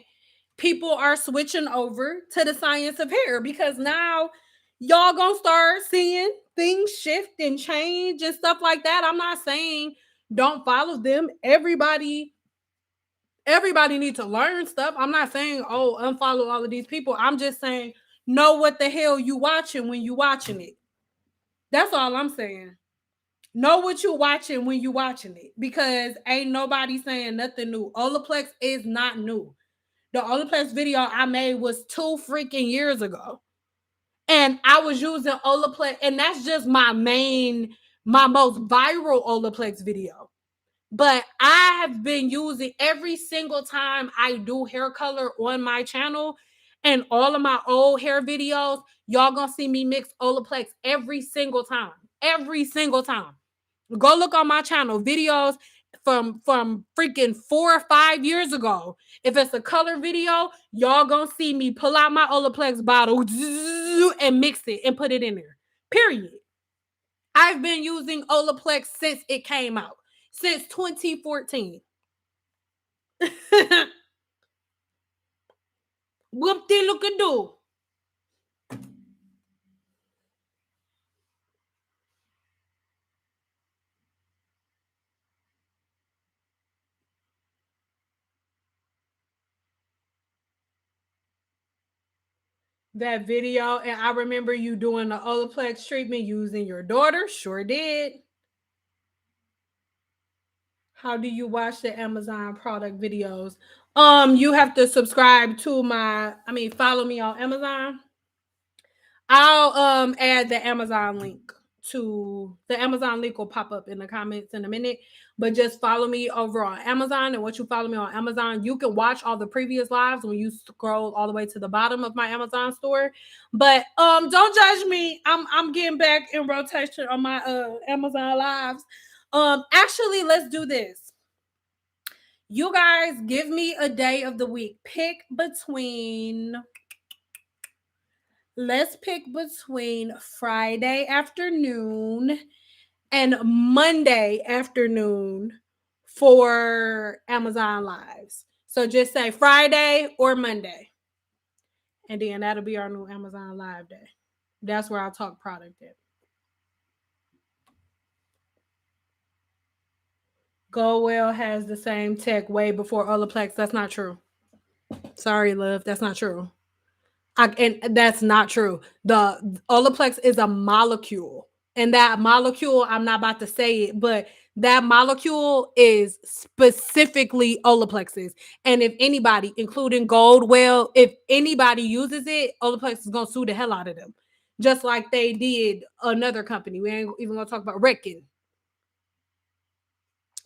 people are switching over to the science of hair because now y'all gonna start seeing things shift and change and stuff like that. I'm not saying don't follow them. Everybody needs to learn stuff. I'm not saying, oh, unfollow all of these people. I'm just saying know what the hell you watching when you watching it. That's all I'm saying. Know what you're watching when you're watching it because ain't nobody saying nothing new. Olaplex is not new. The Olaplex video I made was 2 freaking years ago. And I was using Olaplex, and that's just my most viral Olaplex video. But I have been using every single time I do hair color on my channel and all of my old hair videos, y'all gonna see me mix Olaplex every single time. Every single time. Go look on my channel, videos from freaking 4 or 5 years ago. If it's a color video, y'all gonna see me pull out my Olaplex bottle and mix it and put it in there. Period. I've been using Olaplex since it came out, since 2014. Whoop-de-look-a-doo. That video, and I remember you doing the Olaplex treatment using your daughter. Sure did. How do you watch the Amazon product videos? You have to subscribe to follow me on Amazon. I'll add the Amazon link to the Amazon link will pop up in the comments in a minute. But just follow me over on Amazon. And once you follow me on Amazon, you can watch all the previous lives when you scroll all the way to the bottom of my Amazon store. But don't judge me. I'm getting back in rotation on my Amazon lives. Actually, let's do this. You guys give me a day of the week. Let's pick between Friday afternoon and Monday afternoon for Amazon Lives. So just say Friday or Monday. And then that'll be our new Amazon Live day. That's where I'll talk product at. Go Well has the same tech way before Olaplex. That's not true. Sorry, love. That's not true. And that's not true. The Olaplex is a molecule. And that molecule, I'm not about to say it, but that molecule is specifically Olaplex's. And if anybody, including Goldwell, if anybody uses it, Olaplex is going to sue the hell out of them. Just like they did another company. We ain't even going to talk about Reckin.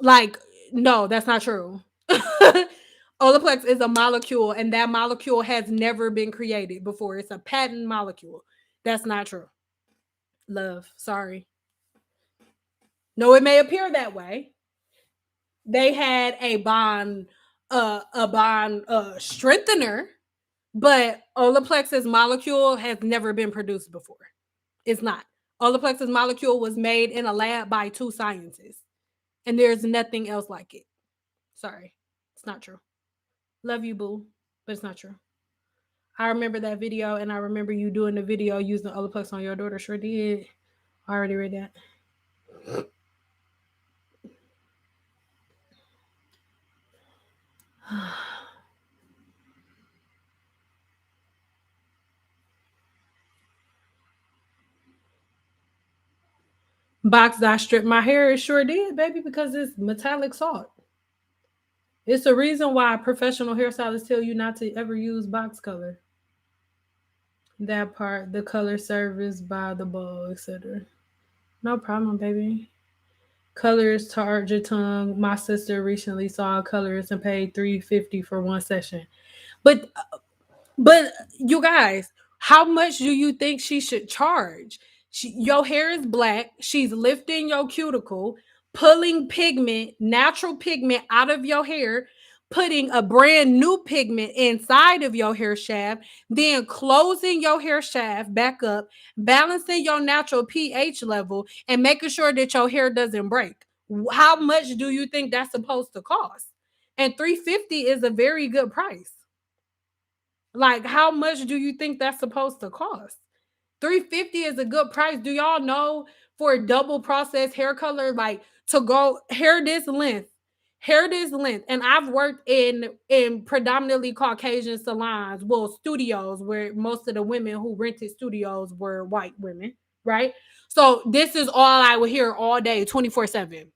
Like, no, that's not true. Olaplex is a molecule, and that molecule has never been created before. It's a patent molecule. That's not true. Love, sorry. No, it may appear that way. They had a bond strengthener, but Olaplex's molecule has never been produced before. It's not. Olaplex's molecule was made in a lab by 2 scientists, and there's nothing else like it. Sorry, it's not true. Love you, boo, but it's not true. I remember that video, and I remember you doing the video using Olaplex on your daughter. Sure did. I already read that. Box dye stripped my hair. It sure did, baby, because it's metallic salt. It's a reason why professional hairstylists tell you not to ever use box color. That part, the color service by the bowl, etc. No problem, baby. Colors charge your tongue. My sister recently saw a colorist and paid $350 for one session. But But you guys, how much do you think she should charge? Your hair is black. She's lifting your cuticle, pulling pigment, natural pigment out of your hair, putting a brand new pigment inside of your hair shaft, then closing your hair shaft back up, balancing your natural pH level, and making sure that your hair doesn't break. How much do you think that's supposed to cost? And $350 is a very good price. Like, how much do you think that's supposed to cost? $350 is a good price. Do y'all know for a double process hair color, like to go hair this length? And I've worked in predominantly Caucasian salons, well, studios where most of the women who rented studios were white women, right? So this is all I would hear all day, 24/7.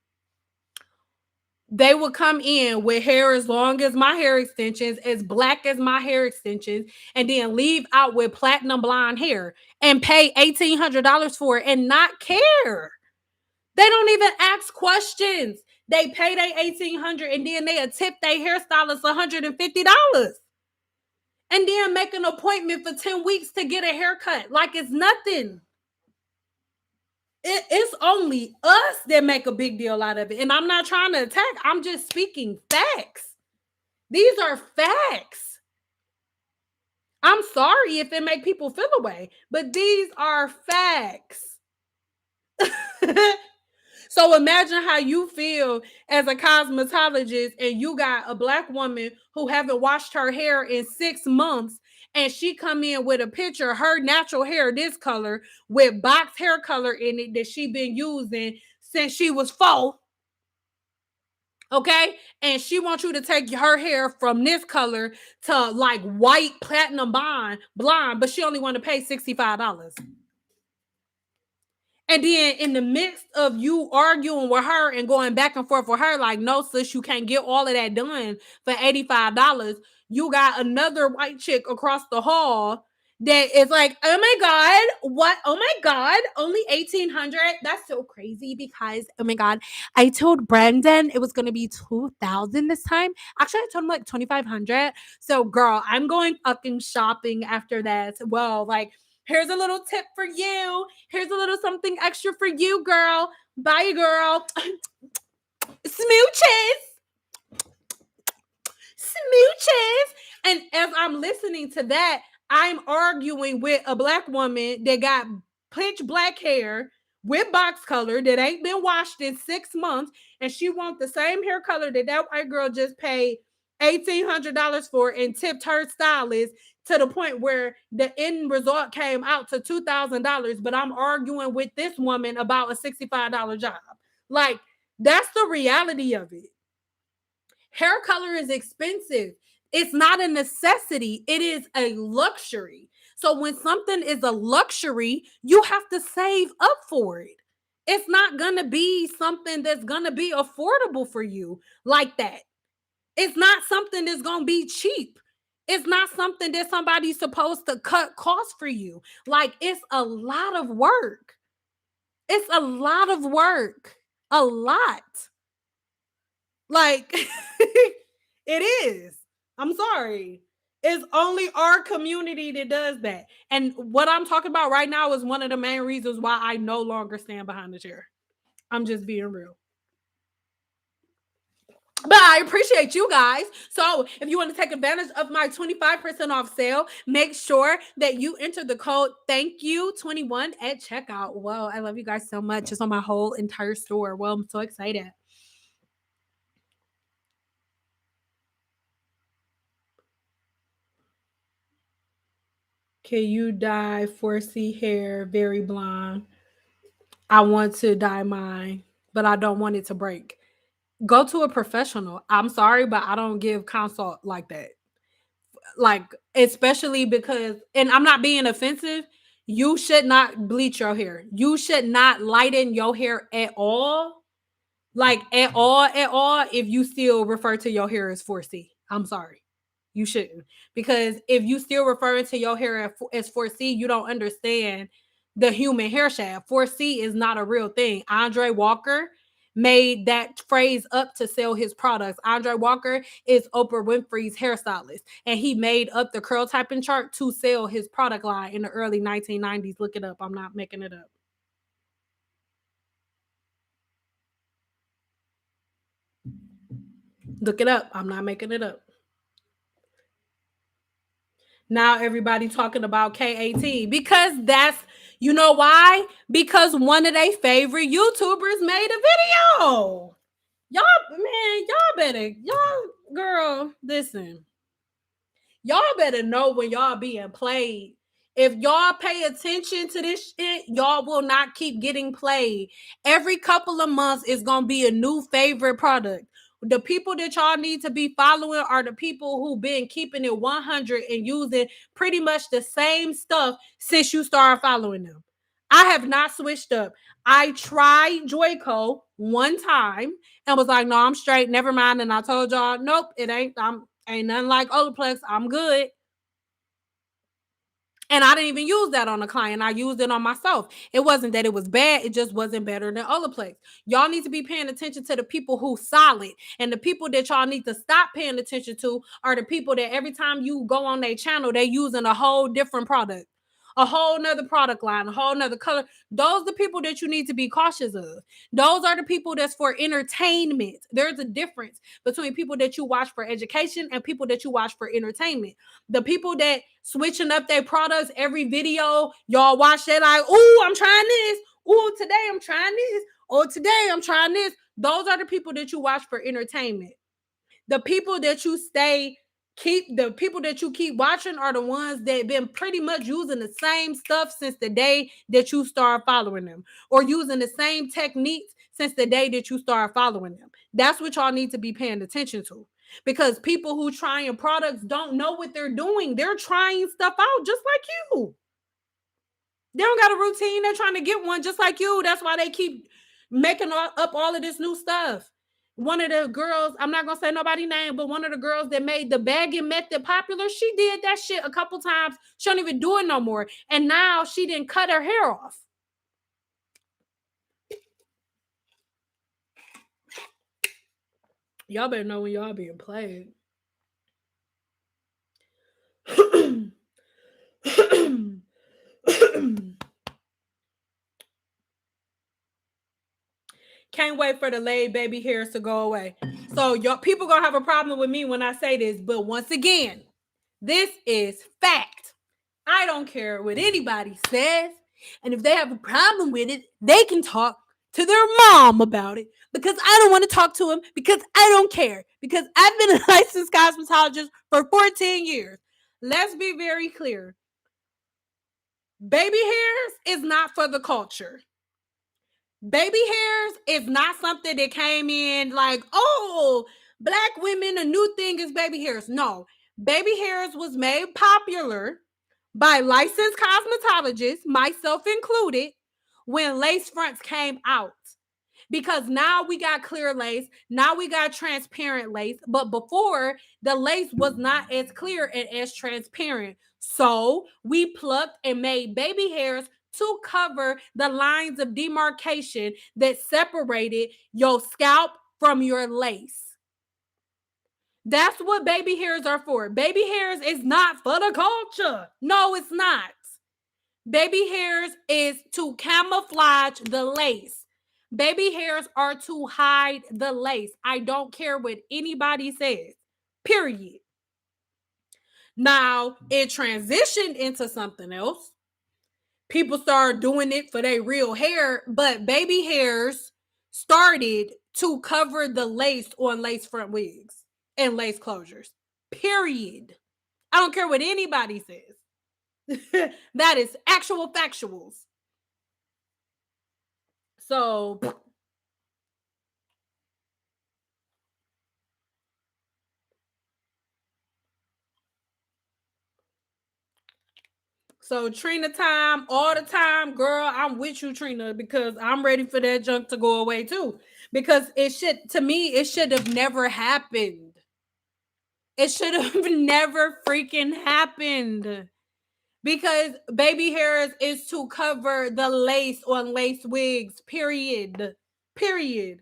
They would come in with hair as long as my hair extensions, as black as my hair extensions, and then leave out with platinum blonde hair and pay $1,800 for it and not care. They don't even ask questions. They pay their $1,800 and then they tip their hairstylist $150 and then make an appointment for 10 weeks to get a haircut like it's nothing. It's only us that make a big deal out of it. And I'm not trying to attack. I'm just speaking facts. These are facts. I'm sorry if it make people feel away, but these are facts. So imagine how you feel as a cosmetologist and you got a black woman who haven't washed her hair in 6 months and she come in with a picture of her natural hair this color with box hair color in it that she been using since she was 4. Okay, and she wants you to take her hair from this color to like white platinum blonde, but she only want to pay $65. And then in the midst of you arguing with her and going back and forth with her, like, no, sis, you can't get all of that done for $85. You got another white chick across the hall that is like, oh my God, what? Oh my God, only 1,800. That's so crazy because, oh my God, I told Brandon it was going to be 2,000 this time. Actually, I told him like 2,500. So, girl, I'm going fucking shopping after that. Well, like, here's a little tip for you. Here's a little something extra for you, girl. Bye, girl. Smooches. And as I'm listening to that, I'm arguing with a black woman that got pitch black hair with box color that ain't been washed in 6 months, and she wants the same hair color that white girl just paid $1,800 for and tipped her stylist to the point where the end result came out to $2,000. But I'm arguing with this woman about a $65 job. Like, that's the reality of it. Hair color is expensive. It's not a necessity. It is a luxury. So when something is a luxury, you have to save up for it. It's not going to be something that's going to be affordable for you like that. It's not something that's going to be cheap. It's not something that somebody's supposed to cut costs for you. Like, it's a lot of work. It's a lot of work. A lot. Like, it is. I'm sorry. It's only our community that does that. And what I'm talking about right now is one of the main reasons why I no longer stand behind the chair. I'm just being real. But I appreciate you guys. So if you want to take advantage of my 25% off sale, make sure that you enter the code thank you 21 at checkout. Well, I love you guys so much. It's on my whole entire store. Well, I'm so excited. Can you dye 4C hair very blonde? I want to dye mine, but I don't want it to break. Go to a professional. I'm sorry, but I don't give consult like that. Like, especially because, and I'm not being offensive, you should not bleach your hair. You should not lighten your hair at all. Like at all, if you still refer to your hair as 4C. I'm sorry. You shouldn't. Because if you still referring to your hair as 4C, you don't understand the human hair shaft. 4C is not a real thing. Andre Walker made that phrase up to sell his products. Andre Walker is Oprah Winfrey's hairstylist, and he made up the curl typing chart to sell his product line in the early 1990s. Look it up. I'm not making it up. Look it up. I'm not making it up. Now everybody talking about KAT because that's, you know why? Because one of their favorite YouTubers made a video. Y'all, man, y'all better, y'all, girl, listen. Y'all better know when y'all being played. If y'all pay attention to this shit, y'all will not keep getting played. Every couple of months is gonna be a new favorite product. The people that y'all need to be following are the people who've been keeping it 100 and using pretty much the same stuff since you started following them. I have not switched up. I tried Joico one time and was like, no, I'm straight. Never mind. And I told y'all, nope, it ain't. Ain't nothing like Olaplex. I'm good. And I didn't even use that on a client. I used it on myself. It wasn't that it was bad. It just wasn't better than Olaplex. Y'all need to be paying attention to the people who solid. And the people that y'all need to stop paying attention to are the people that every time you go on their channel, they using a whole different product. A whole nother product line, a whole nother color. Those are the people that you need to be cautious of. Those are the people that's for entertainment. There's a difference between people that you watch for education and people that you watch for entertainment. The people that switching up their products every video, y'all watch that like, ooh, I'm trying this. Ooh, today I'm trying this. Or today I'm trying this. Those are the people that you watch for entertainment. The people that you keep watching are the ones that been pretty much using the same stuff since the day that you start following them, or using the same techniques since the day that you start following them. That's what y'all need to be paying attention to, because people who trying products don't know what they're doing. They're trying stuff out just like you. They don't got a routine. They're trying to get one just like you. That's why they keep making up all of this new stuff. One of the girls, I'm not gonna say nobody's name, but one of the girls that made the bagging method popular, she did that shit a couple times. She don't even do it no more. And now she didn't cut her hair off. Y'all better know when y'all being played. Can't wait for the laid baby hairs to go away. So y'all people gonna have a problem with me when I say this, but once again, this is fact. I don't care what anybody says. And if they have a problem with it, they can talk to their mom about it, because I don't want to talk to them, because I don't care, because I've been a licensed cosmetologist for 14 years. Let's be very clear. Baby hairs is not for the culture. Baby hairs is not something that came in like, oh, black women, a new thing is baby hairs. No, baby hairs was made popular by licensed cosmetologists, myself included, when lace fronts came out. Because now we got clear lace, now we got transparent lace, but before, the lace was not as clear and as transparent. So we plucked and made baby hairs to cover the lines of demarcation that separated your scalp from your lace. That's what baby hairs are for. Baby hairs is not for the culture. No, it's not. Baby hairs is to camouflage the lace. Baby hairs are to hide the lace. I don't care what anybody says. Period. Now, it transitioned into something else. People started doing it for their real hair, but baby hairs started to cover the lace on lace front wigs and lace closures. Period. I don't care what anybody says. That is actual factuals. So Trina time, all the time, girl. I'm with you, Trina, because I'm ready for that junk to go away too. Because to me, it should have never happened. It should have never freaking happened. Because baby hairs is to cover the lace on lace wigs. Period. Period.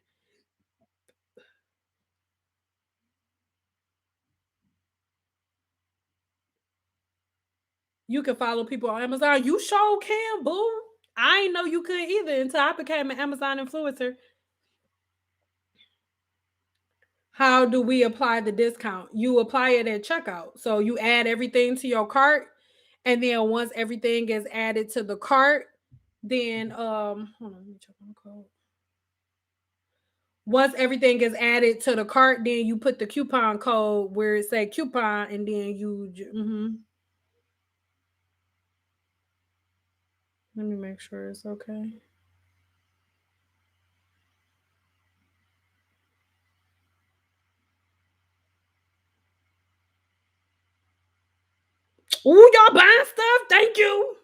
You can follow people on Amazon. You sure can, boo. I ain't know you could either until I became an Amazon influencer. How do we apply the discount? You apply it at checkout. So you add everything to your cart, and then once everything is added to the cart, then hold on, let me check on the code. Once everything is added to the cart, then you put the coupon code where it say coupon, and then you. Let me make sure it's okay. Oh, y'all buying stuff? Thank you.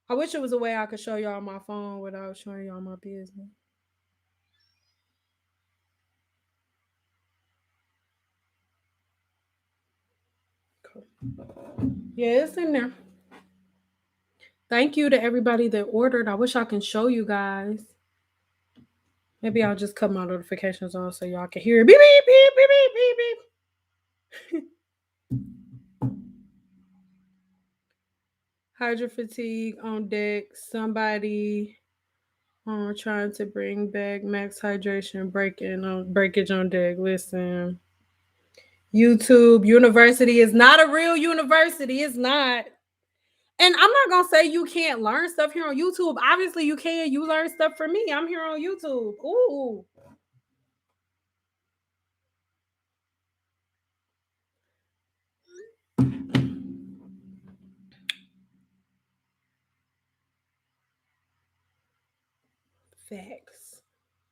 I wish it was a way I could show y'all my phone without showing y'all my business. Cool. Yeah, it's in there. Thank you to everybody that ordered. I wish I can show you guys. Maybe I'll just cut my notifications on so y'all can hear it. Beep, beep, beep, beep, beep, beep, beep. Hydro fatigue on deck. Somebody trying to bring back max hydration breakage on deck. Listen. YouTube University is not a real university. It's not. And I'm not gonna say you can't learn stuff here on YouTube. Obviously, you can. You learn stuff from me. I'm here on YouTube. Ooh. Facts.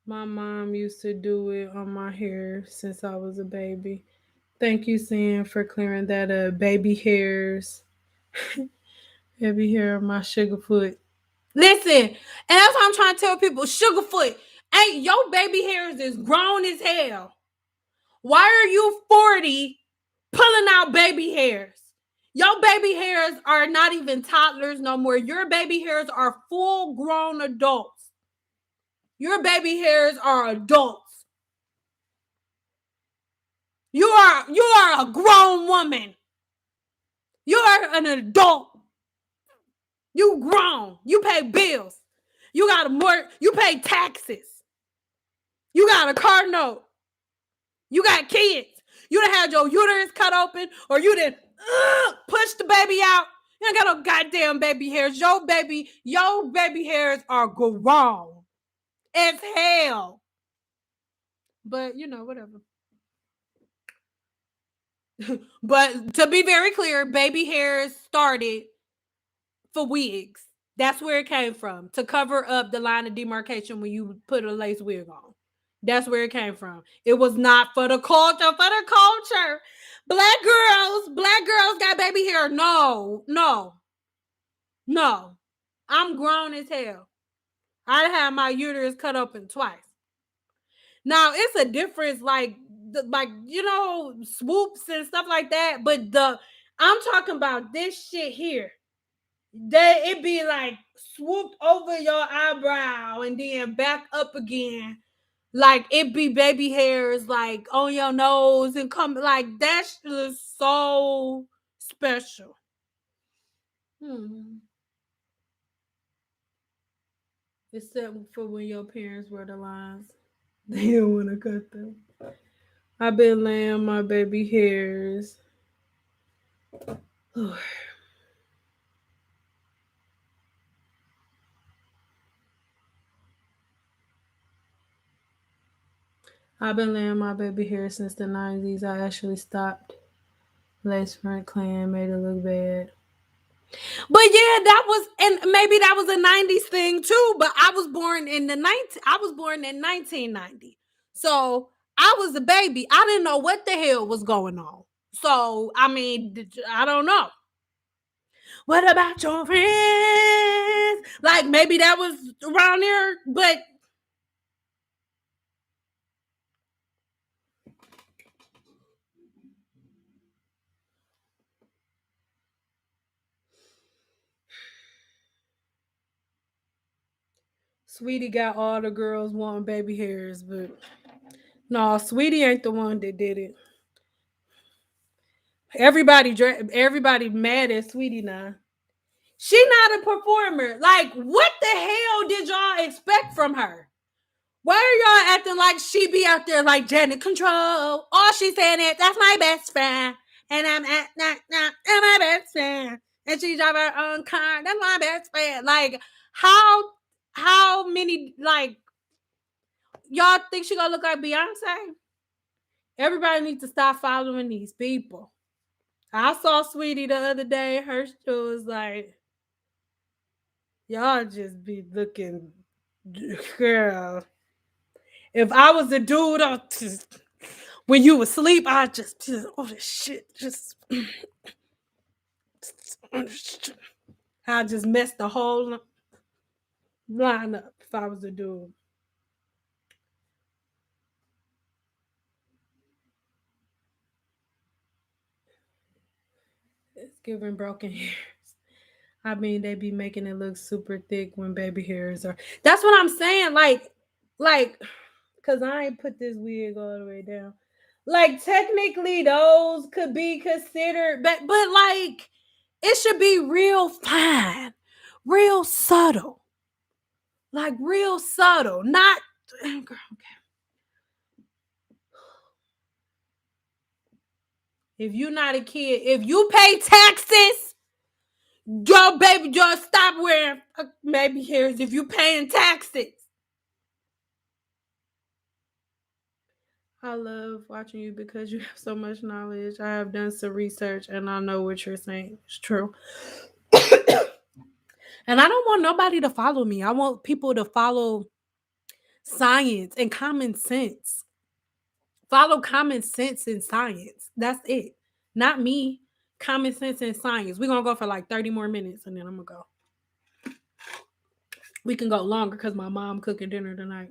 My mom used to do it on my hair since I was a baby. Thank you, Cyn, for clearing that up. Baby hairs. Baby hair on my sugar foot. Listen, and that's what I'm trying to tell people. Sugarfoot, ain't your baby hairs is grown as hell. Why are you 40 pulling out baby hairs? Your baby hairs are not even toddlers no more. Your baby hairs are full grown adults. Your baby hairs are adults. You are a grown woman. You are an adult. You grown. You pay bills. You got you pay taxes. You got a car note. You got kids. You done had your uterus cut open, or you done push the baby out. You ain't got no goddamn baby hairs. Your baby hairs are grown as hell. But whatever. But to be very clear, baby hairs started for wigs. That's where it came from, to cover up the line of demarcation when you put a lace wig on. That's where it came from. It was not for the culture. For the culture. Black girls got baby hair. No. I'm grown as hell. I had my uterus cut open twice. Now it's a difference, like swoops and stuff like that. But I'm talking about this shit here. It be like swooped over your eyebrow and then back up again. Like it be baby hairs like on your nose and come like that's just so special. Hmm. Except for when your parents wear the lines. They don't want to cut them. I've been laying my baby hairs. I've been laying my baby hair since the 90s. I actually stopped lace front clan, made it look bad. But yeah, that was, and maybe that was a 90s thing too, but I was born in I was born in 1990. So I was a baby. I didn't know what the hell was going on. So, I mean, I don't know. What about your friends? Like maybe that was around there, but Sweetie got all the girls wanting baby hairs, but no, Sweetie ain't the one that did it. Everybody mad at Sweetie now. She not a performer. Like, what the hell did y'all expect from her? Why are y'all acting like she be out there like Janet Control? All she saying is, that's my best friend. And I'm at my best friend. And she drive her own car. That's my best friend. Like, how many, like, y'all think she gonna look like Beyonce? Everybody needs to stop following these people. I saw Sweetie the other day. Her show was like, y'all just be looking, girl. If I was a dude, when you was asleep, I just oh this shit, just I just messed the whole lineup if I was a dude. It's giving broken hairs. I mean, they be making it look super thick when baby hairs are. That's what I'm saying. Like, cause I ain't put this wig all the way down. Like, technically, those could be considered, but like, it should be real fine, real subtle, like real subtle, not. Okay. If you're not a kid, if you pay taxes, your baby just stop wearing baby hairs. If you paying taxes. I love watching you because you have so much knowledge. I have done some research and I know what you're saying. It's true. And I don't want nobody to follow me. I want people to follow science and common sense. Follow common sense and science. That's it. Not me. Common sense and science. We're going to go for like 30 more minutes and then I'm going to go. We can go longer because my mom cooking dinner tonight.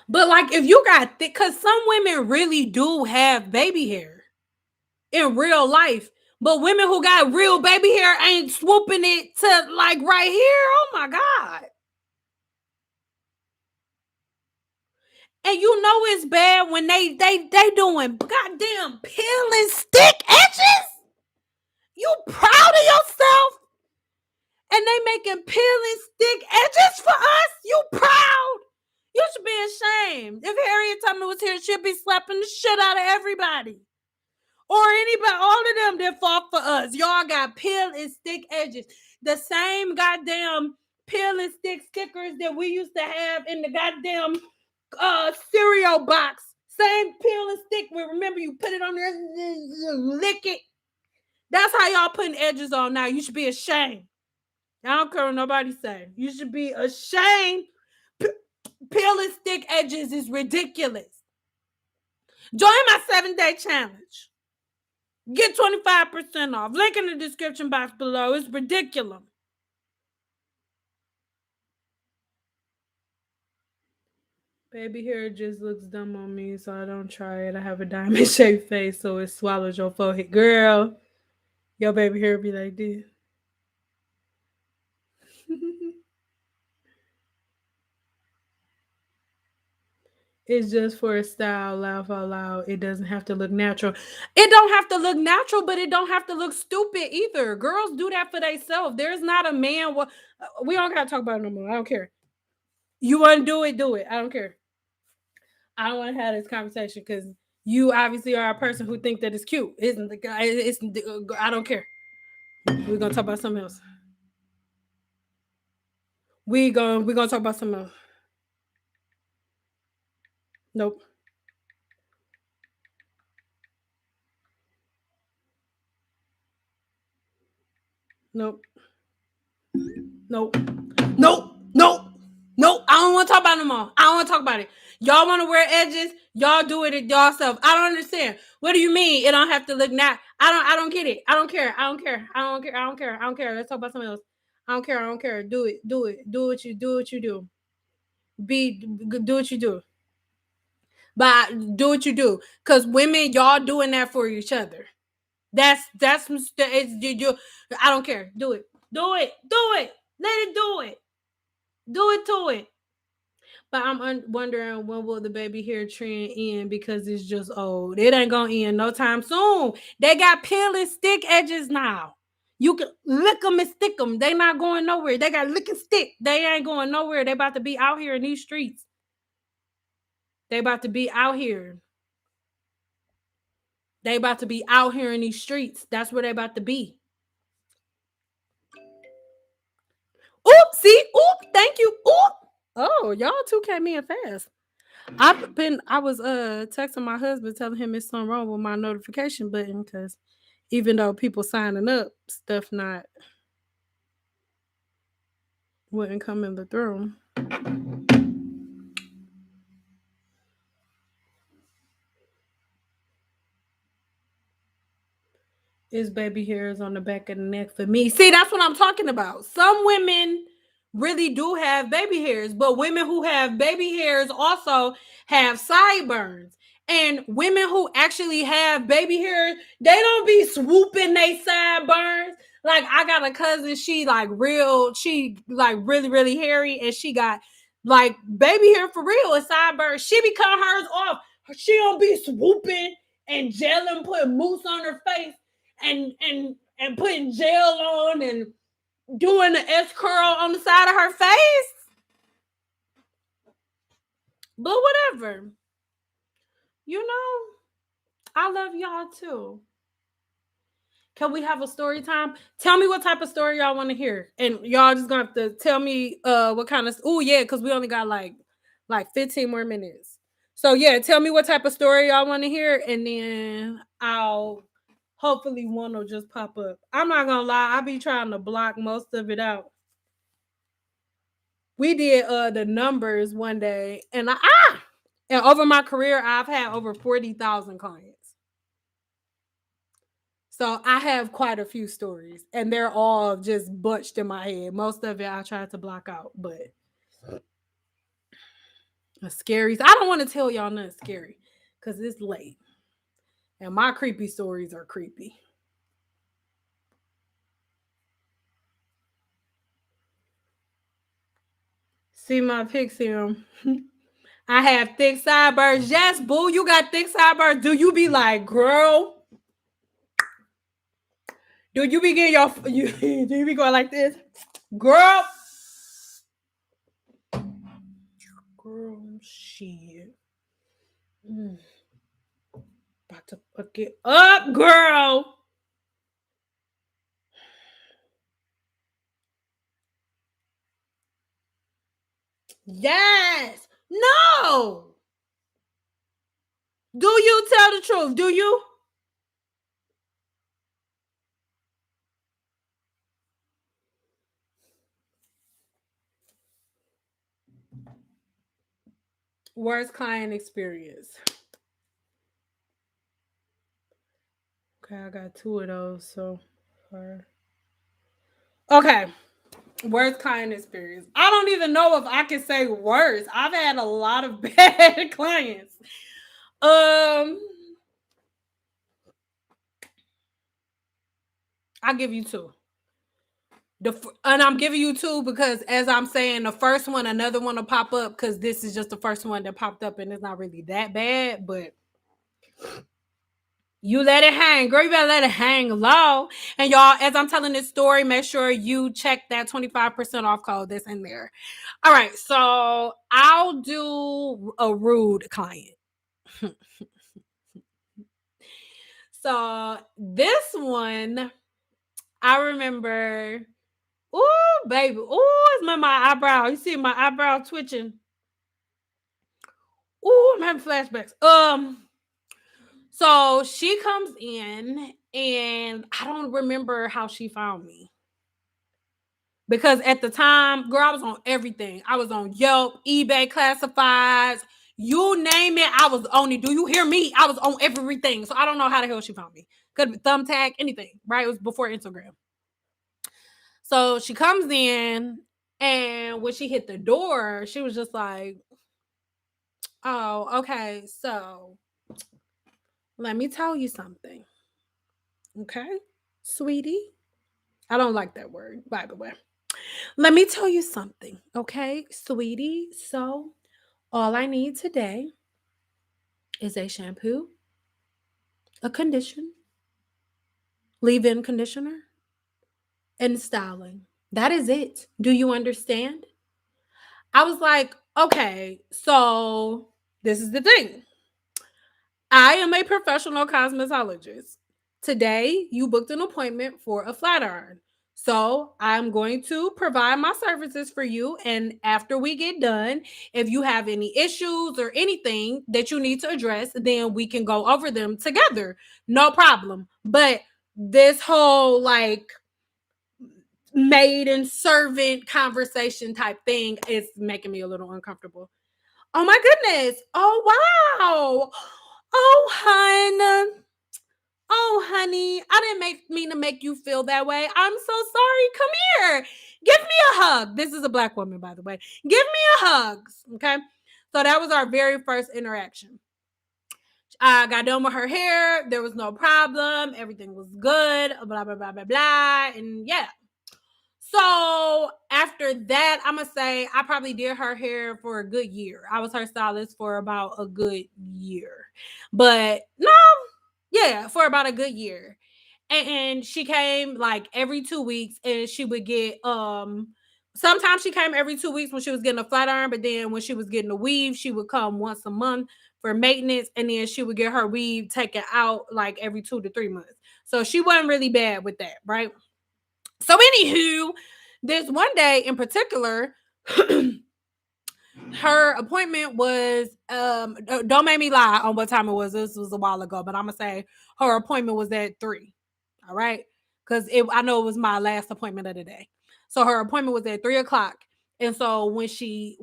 But like if you got thick, because some women really do have baby hair in real life. But women who got real baby hair ain't swooping it to like right here. Oh my God. And you know it's bad when they doing goddamn peel and stick edges. You proud of yourself? And they making peel and stick edges for us? You proud? You should be ashamed. If Harriet Tubman was here, she'd be slapping the shit out of everybody. Or anybody, all of them that fought for us. Y'all got peel and stick edges. The same goddamn peel and stick stickers that we used to have in the goddamn cereal box. Same peel and stick. Remember, you put it on there, lick it. That's how y'all putting edges on now. You should be ashamed. I don't care what nobody say. You should be ashamed. Peel and stick edges is ridiculous. Join my 7-day challenge. Get 25% off. Link in the description box below. It's ridiculous. Baby hair just looks dumb on me, so I don't try it. I have a diamond shaped face, so it swallows your forehead. Girl, your baby hair be like this. It's just for a style, laugh out loud. It doesn't have to look natural. It don't have to look natural, but it don't have to look stupid either. Girls do that for themselves. There's not a man. We don't gotta talk about it no more. I don't care. You want to do it, do it. I don't care. I don't want to have this conversation because you obviously are a person who think that it's cute. Isn't the guy? It's I don't care. We're gonna talk about something else. We're gonna talk about something else. Nope. Nope. Nope. Nope. Nope. Nope. I don't want to talk about it no more. I don't want to talk about it. Y'all want to wear edges? Y'all do it yourself. I don't understand. What do you mean? It don't have to look not. I don't get it. I don't care. I don't care. I don't care. I don't care. I don't care. Let's talk about something else. I don't care. I don't care. Do it. Do it. Do what you do. What you do. Do what you do. But do what you do. Cause women, y'all doing that for each other. That's it's you. I don't care. Do it. Do it. Do it. Let it do it. Do it to it. But I'm wondering when will the baby hair trend end because it's just old. It ain't gonna end no time soon. They got peel and stick edges now. You can lick them and stick them. They not going nowhere. They got lick and stick. They ain't going nowhere. They about to be out here in these streets. They about to be out here. They about to be out here in these streets. That's where they about to be. Oop, see, oop, thank you. Oop. Oh, y'all two came in fast. I was texting my husband telling him it's something wrong with my notification button because even though people signing up, stuff not wouldn't come in the room. Is baby hairs on the back of the neck for me. See, that's what I'm talking about. Some women really do have baby hairs, but women who have baby hairs also have sideburns. And women who actually have baby hairs, they don't be swooping they sideburns. Like I got a cousin, she like really, really hairy, and she got like baby hair for real and sideburns. She be cutting hers off. She don't be swooping and gelling, putting mousse on her face and putting gel on and doing the S curl on the side of her face. But whatever. You know, I love y'all too. Can we have a story time? Tell me what type of story y'all want to hear. And y'all just gonna have to tell me what kind of oh yeah, because we only got like 15 more minutes. So yeah, tell me what type of story y'all want to hear, and then I'll hopefully one will just pop up. I'm not gonna lie, I be trying to block most of it out. We did the numbers one day, and over my career, I've had over 40,000 clients. So I have quite a few stories, and they're all just bunched in my head. Most of it I tried to block out, but scary. I don't want to tell y'all nothing scary because it's late, and my creepy stories are creepy. See my pics, I have thick sideburns. Yes, boo, you got thick sideburns. Do you be like, girl? Do you be getting do you be going like this? Girl. Girl, shit. About to fuck it up, girl. Yes. No. Do you tell the truth? Do you? Worst client experience. Okay, I got two of those so far. Okay. Worst client experience. I don't even know if I can say worst. I've had a lot of bad clients. I'll give you two. And I'm giving you two because as I'm saying, the first one, another one will pop up because this is just the first one that popped up and it's not really that bad, but you let it hang. Girl, you better let it hang low. And y'all, as I'm telling this story, make sure you check that 25% off code that's in there. All right, so I'll do a rude client. So this one, I remember, ooh, baby, ooh, it's my eyebrow. You see my eyebrow twitching. Ooh, I'm having flashbacks. So she comes in and I don't remember how she found me. Because at the time, girl, I was on everything. I was on Yelp, eBay classifieds, you name it, I was on it. Do you hear me? I was on everything. So I don't know how the hell she found me. Could be Thumbtack, anything, right? It was before Instagram. So she comes in, and when she hit the door, she was just like, oh, okay, so let me tell you something. Okay, sweetie. I don't like that word, by the way. Let me tell you something, okay, sweetie. So all I need today is a shampoo, a condition, leave-in conditioner, and styling. That is it. Do you understand? I was like, okay, so this is the thing. I am a professional cosmetologist. Today, you booked an appointment for a flat iron. So I'm going to provide my services for you. And after we get done, if you have any issues or anything that you need to address, then we can go over them together. No problem. But this whole like maid and servant conversation type thing is making me a little uncomfortable. Oh my goodness. Oh wow. Oh hun. Oh, honey, I didn't mean to make you feel that way. I'm so sorry. Come here. Give me a hug. This is a black woman, by the way. Give me a hug. Okay. So that was our very first interaction. I got done with her hair. There was no problem. Everything was good. Blah, blah, blah, blah, blah. And yeah. So after that, I'm going to say I probably did her hair for a good year. I was her stylist for about a good year. But no, yeah, for about a good year. And she came like every 2 weeks and she would get sometimes she came every 2 weeks when she was getting a flat iron, but then when she was getting a weave, she would come once a month for maintenance, and then she would get her weave taken out like every 2 to 3 months. So she wasn't really bad with that, right? So anywho, this one day in particular, her appointment was don't make me lie on what time it was. This was a while ago, but I'm gonna say her appointment was at 3. All right, because I know it was my last appointment of the day. So her appointment was at 3 o'clock, and so when she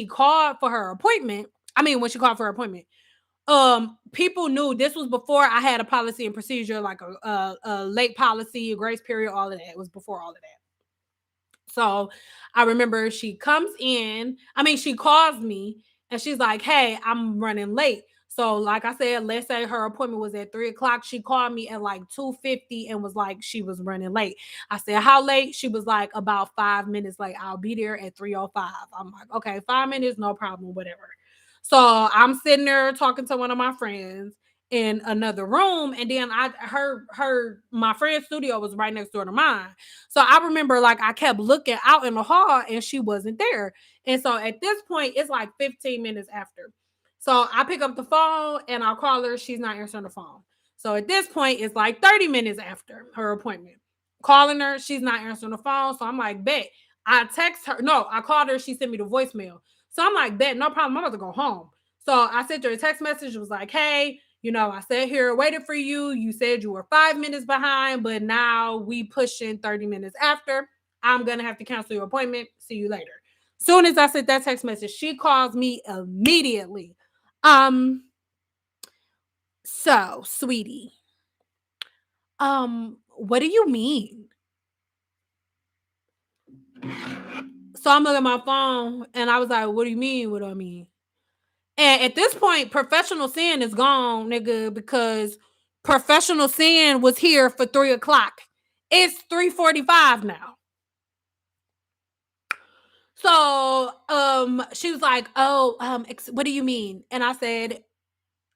called for her appointment, when she called for her appointment, people knew this was before I had a policy and procedure, like a late policy, a grace period, all of that. It was before all of that. So I remember she comes in, she calls me and she's like, hey, I'm running late. So like I said, let's say her appointment was at 3 o'clock. She called me at like 2:50 and was like, she was running late. I said, how late? She was like, about 5 minutes late. I'll be there at 3:05. I'm like, okay, 5 minutes, no problem, whatever. So I'm sitting there talking to one of my friends in another room, and then my friend's studio was right next door to mine. So I remember like I kept looking out in the hall and she wasn't there. And so at this point, it's like 15 minutes after. So I pick up the phone and I'll call her. She's not answering the phone. So at this point, it's like 30 minutes after her appointment. Calling her, she's not answering the phone. So I'm like, bet. I text her. No, I called her. She sent me the voicemail. So I'm like, bet, no problem. I'm about to go home. So I sent her a text message. It was like, hey, I sat here waited for you. You said you were 5 minutes behind, but now we pushing 30 minutes after. I'm going to have to cancel your appointment. See you later. Soon as I sent that text message, she calls me immediately. So, sweetie, what do you mean? So I'm looking at my phone and I was like, what do you mean? What do I mean? And at this point, Professional Cyn is gone, nigga, because Professional Cyn was here for 3 o'clock. It's 3:45 now. So she was like, oh, what do you mean? And I said,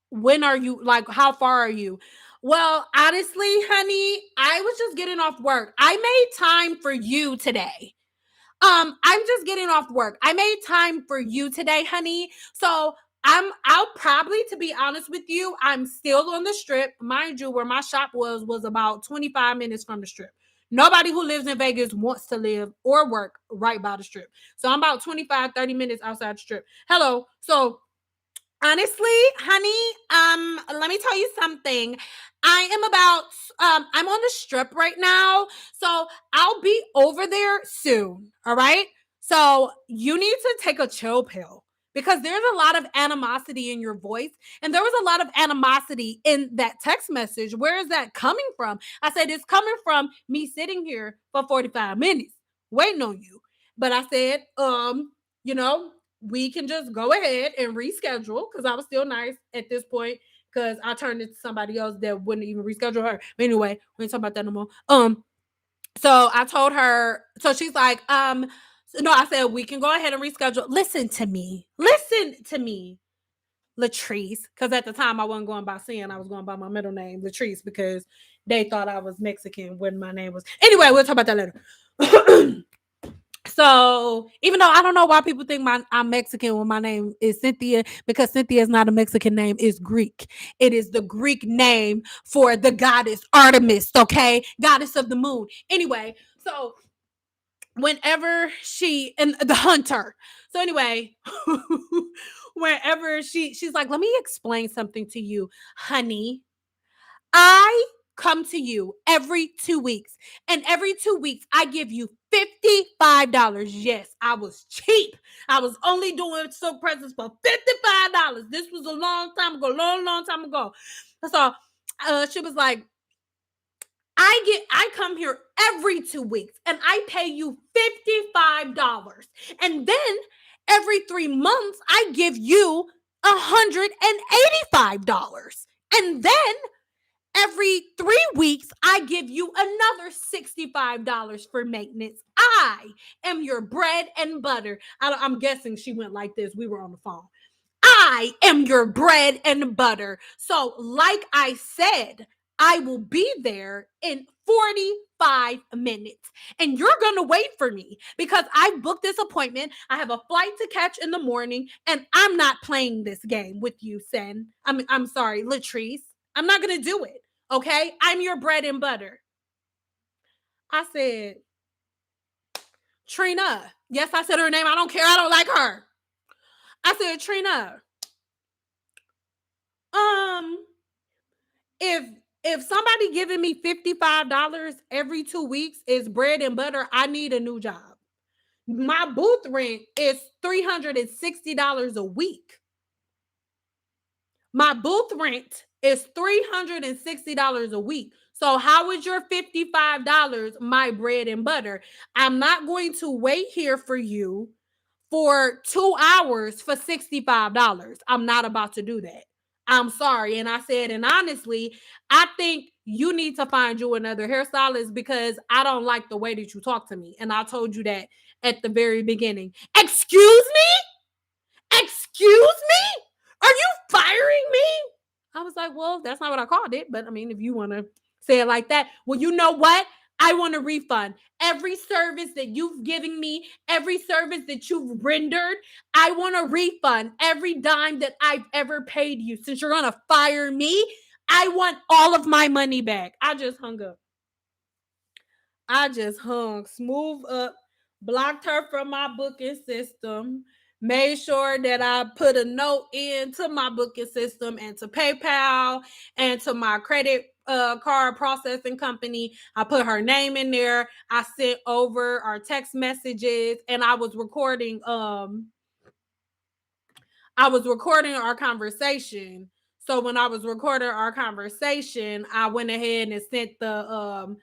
when are you, like, how far are you? Well, honestly, honey, I was just getting off work. I made time for you today. I'm just getting off work. I made time for you today, honey. So I'll probably, to be honest with you, I'm still on the strip. Mind you, where my shop was about 25 minutes from the strip. Nobody who lives in Vegas wants to live or work right by the strip. So I'm about 25, 30 minutes outside the strip. Hello. So honestly, honey, let me tell you something. I am about I'm on the strip right now, so I'll be over there soon. All right. So you need to take a chill pill because there's a lot of animosity in your voice, and there was a lot of animosity in that text message. Where is that coming from? I said it's coming from me sitting here for 45 minutes waiting on you. But I said, you know, we can just go ahead and reschedule because I was still nice at this point because I turned it to somebody else that wouldn't even reschedule her. But anyway, we ain't talking about that no more. So I told her, so she's like, no, I said we can go ahead and reschedule. Listen to me. Latrice, because at the time I wasn't going by Cyn, I was going by my middle name, Latrice, because they thought I was Mexican when my name was. Anyway, we'll talk about that later. So even though I don't know why people think I'm Mexican when my name is Cynthia, because Cynthia is not a Mexican name, it's Greek. It is the Greek name for the goddess Artemis, okay? Goddess of the moon. Anyway, so whenever she and the hunter. So anyway, whenever she's like, let me explain something to you, honey. I come to you every 2 weeks, and every 2 weeks I give you $55. Yes, I was cheap. I was only doing silk presents for $55. This was a long time ago, long time ago. So she was like, I come here every 2 weeks and I pay you $55. And then every 3 months I give you $185. And then every 3 weeks, I give you another $65 for maintenance. I am your bread and butter. I'm guessing she went like this. We were on the phone. I am your bread and butter. So, like I said, I will be there in 45 minutes. And you're going to wait for me because I booked this appointment. I have a flight to catch in the morning, and I'm not playing this game with you, Cyn. I'm sorry, Latrice. I'm not going to do it. Okay? I'm your bread and butter. I said, Trina. Yes, I said her name. I don't care. I don't like her. I said, Trina, um, if somebody giving me $55 every 2 weeks is bread and butter, I need a new job. My booth rent is $360 a week. My booth rent is $360 a week. So how is your $55 my bread and butter? I'm not going to wait here for you for 2 hours for $65. I'm not about to do that. I'm sorry. And I said, and honestly, I think you need to find you another hairstylist because I don't like the way that you talk to me. And I told you that at the very beginning. Excuse me? Excuse me? Are you firing me? I was like, well, that's not what I called it. But I mean, if you want to say it like that, well, you know what? I want a refund. Every service that you've given me, every service that you've rendered, I want a refund. Every dime that I've ever paid you. Since you're going to fire me, I want all of my money back. I just hung up. I just hung smooth up, blocked her from my booking system, made sure that I put a note into my booking system and to PayPal and to my credit card processing company. I put her name in there. I sent over our text messages, and I was recording our conversation. So when I was recording our conversation, I went ahead and sent the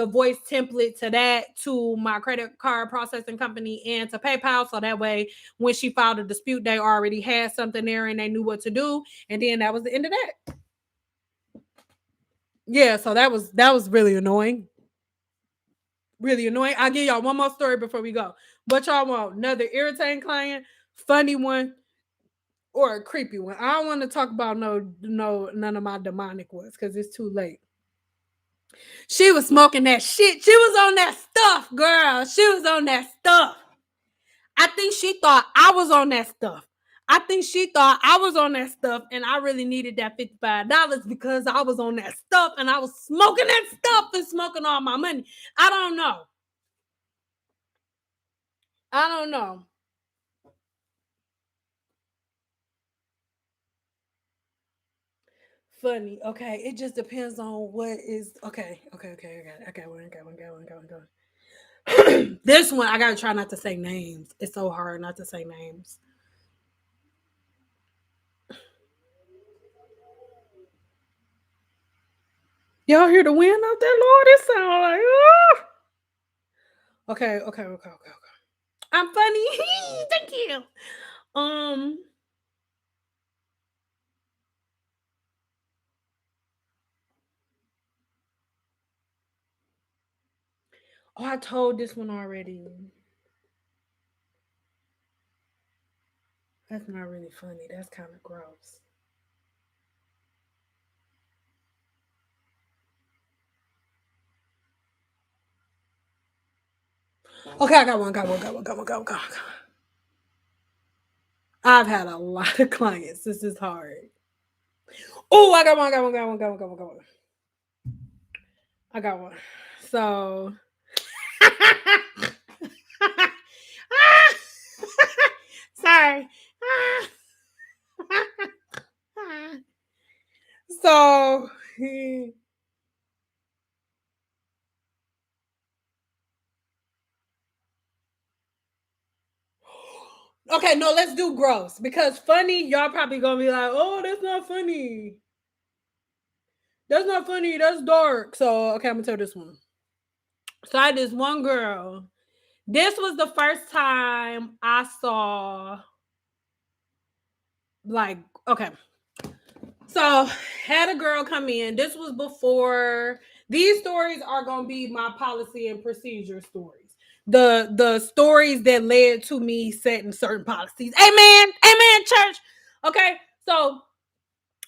voice template to that to my credit card processing company and to PayPal. So that way, when she filed a dispute, they already had something there and they knew what to do. And then that was the end of that. Yeah, so that was really annoying. Really annoying. I'll give y'all one more story before we go. What y'all want? Another irritating client, funny one, or a creepy one? I don't want to talk about none of my demonic ones because it's too late. She was smoking that shit. She was on that stuff, girl. She was on that stuff. I think she thought I was on that stuff. I think she thought I was on that stuff and I really needed that $55 because I was on that stuff and I was smoking that stuff and smoking all my money. I don't know. I don't know. Funny. Okay. It just depends on what is. Okay. I got one. This one, I got to try not to say names. It's so hard not to say names. Y'all hear the wind out there, Lord? It sound like, oh. Okay. I'm funny. Thank you. Um, oh, I told this one already. That's not really funny. That's kind of gross. Okay, I got one. I've had a lot of clients. This is hard. Oh, I got one. I got one. So, sorry. So, okay, no, let's do gross because funny, y'all probably gonna be like, oh, that's not funny. That's not funny. That's dark. So, okay, I'm gonna tell this one. So, I had this one girl. This was the first time I saw, like, okay. So, had a girl come in. This was before. These stories are gonna be my policy and procedure stories. The stories that led to me setting certain policies. Amen, church. Okay, so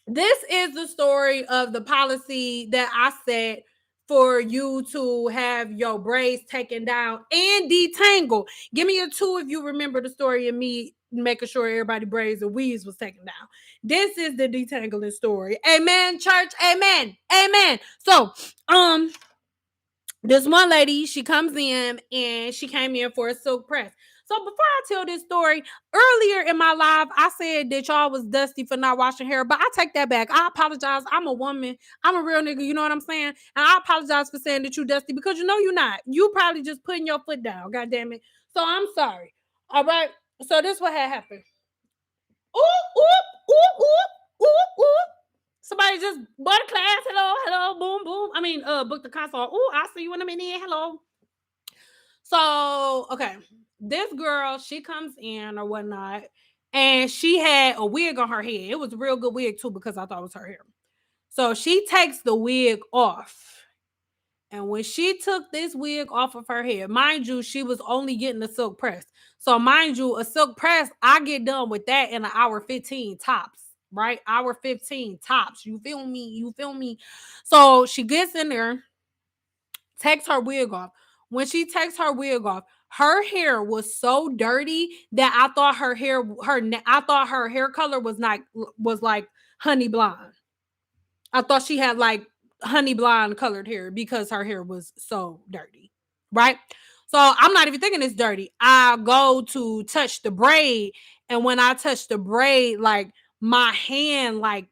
this is the story of the policy that I set for you to have your braids taken down and detangled. Give me a two if you remember the story of me making sure everybody braids and weaves was taken down. This is the detangling story. Amen, church. Amen. So, this one lady, she comes in and she came in for a silk press. So before I tell this story, earlier in my live, I said that y'all was dusty for not washing hair, but I take that back. I apologize. I'm a woman. I'm a real nigga. You know what I'm saying? And I apologize for saying that you dusty because you know you're not. You probably just putting your foot down. God damn it. So I'm sorry. All right. So this what had happened. Ooh. Somebody just bought a class. Hello, boom. I mean, book the console. Ooh, I'll see you in a minute. Hello. So, okay. This girl, she comes in or whatnot, and she had a wig on her head. It was a real good wig too, because I thought it was her hair. So she takes the wig off. And when she took this wig off of her head, mind you, she was only getting a silk press. So, mind you, a silk press, I get done with that in an hour 15 tops, right? Hour 15 tops. You feel me? So she gets in there, takes her wig off. When she takes her wig off, her hair was so dirty that I thought I thought her hair color was like honey blonde. I thought she had like honey blonde colored hair because her hair was so dirty, right? So I'm not even thinking it's dirty. I go to touch the braid, and when I touch the braid, like my hand, like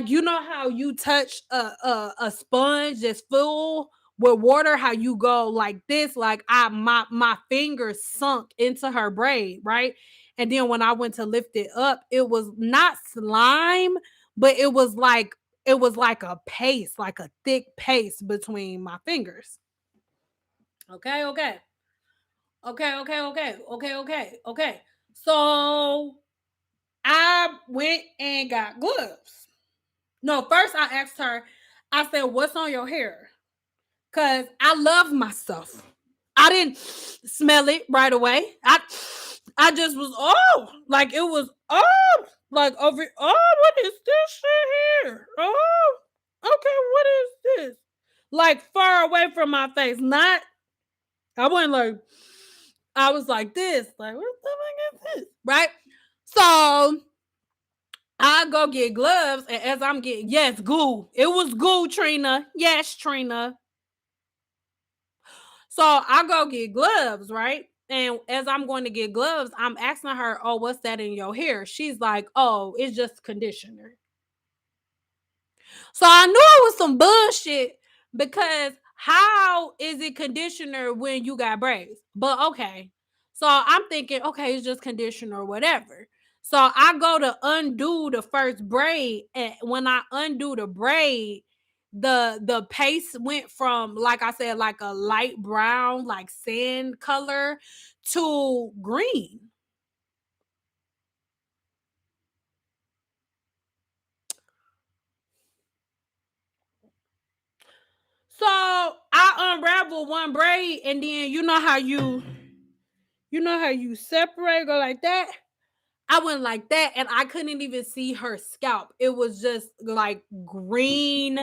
you know how you touch a sponge that's full with water, how you go like this, like my fingers sunk into her braid, right? And then when I went to lift it up, it was not slime, but it was like a paste, like a thick paste between my fingers. Okay. Okay. So I went and got gloves. No, first I asked her, I said, what's on your hair? Because I love myself. I didn't smell it right away. I just was like it was like over what is this shit here? Okay, what is this? Like far away from my face. Not I wasn't like I was like this, like what the fuck is this? Right? So I go get gloves, and as I'm getting goo. It was goo, Trina. Yes, Trina. So I go get gloves, right? And as I'm going to get gloves, I'm asking her, "Oh, what's that in your hair?" She's like, "Oh, it's just conditioner." So I knew it was some bullshit because how is it conditioner when you got braids? But okay. So I'm thinking, okay, it's just conditioner or whatever. So I go to undo the first braid, and when I undo the braid, the paste went from, like I said, like a light brown, like sand color to green. So I unravel one braid, and then you separate, go like that. I went like that, and I couldn't even see her scalp. It was just like green,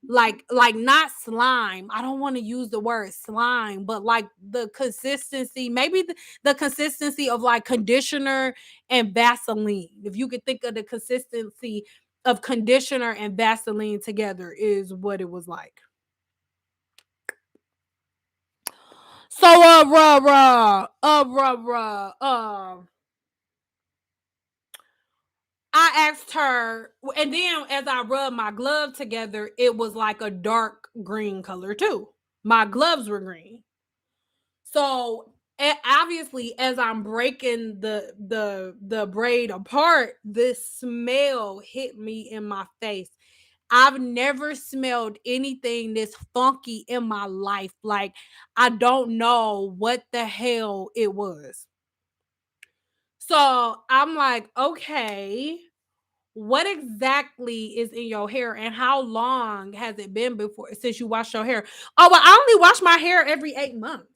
like not slime. I don't want to use the word slime, but like the consistency, maybe the consistency of like conditioner and Vaseline. If you could think of the consistency of conditioner and Vaseline together, is what it was like. So I asked her, and then as I rubbed my glove together, it was like a dark green color too. My gloves were green. So obviously, as I'm breaking the braid apart, this smell hit me in my face. I've never smelled anything this funky in my life. Like, I don't know what the hell it was. So I'm like, okay, what exactly is in your hair, and how long has it been before since you washed your hair? Oh, well, I only wash my hair every 8 months.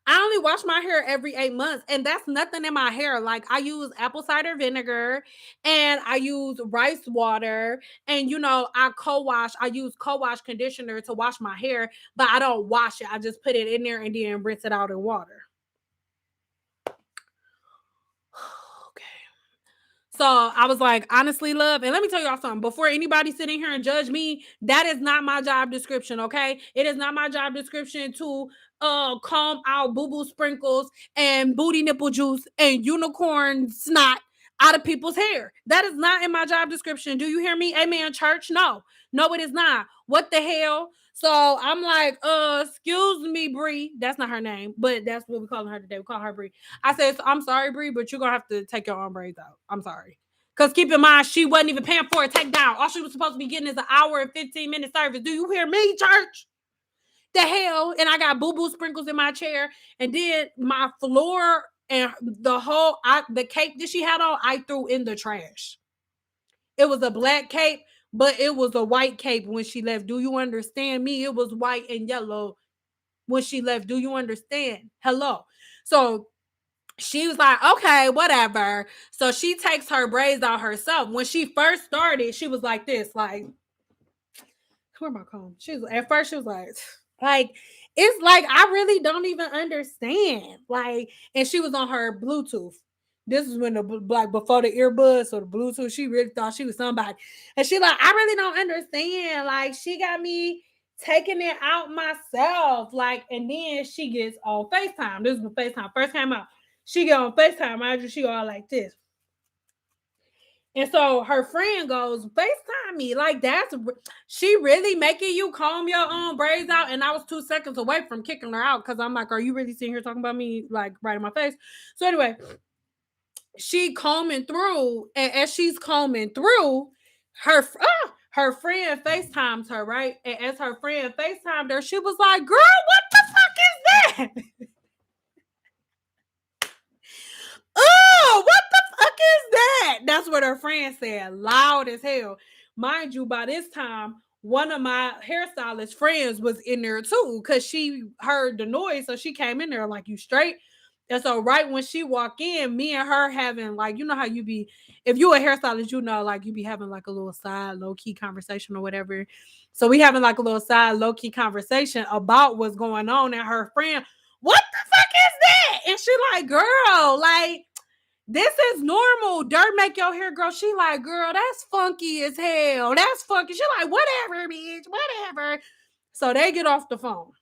I only wash my hair every 8 months, and that's nothing in my hair. Like, I use apple cider vinegar, and I use rice water, and I use co-wash conditioner to wash my hair, but I don't wash it. I just put it in there and then rinse it out in water. Okay. So I was like, honestly, love, and let me tell y'all something. Before anybody sitting here and judge me, that is not my job description, okay? It is not my job description to comb out boo-boo sprinkles and booty nipple juice and unicorn snot out of people's hair. That is not in my job description. Do you hear me? Amen, church? No. No, it is not. What the hell? So I'm like, excuse me, Bree. That's not her name, but that's what we call her today. We call her Bree. I said, I'm sorry, Bree, but you're gonna have to take your own braids out. I'm sorry. Because keep in mind, she wasn't even paying for a takedown. All she was supposed to be getting is an hour and 15-minute service. Do you hear me, church? The hell? And I got boo-boo sprinkles in my chair. And then my floor and the cape that she had on, I threw in the trash. It was a black cape, but it was a white cape when she left. Do you understand me? It was white and yellow when she left. Do you understand? Hello. So she was like, okay, whatever. So she takes her braids out herself. When she first started, she was like this, like, where my comb? She was at first, she was like, it's like I really don't even understand. Like, and she was on her Bluetooth. This is when like before the earbuds or the Bluetooth, she really thought she was somebody. And she like, I really don't understand. Like, she got me taking it out myself. Like, and then she gets on FaceTime. This is when FaceTime first came out. She get on FaceTime, mind you, she all like this. And so her friend goes, FaceTime me. Like, she really making you comb your own braids out? And I was 2 seconds away from kicking her out because I'm like, are you really sitting here talking about me, like, right in my face? So anyway, she combing through, and as she's combing through, her friend FaceTimes her, right? And as her friend FaceTimed her, she was like, girl, what the fuck is that? Oh, what the fuck is that? That's what her friend said, loud as hell. Mind you, by this time, one of my hairstylist friends was in there too, because she heard the noise. So she came in there like, you straight? And so right when she walked in, me and her having like, you know how you be, if you a hairstylist, you know, like you be having like a little side low-key conversation or whatever. So we having like a little side low-key conversation about what's going on, and her friend, what the fuck is that? And she like, girl, like, this is normal. Dirt make your hair grow. She like, girl, that's funky as hell. That's funky. She like, whatever, bitch, whatever. So they get off the phone.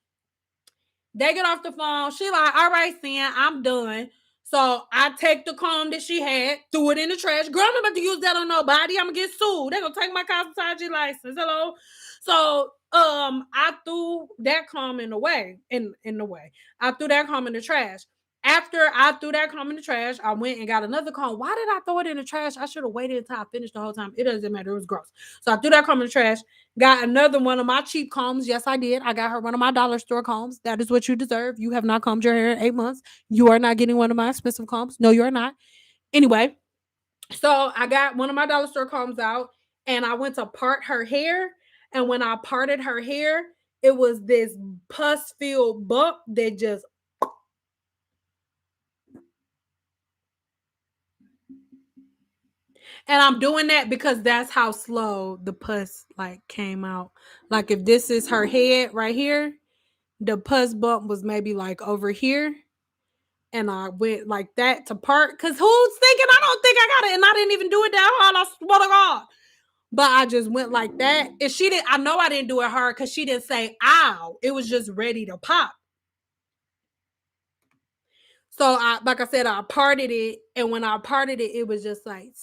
She like, all right, Cyn, I'm done. So I take the comb that she had, threw it in the trash. Girl, I'm not about to use that on nobody. I'm gonna get sued. They're gonna take my cosmetology license. Hello. So I threw that comb in the way. I threw that comb in the trash. After I threw that comb in the trash, I went and got another comb. Why did I throw it in the trash? I should have waited until I finished the whole time. It doesn't matter. It was gross. So I threw that comb in the trash. Got another one of my cheap combs. Yes, I did. I got her one of my dollar store combs. That is what you deserve. You have not combed your hair in 8 months. You are not getting one of my expensive combs. No, you are not. Anyway, so I got one of my dollar store combs out, and I went to part her hair. And when I parted her hair, it was this pus-filled bump that just. And I'm doing that because that's how slow the pus like came out. Like if this is her head right here, the pus bump was maybe like over here. And I went like that to part. Cause who's thinking I don't think I got it? And I didn't even do it that hard. I swear to God. But I just went like that. And she didn't, I know I didn't do it hard because she didn't say ow. It was just ready to pop. So like I said, I parted it. And when I parted it, it was just like,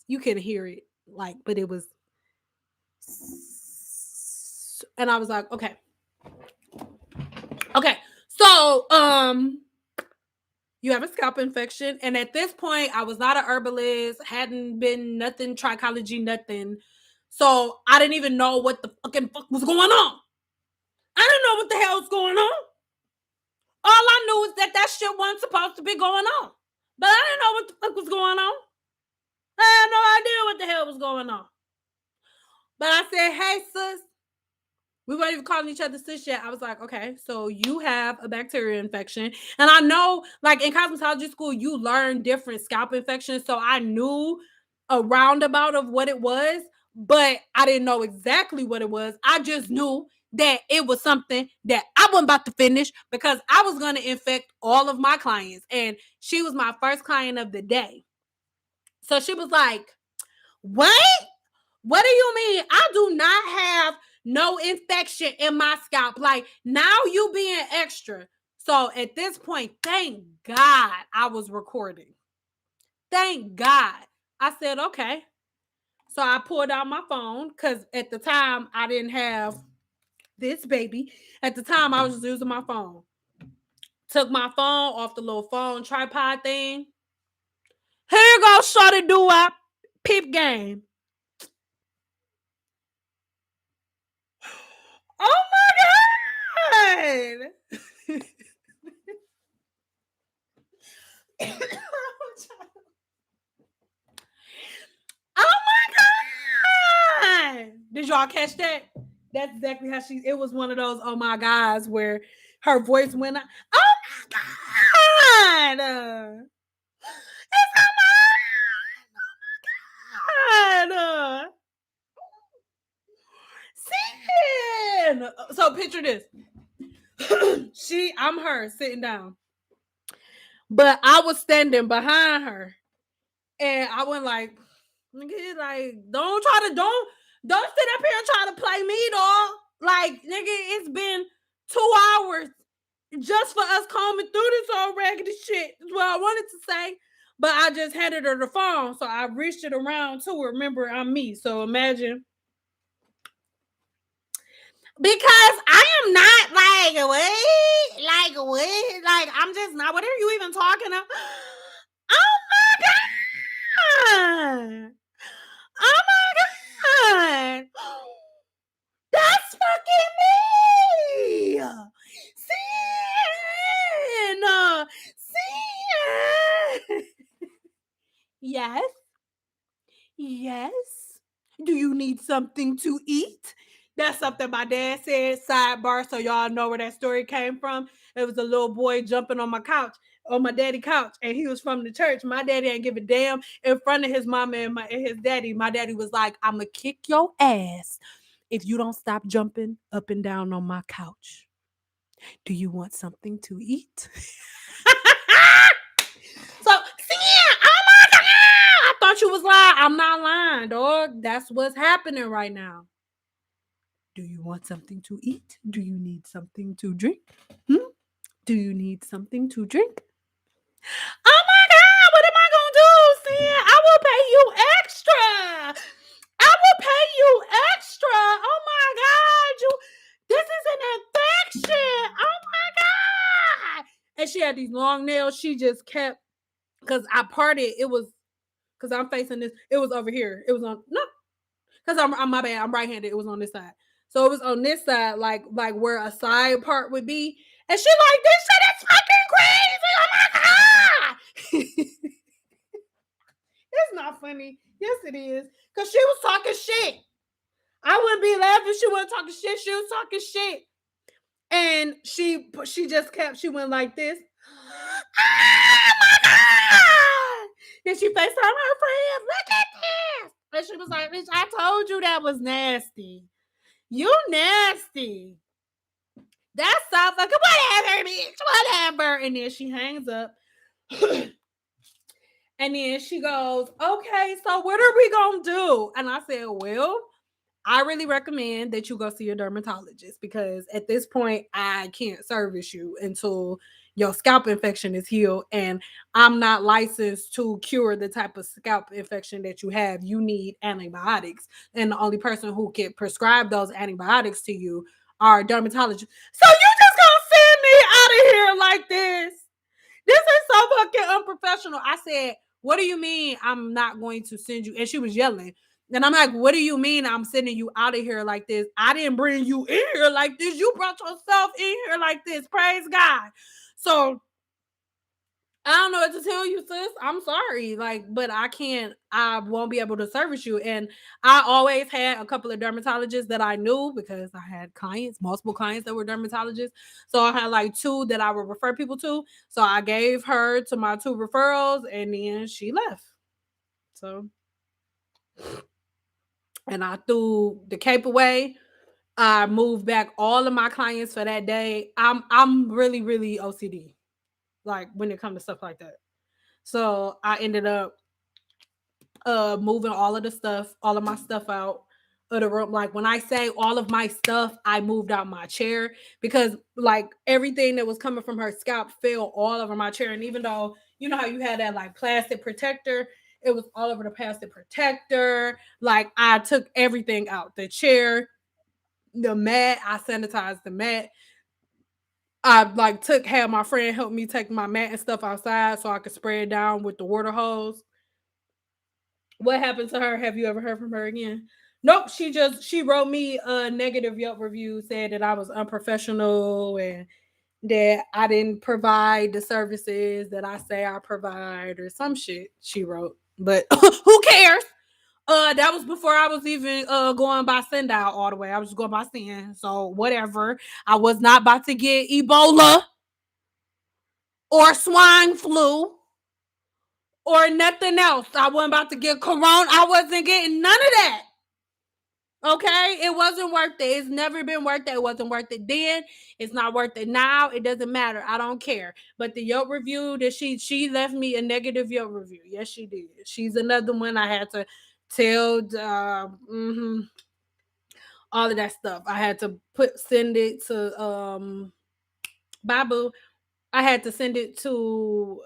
you can hear it. Like, but it was, and I was like, okay. So, you have a scalp infection. And at this point, I was not an herbalist, hadn't been nothing, trichology, nothing. So I didn't even know what the fucking fuck was going on. I didn't know what the hell was going on. All I knew is that shit wasn't supposed to be going on. But I didn't know what the fuck was going on. I had no idea what the hell was going on. But I said, hey, sis. We weren't even calling each other sis yet. I was like, okay, so you have a bacteria infection. And I know, like in cosmetology school, you learn different scalp infections. So I knew a roundabout of what it was, but I didn't know exactly what it was. I just knew that it was something that I wasn't about to finish because I was going to infect all of my clients. And she was my first client of the day. So she was like, what? What do you mean? I do not have no infection in my scalp. Like, now you being extra. So at this point, thank God I was recording. Thank God. I said, okay. So I pulled out my phone because at the time I didn't have this baby. At the time I was just using my phone. Took my phone off the little phone tripod thing. Here you go, shorty do-wop. Peep game. Oh my God. Oh my God. Did y'all catch that? That's exactly how it was one of those oh my gods where her voice went out. Oh my God. It's oh my God. Cyn. So picture this. I'm her sitting down. But I was standing behind her. And I went like, nigga, like, don't sit up here and try to play me, dog. Like, nigga, it's been 2 hours just for us combing through this old raggedy shit. That's what I wanted to say. But I just handed her the phone. So I reached it around to her. Remember, I'm me. So imagine. Because I am not like, what? Like, what? Like, I'm just not. What are you even talking about? Oh my God. Oh my God. That's fucking me. Cyn. Cyn. Yes. Yes. Do you need something to eat? That's something my dad said. Sidebar, so y'all know where that story came from. It was a little boy jumping on my couch, on my daddy couch, and he was from the church. My daddy didn't give a damn. In front of his mama and his daddy, my daddy was like, "I'm gonna kick your ass if you don't stop jumping up and down on my couch. Do you want something to eat?" So, yeah, oh my God, I thought you was lying. I'm not lying, dog. That's what's happening right now. Do you want something to eat? Do you need something to drink? Do you need something to drink? Oh my God, what am I gonna do, Cyn? I will pay you extra. I will pay you extra. Oh my God, this is an infection. Oh my God. And she had these long nails. She just kept, because I parted, it was, because I'm facing this, it was over here. It was on, no, because I'm my bad, I'm right-handed. It was on this side. So it was on this side, like where a side part would be. And she like, this shit is fucking crazy. Oh my God. It's not funny. Yes, it is. Because she was talking shit. I wouldn't be laughing. She wasn't talking shit. She was talking shit. And she just kept, she went like this. Oh my God. Then she FaceTimed her friend. Look at this. And she was like, bitch, I told you that was nasty. You nasty. That's so fucking whatever, bitch. Whatever. And then she hangs up. And then she goes, okay, so what are we gonna do? And I said, well, I really recommend that you go see your dermatologist, because at this point, I can't service you until your scalp infection is healed. And I'm not licensed to cure the type of scalp infection that you have. You need antibiotics. And the only person who can prescribe those antibiotics to you are dermatologists. So you just gonna send me out of here like this? This is so fucking unprofessional. I said, what do you mean I'm not going to send you? And she was yelling. And I'm like, what do you mean I'm sending you out of here like this? I didn't bring you in here like this. You brought yourself in here like this. Praise God. So I don't know what to tell you, sis. I'm sorry. Like, but I won't be able to service you. And I always had a couple of dermatologists that I knew, because I had clients, multiple clients that were dermatologists. So I had like two that I would refer people to. So I gave her to my two referrals, and then she left. So, and I threw the cape away. I moved back all of my clients for that day. I'm really, really OCD, like when it comes to stuff like that. So I ended up moving all of my stuff out of the room. Like when I say all of my stuff, I moved out my chair, because like everything that was coming from her scalp fell all over my chair. And even though you know how you had that like plastic protector, it was all over the plastic protector. Like I took everything out. The chair, the mat, I sanitized the mat. I like had my friend help me take my mat and stuff outside so I could spray it down with the water hose. What happened to her? Have you ever heard from her again? Nope. She wrote me a negative Yelp review, said that I was unprofessional and that I didn't provide the services that I say I provide, or some shit she wrote. But who cares? That was before I was even going by Cyn Doll all the way. I was just going by Cyn. So whatever. I was not about to get Ebola or swine flu or nothing else. I wasn't about to get corona. I wasn't getting none of that. Okay, it wasn't worth it. It's never been worth it. It wasn't worth it then. It's not worth it now. It doesn't matter. I don't care. But the Yelp review that she left me a negative Yelp review. Yes, she did. She's another one I had to tell. All of that stuff. I had to send it to Babu. I had to send it to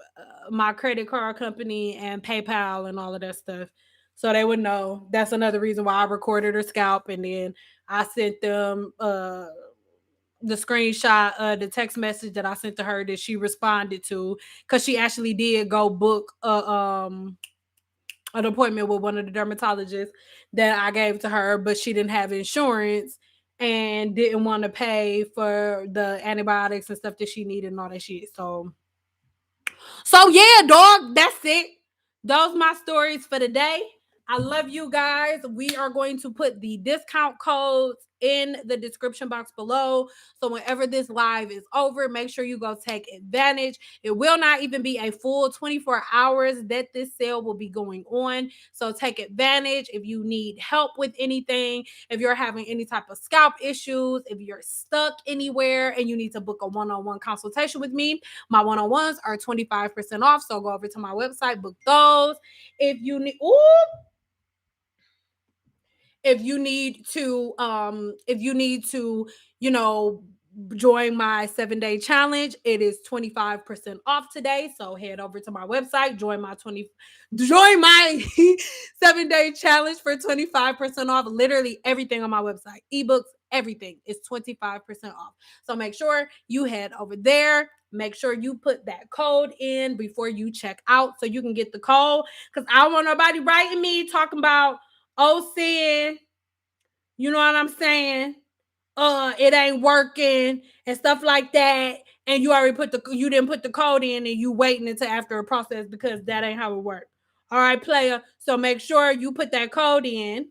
my credit card company and PayPal and all of that stuff, so they would know. That's another reason why I recorded her scalp, and then I sent them the screenshot of the text message that I sent to her that she responded to, because she actually did go book an appointment with one of the dermatologists that I gave to her, but she didn't have insurance and didn't want to pay for the antibiotics and stuff that she needed and all that shit. So yeah, dog, that's it. Those my stories for the day. I love you guys. We are going to put the discount codes in the description box below. So whenever this live is over, make sure you go take advantage. It will not even be a full 24 hours that this sale will be going on. So take advantage. If you need help with anything, if you're having any type of scalp issues, if you're stuck anywhere and you need to book a one-on-one consultation with me, my one-on-ones are 25% off. So go over to my website, book those. If you need, if you need to, you know, join my 7-day challenge, it is 25% off today. So head over to my website, join my 7-day challenge for 25% off. Literally everything on my website, ebooks, everything is 25% off. So make sure you head over there. Make sure you put that code in before you check out so you can get the code. Because I don't want nobody writing me talking about, oh, Cyn, you know what I'm saying? It ain't working and stuff like that. And you already you didn't put the code in and you waiting until after a process because that ain't how it works. All right, player. So make sure you put that code in.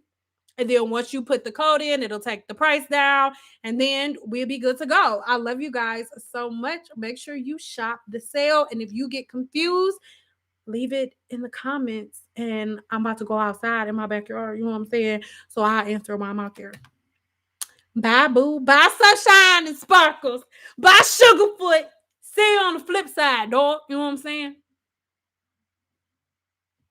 And then once you put the code in, it'll take the price down and then we'll be good to go. I love you guys so much. Make sure you shop the sale. And if you get confused, leave it in the comments. And I'm about to go outside in my backyard. You know what I'm saying? So I'll answer while I'm out there. Bye, boo. Bye, sunshine and sparkles. Bye, sugarfoot. See you on the flip side, dog. You know what I'm saying?